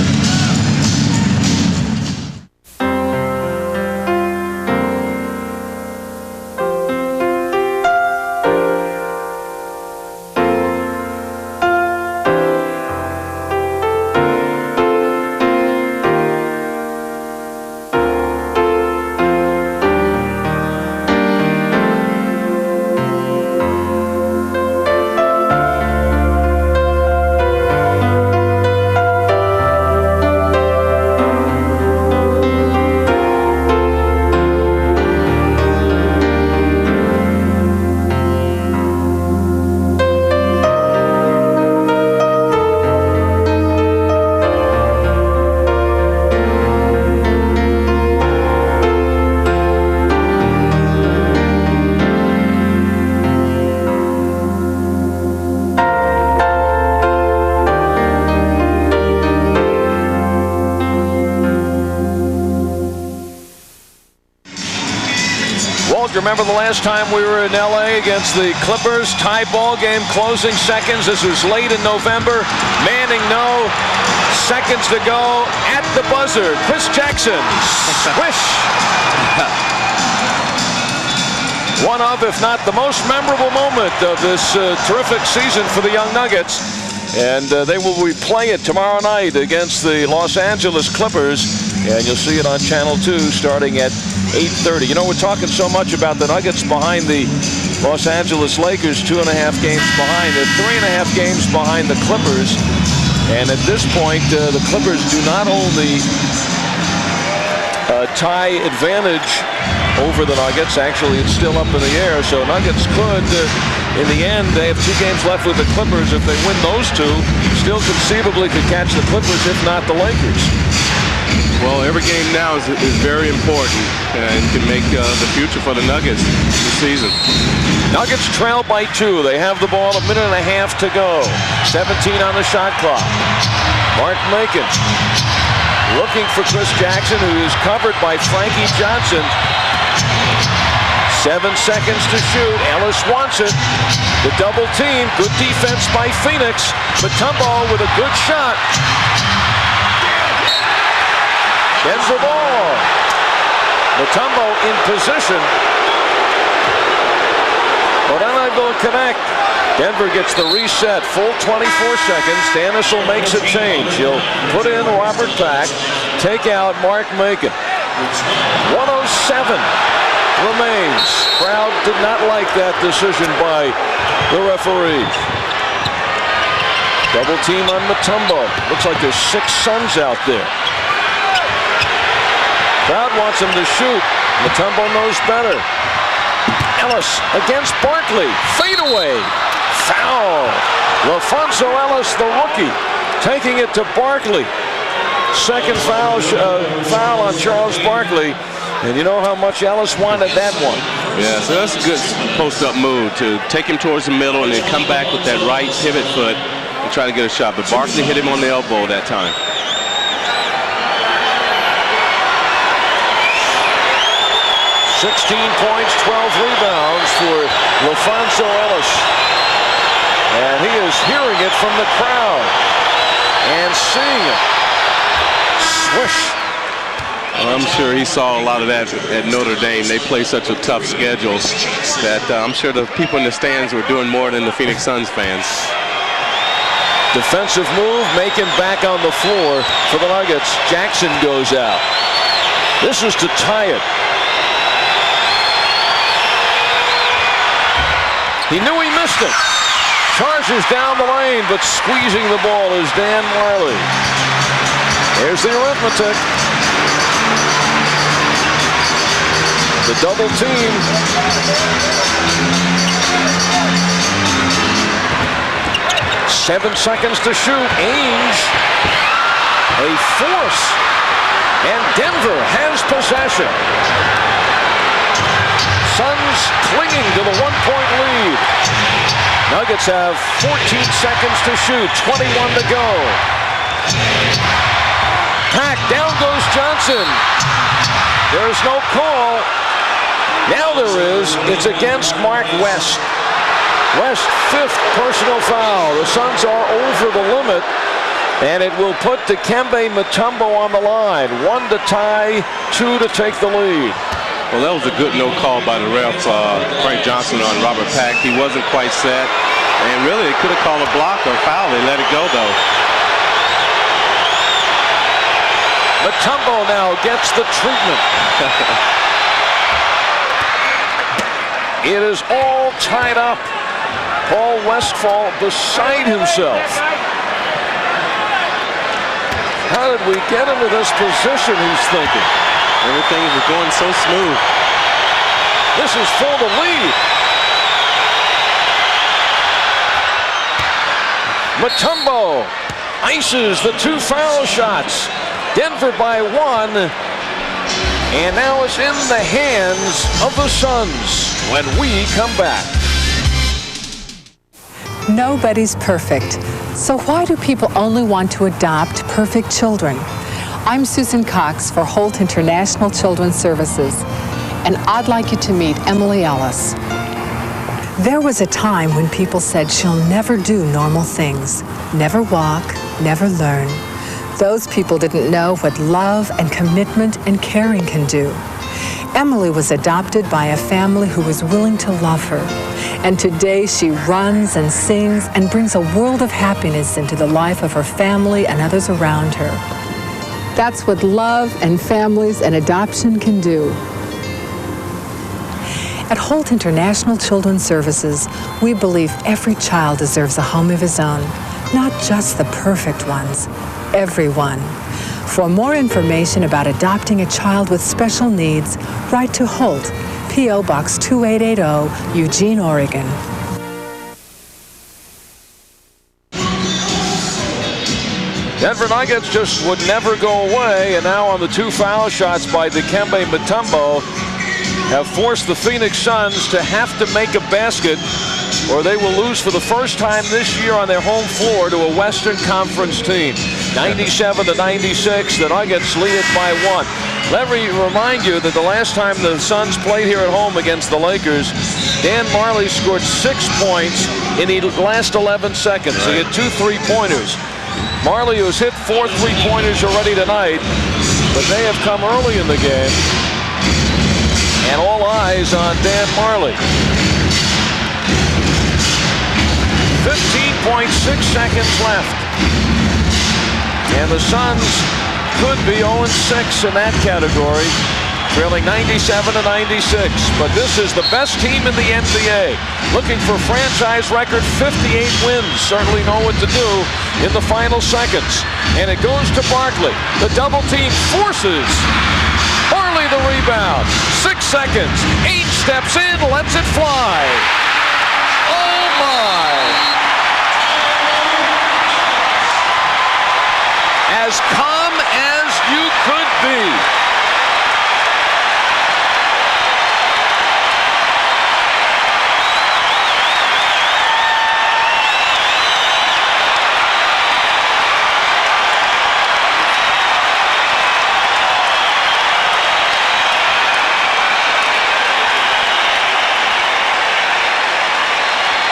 Remember the last time we were in LA against the Clippers? Tie ball game, closing seconds. This was late in November. Manning, no. Seconds to go at the buzzer. Chris Jackson, swish. One of, if not the most memorable moment of this terrific season for the young Nuggets. And they will replay it tomorrow night against the Los Angeles Clippers. And you'll see it on Channel 2 starting at 8:30. You know, we're talking so much about the Nuggets behind the Los Angeles Lakers, 2.5 games behind. They're 3.5 games behind the Clippers. And at this point, the Clippers do not own the tie advantage over the Nuggets. Actually, it's still up in the air. So Nuggets could, in the end, they have 2 games left with the Clippers. If they win those 2, still conceivably could catch the Clippers, if not the Lakers. Well, every game now is very important and can make the future for the Nuggets this season. Nuggets trail by 2. They have the ball, 1.5 minutes to go. 17 on the shot clock. Mark Macon looking for Chris Jackson, who is covered by Frankie Johnson. 7 seconds to shoot. Ellis wants it. The double team. Good defense by Phoenix. Mutombo with a good shot. Gets the ball. Mutombo in position. But unable to connect. Denver gets the reset. Full 24 seconds. Dan Issel makes a change. He'll put in Robert Pack. Take out Mark Macon. 1:07 remains. Crowd did not like that decision by the referee. Double team on Mutombo. Looks like there's 6 Suns out there. Crowd wants him to shoot. Mutombo knows better. Ellis against Barkley. Fade away. Foul. LaFonso Ellis, the rookie, taking it to Barkley. Second foul on Charles Barkley. And you know how much Ellis wanted that one. Yeah, so that's a good post-up move to take him towards the middle and then come back with that right pivot foot and try to get a shot. But Barkley hit him on the elbow that time. 16 points, 12 rebounds for LaFonso Ellis. And he is hearing it from the crowd and seeing it. Swish Well, I'm sure he saw a lot of that at Notre Dame. They play such a tough schedule that I'm sure the people in the stands were doing more than the Phoenix Suns fans. Defensive move, making back on the floor for the Nuggets. Jackson goes out. This is to tie it. He knew he missed it. Charges down the lane, but squeezing the ball is Dan Majerle. There's the arithmetic. The double team. 7 seconds to shoot. Ainge, a force, and Denver has possession. Suns clinging to the 1-point lead. Nuggets have 14 seconds to shoot, 21 to go. Pack, down goes Johnson. There's no call. Now there is. It's against Mark West. West, 5th personal foul. The Suns are over the limit, and it will put Dikembe Mutombo on the line. 1 to tie, 2 to take the lead. Well, that was a good no call by the ref, Frank Johnson, on Robert Pack. He wasn't quite set, and really they could have called a block or foul. They let it go, though. Mutombo now gets the treatment. It is all tied up. Paul Westphal beside himself. How did we get into this position, he's thinking. Everything was going so smooth. This is for the lead. Mutombo ices the 2 foul shots. Denver by 1. And now it's in the hands of the Suns when we come back. Nobody's perfect. So why do people only want to adopt perfect children? I'm Susan Cox for Holt International Children's Services, and I'd like you to meet Emily Ellis. There was a time when people said she'll never do normal things, never walk, never learn. Those people didn't know what love and commitment and caring can do. Emily was adopted by a family who was willing to love her. And today she runs and sings and brings a world of happiness into the life of her family and others around her. That's what love and families and adoption can do. At Holt International Children's Services, we believe every child deserves a home of his own, not just the perfect ones, everyone. For more information about adopting a child with special needs, write to Holt, P.O. Box 2880, Eugene, Oregon. Denver Nuggets just would never go away, and now on the 2 foul shots by Dikembe Mutombo have forced the Phoenix Suns to have to make a basket, or they will lose for the first time this year on their home floor to a Western Conference team. 97-96, the Nuggets lead it by 1. Let me remind you that the last time the Suns played here at home against the Lakers, Dan Majerle scored 6 points in the last 11 seconds. He had 2 3-pointers. Majerle has hit 4 3-pointers already tonight, but they have come early in the game. And all eyes on Dan Majerle. 15.6 seconds left. And the Suns could be 0-6 in that category, trailing 97-96. But this is the best team in the NBA. Looking for franchise record 58 wins. Certainly know what to do in the final seconds. And it goes to Barkley. The double team forces Majerle the rebound. 6 seconds. Ainge steps in, lets it fly. Oh my! As calm as you could be.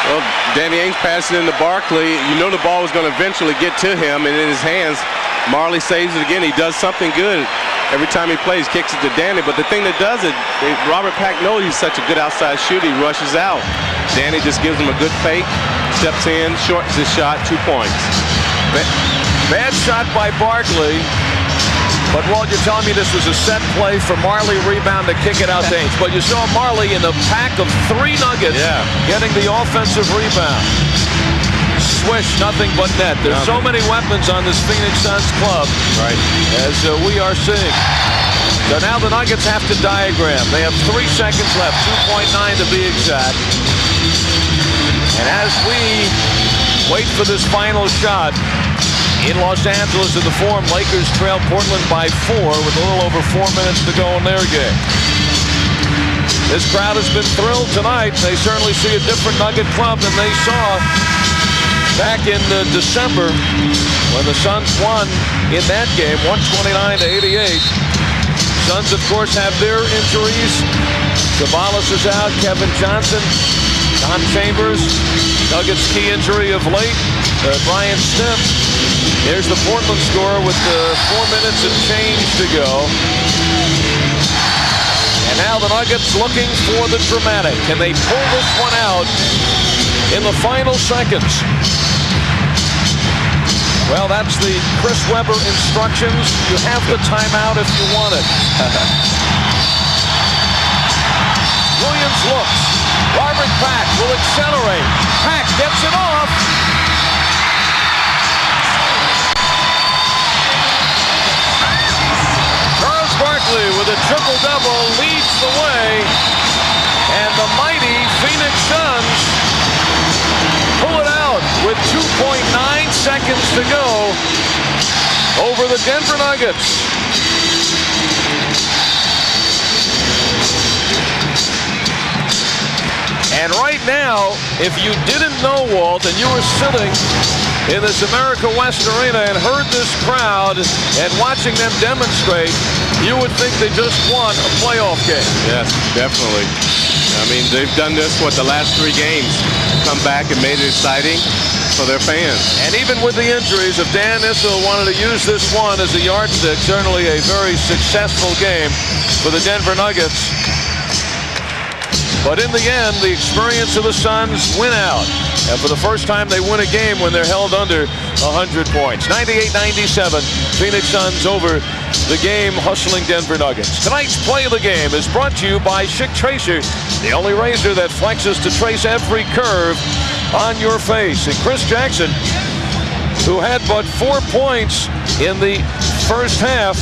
Well, Danny Ainge passed it into Barkley. You know the ball was going to eventually get to him and in his hands. Majerle saves it again. He does something good. Every time he plays, kicks it to Danny. But the thing that does it, Robert Pack knows he's such a good outside shooter. He rushes out. Danny just gives him a good fake, steps in, shortens his shot, 2 points. Bad shot by Barkley. But, Walt, you're telling me this was a set play for Marley, rebound to kick it out to Ainge. But you saw Marley in the pack of 3 Nuggets getting the offensive rebound. Swish, nothing but net. There's so many weapons on this Phoenix Suns club, as we are seeing. So now the Nuggets have to diagram. They have 3 seconds left, 2.9 to be exact. And as we wait for this final shot, in Los Angeles in the Forum, Lakers trail Portland by 4 with a little over 4 minutes to go in their game. This crowd has been thrilled tonight. They certainly see a different Nugget club than they saw back in December when the Suns won in that game, 129-88. Suns, of course, have their injuries. Sabalas is out, Kevin Johnson, Don Chambers, Nuggets key injury of late, Brian Stiff. There's the Portland score with 4 minutes and change to go. And now the Nuggets looking for the dramatic. Can they pull this one out in the final seconds? Well, that's the Chris Webber instructions. You have the timeout if you want it. Williams looks. Robert Pack will accelerate. Pack gets it off. Charles Barkley with a triple-double leads the way. And the mighty Phoenix Suns pull it out with 2.9 seconds to go over the Denver Nuggets. And right now, if you didn't know, Walt, and you were sitting in this America West Arena and heard this crowd and watching them demonstrate, you would think they just won a playoff game. Yes, definitely. I mean, they've done this, the last 3 games, come back and made it exciting for their fans. And even with the injuries, if Dan Issel wanted to use this one as a yardstick, certainly a very successful game for the Denver Nuggets. But in the end, the experience of the Suns win out. And for the first time, they win a game when they're held under 100 points. 98-97, Phoenix Suns over the game hustling Denver Nuggets. Tonight's play of the game is brought to you by Schick Tracer, the only razor that flexes to trace every curve on your face. And Chris Jackson, who had but 4 points in the first half,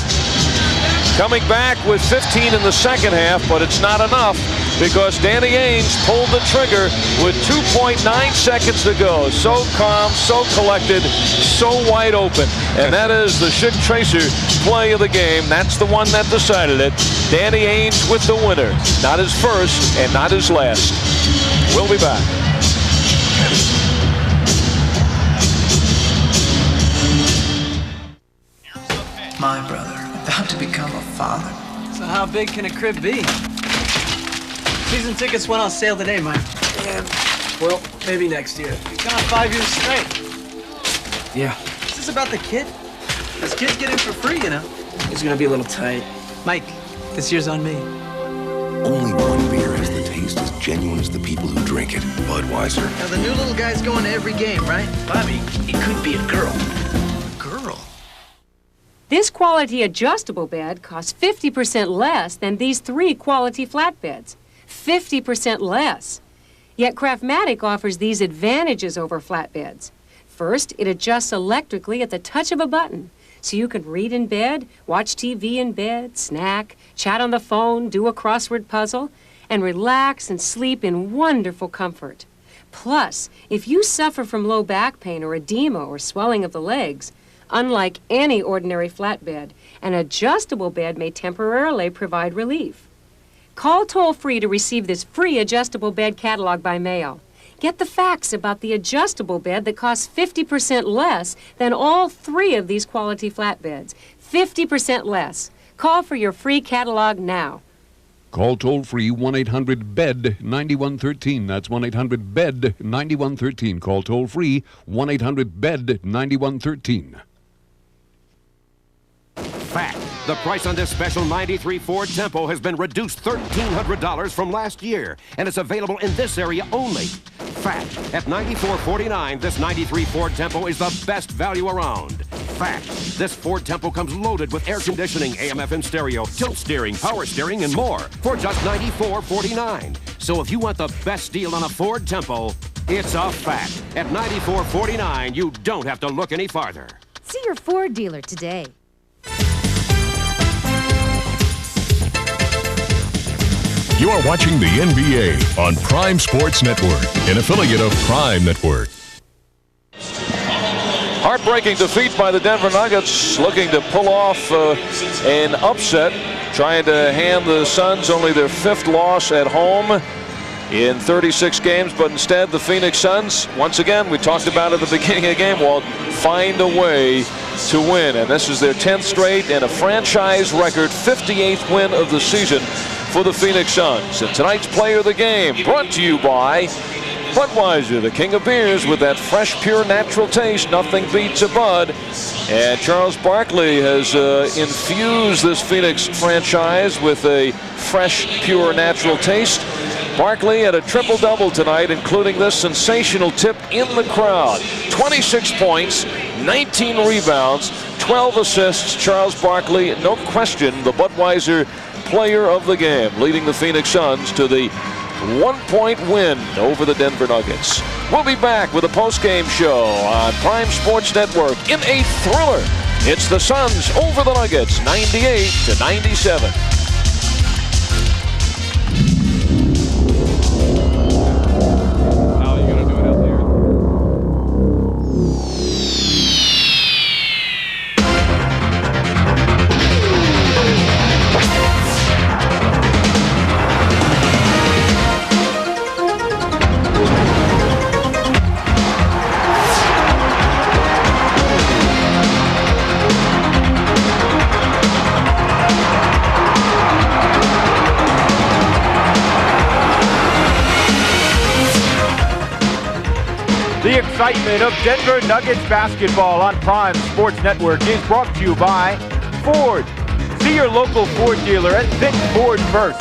coming back with 15 in the second half, but it's not enough because Danny Ainge pulled the trigger with 2.9 seconds to go. So calm, so collected, so wide open. And that is the Schick Tracer play of the game. That's the one that decided it. Danny Ainge with the winner. Not his first and not his last. We'll be back. My brother, about to become a father. So how big can a crib be? Season tickets went on sale today, Mike. And, well, maybe next year. We've gone 5 years straight. Yeah. Is this about the kid? This kid's getting for free, you know. It's gonna be a little tight. Mike, this year's on me. Only one beer has the taste as genuine as the people who drink it. Budweiser. Now, the new little guy's going to every game, right? Bobby, it could be a girl. This quality adjustable bed costs 50% less than these 3 quality flatbeds. 50% less. Yet Craftmatic offers these advantages over flatbeds. First, it adjusts electrically at the touch of a button, so you can read in bed, watch TV in bed, snack, chat on the phone, do a crossword puzzle, and relax and sleep in wonderful comfort. Plus, if you suffer from low back pain or edema or swelling of the legs, unlike any ordinary flatbed, an adjustable bed may temporarily provide relief. Call toll-free to receive this free adjustable bed catalog by mail. Get the facts about the adjustable bed that costs 50% less than all 3 of these quality flatbeds. 50% less. Call for your free catalog now. Call toll-free 1-800-BED-9113. That's 1-800-BED-9113. Call toll-free 1-800-BED-9113. Fact. The price on this special 93 Ford Tempo has been reduced $1,300 from last year, and it's available in this area only. Fact, at $94.49, this 93 Ford Tempo is the best value around. Fact, this Ford Tempo comes loaded with air conditioning, AM/FM stereo, tilt steering, power steering, and more for just $94.49. So if you want the best deal on a Ford Tempo, it's a fact. At $94.49, you don't have to look any farther. See your Ford dealer today. You are watching the NBA on Prime Sports Network, an affiliate of Prime Network. Heartbreaking defeat by the Denver Nuggets, looking to pull off an upset, trying to hand the Suns only their 5th loss at home in 36 games, but instead the Phoenix Suns, once again, we talked about at the beginning of the game, Walt, find a way to win, and this is their 10th straight and a franchise record 58th win of the season for the Phoenix Suns. And tonight's player of the game brought to you by Budweiser, the king of beers with that fresh, pure, natural taste. Nothing beats a Bud. And Charles Barkley has infused this Phoenix franchise with a fresh, pure, natural taste. Barkley had a triple-double tonight, including this sensational tip in the crowd. 26 points, 19 rebounds, 12 assists. Charles Barkley, no question, the Budweiser player of the game, leading the Phoenix Suns to the 1-point win over the Denver Nuggets. We'll be back with a post-game show on Prime Sports Network in a thriller. It's the Suns over the Nuggets, 98-97. The excitement of Denver Nuggets basketball on Prime Sports Network is brought to you by Ford. See your local Ford dealer and think Ford first.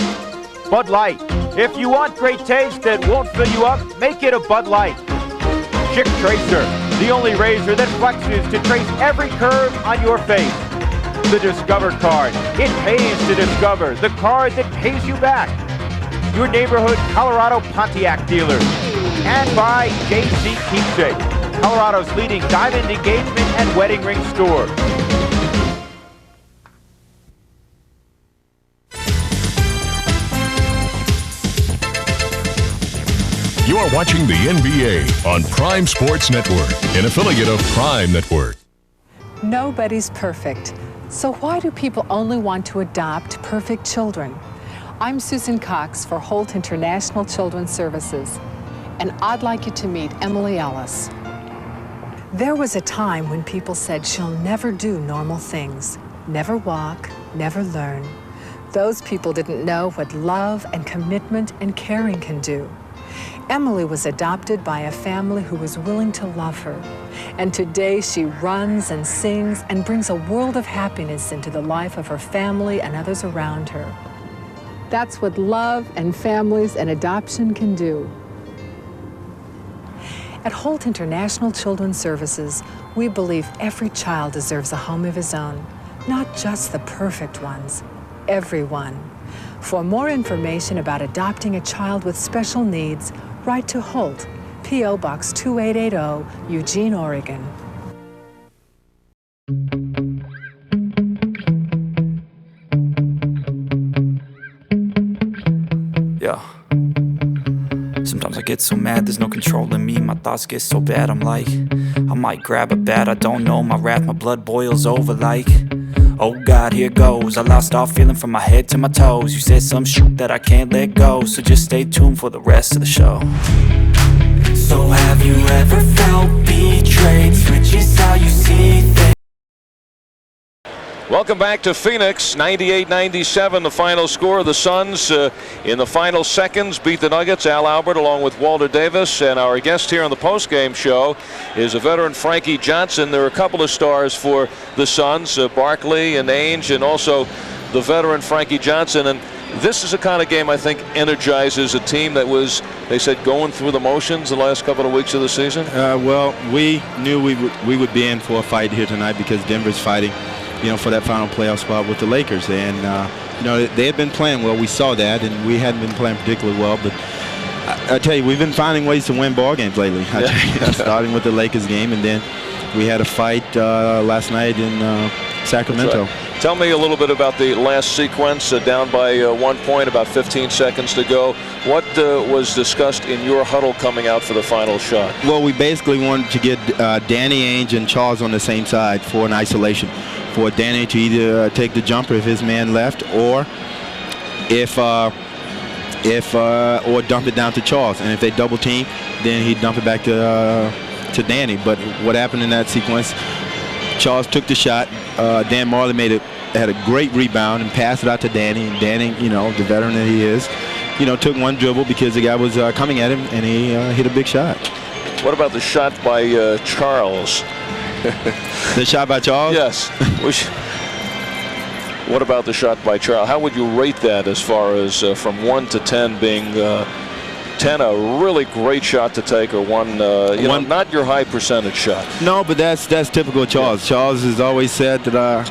Bud Light. If you want great taste that won't fill you up, make it a Bud Light. Chick Tracer, the only razor that flexes to trace every curve on your face. The Discover card. It pays to discover, the card that pays you back. Your neighborhood Colorado Pontiac dealer. And by JC Keepsake, Colorado's leading diamond engagement and wedding ring store. You are watching the NBA on Prime Sports Network, an affiliate of Prime Network. Nobody's perfect. So why do people only want to adopt perfect children? I'm Susan Cox for Holt International Children's Services, and I'd like you to meet Emily Ellis. There was a time when people said she'll never do normal things, never walk, never learn. Those people didn't know what love and commitment and caring can do. Emily was adopted by a family who was willing to love her, and today she runs and sings and brings a world of happiness into the life of her family and others around her. That's what love and families and adoption can do. At Holt International Children's Services, we believe every child deserves a home of his own, not just the perfect ones, everyone. For more information about adopting a child with special needs, write to Holt, P.O. Box 2880, Eugene, Oregon. Yeah. Sometimes I get so mad, there's no controlling me. My thoughts get so bad, I'm like, I might grab a bat, I don't know. My wrath, my blood boils over like, oh God, here goes. I lost all feeling from my head to my toes. You said some shit that I can't let go, so just stay tuned for the rest of the show. So have you ever felt betrayed? Switches how you see things. Welcome back to Phoenix. 98-97, the final score. The Suns in the final seconds beat the Nuggets. Al Albert along with Walter Davis. And our guest here on the postgame show is a veteran, Frankie Johnson. There are a couple of stars for the Suns, Barkley and Ainge, and also the veteran Frankie Johnson. And this is the kind of game I think energizes a team that was, they said, going through the motions the last couple of weeks of the season. Well, we knew we would be in for a fight here tonight because Denver's fighting, for that final playoff spot with the Lakers. And, they had been playing well. We saw that, and we hadn't been playing particularly well. But I tell you, we've been finding ways to win ball games lately. Starting with the Lakers game, and then we had a fight last night in Sacramento. Tell me a little bit about the last sequence, down by 1 point, about 15 seconds to go. What was discussed in your huddle coming out for the final shot? Well, we basically wanted to get Danny Ainge and Charles on the same side for an isolation, for Danny to either take the jumper if his man left, or or dump it down to Charles. And if they double team, then he'd dump it back to Danny. But what happened in that sequence? Charles took the shot. Dan Marley had a great rebound and passed it out to Danny. And Danny, the veteran that he is, took one dribble because the guy was coming at him, and he hit a big shot. What about the shot by Charles? The shot by Charles? Yes. What about the shot by Charles? How would you rate that as far as from 1 to 10 being 10 a really great shot to take, or one not your high percentage shot? No, but that's typical of Charles. Yeah. Charles has always said that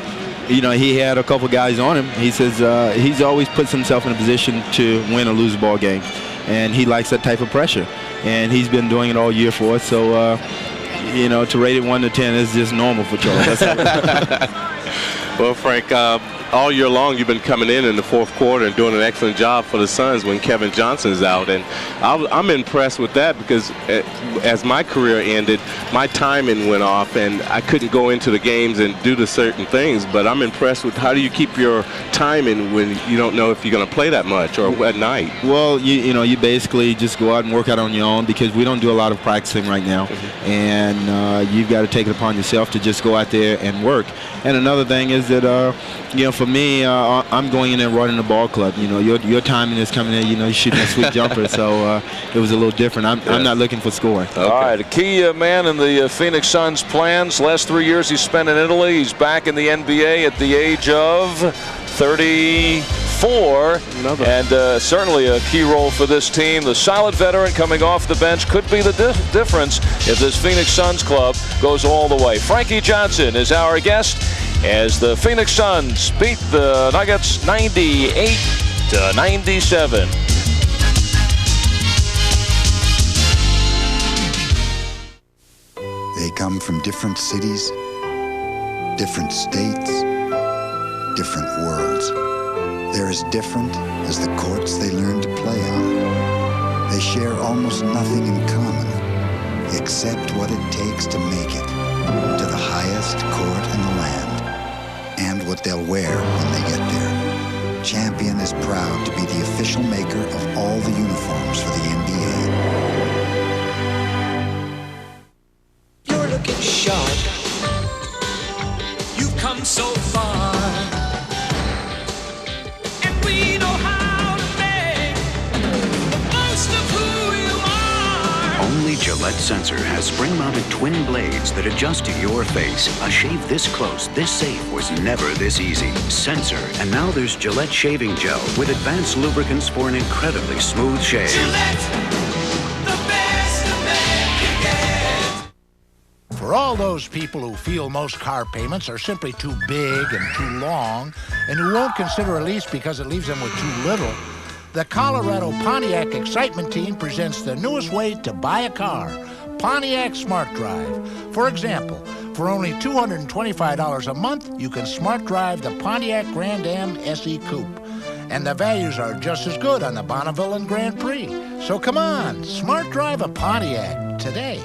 he had a couple guys on him. He says he's always puts himself in a position to win or lose a ball game, and he likes that type of pressure, and he's been doing it all year for us. So to rate it 1 to 10 is just normal for Charles. Well, Frank, all year long you've been coming in the fourth quarter and doing an excellent job for the Suns when Kevin Johnson's out, and I'm impressed with that because as my career ended, my timing went off and I couldn't go into the games and do the certain things. But I'm impressed with how do you keep your timing when you don't know if you're going to play that much or at night? Well, you basically just go out and work out on your own because we don't do a lot of practicing right now, and you've got to take it upon yourself to just go out there and work. And another thing is that for me, I'm going in and running the ball club. Your timing is coming in. You're shooting a sweet jumper, so it was a little different. I'm not looking for scoring. Okay. All right, a key man in the Phoenix Suns' plans. Last 3 years he spent in Italy. He's back in the NBA at the age of 34, and certainly a key role for this team. The solid veteran coming off the bench could be the difference if this Phoenix Suns club goes all the way. Frankie Johnson is our guest as the Phoenix Suns beat the Nuggets 98-97. They come from different cities, different states, different worlds. They're as different as the courts they learned to play on. They share almost nothing in common, except what it takes to make it to the highest court in the land, and what they'll wear when they get there. Champion is proud to be the official maker of all the uniforms for the NBA. You're looking sharp. You've come so far. And we know how to make the most of who you are. Only Gillette Sensor has spring-mounted twin blades that adjust to your face. A shave this close, this safe was never this easy. Sensor, and now there's Gillette Shaving Gel with advanced lubricants for an incredibly smooth shave. Gillette, the best a man can get. For all those people who feel most car payments are simply too big and too long, and who won't consider a lease because it leaves them with too little, the Colorado Pontiac Excitement Team presents the newest way to buy a car, Pontiac Smart Drive. For example, for only $225 a month, you can Smart Drive the Pontiac Grand Am SE Coupe. And the values are just as good on the Bonneville and Grand Prix. So come on, Smart Drive a Pontiac today.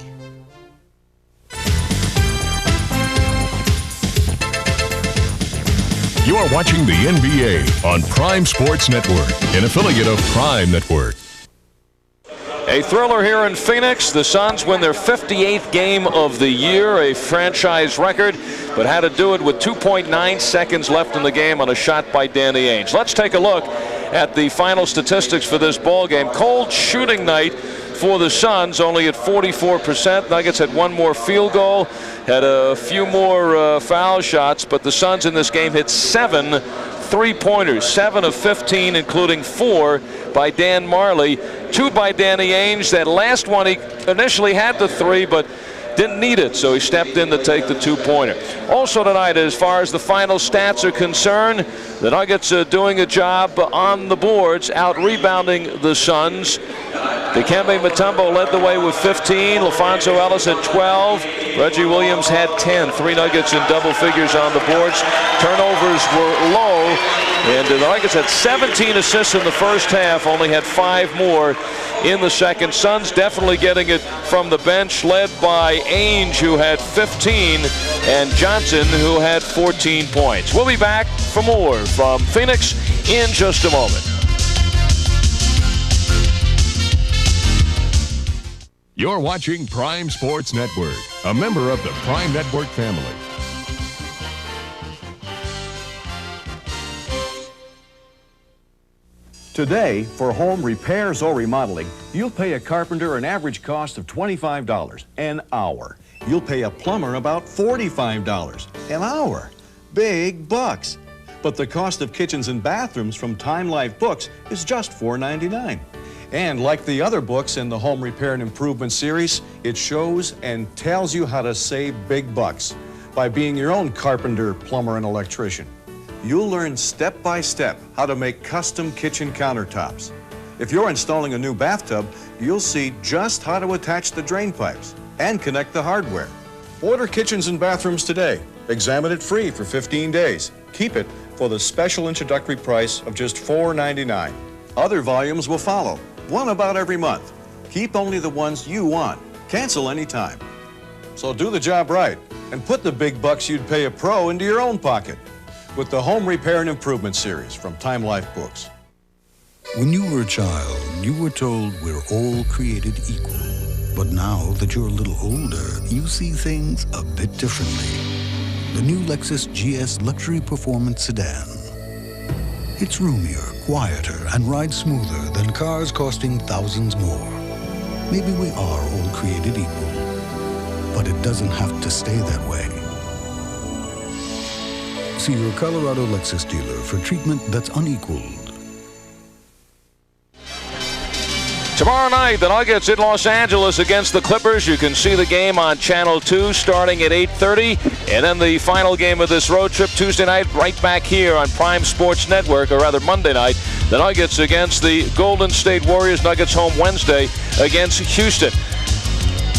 You are watching the NBA on Prime Sports Network, an affiliate of Prime Network. A thriller here in Phoenix. The Suns win their 58th game of the year, a franchise record. but had to do it with 2.9 seconds left in the game on a shot by Danny Ainge. Let's take a look at the final statistics for this ball game. Cold shooting night for the Suns, only at 44%. Nuggets had one more field goal, had a few more foul shots, but the Suns in this game hit 7 3-pointers, 7 of 15, including 4 by Dan Marley, 2 by Danny Ainge. That last one, he initially had the 3, but didn't need it, so he stepped in to take the 2-pointer. Also tonight, as far as the final stats are concerned, the Nuggets are doing a job on the boards, out-rebounding the Suns. Dikembe Mutombo led the way with 15. LaFonso Ellis had 12. Reggie Williams had 10. 3 Nuggets in double figures on the boards. Turnovers were low, and the Nuggets had 17 assists in the first half, only had 5 more in the second. Suns definitely getting it from the bench, led by Ainge, who had 15, and Johnson, who had 14 points. We'll be back for more from Phoenix in just a moment. You're watching Prime Sports Network, a member of the Prime Network family. Today, for home repairs or remodeling, you'll pay a carpenter an average cost of $25 an hour. You'll pay a plumber about $45 an hour. Big bucks. But the cost of kitchens and bathrooms from Time Life Books is just $4.99. And like the other books in the Home Repair and Improvement series, it shows and tells you how to save big bucks by being your own carpenter, plumber, and electrician. You'll learn step by step how to make custom kitchen countertops. If you're installing a new bathtub, you'll see just how to attach the drain pipes and connect the hardware. Order kitchens and bathrooms today. Examine it free for 15 days. Keep it for the special introductory price of just $4.99. Other volumes will follow, one about every month. Keep only the ones you want. Cancel anytime. So do the job right and put the big bucks you'd pay a pro into your own pocket with the Home Repair and Improvement series from Time Life Books. When you were a child, you were told we're all created equal. But now that you're a little older, you see things a bit differently. The new Lexus GS Luxury Performance Sedan. It's roomier, quieter, and rides smoother than cars costing thousands more. Maybe we are all created equal, but it doesn't have to stay that way. See your Colorado Lexus dealer for treatment that's unequaled. Tomorrow night, the Nuggets in Los Angeles against the Clippers. You can see the game on Channel 2 starting at 8:30. And then the final game of this road trip Tuesday night, right back here on Prime Sports Network, or rather Monday night, the Nuggets against the Golden State Warriors. Nuggets home Wednesday against Houston.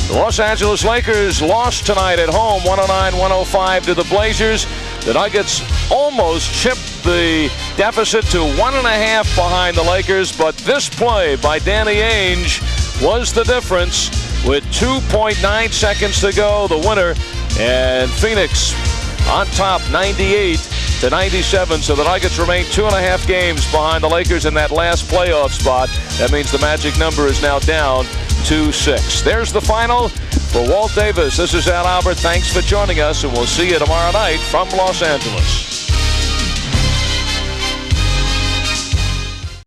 The Los Angeles Lakers lost tonight at home, 109-105 to the Blazers. The Nuggets almost chipped the deficit to 1.5 behind the Lakers, but this play by Danny Ainge was the difference with 2.9 seconds to go. The winner, and Phoenix on top 98-97. So the Nuggets remain 2.5 games behind the Lakers in that last playoff spot. That means the magic number is now down to 6. There's the final. For Walt Davis, this is Al Albert. Thanks for joining us, and we'll see you tomorrow night from Los Angeles.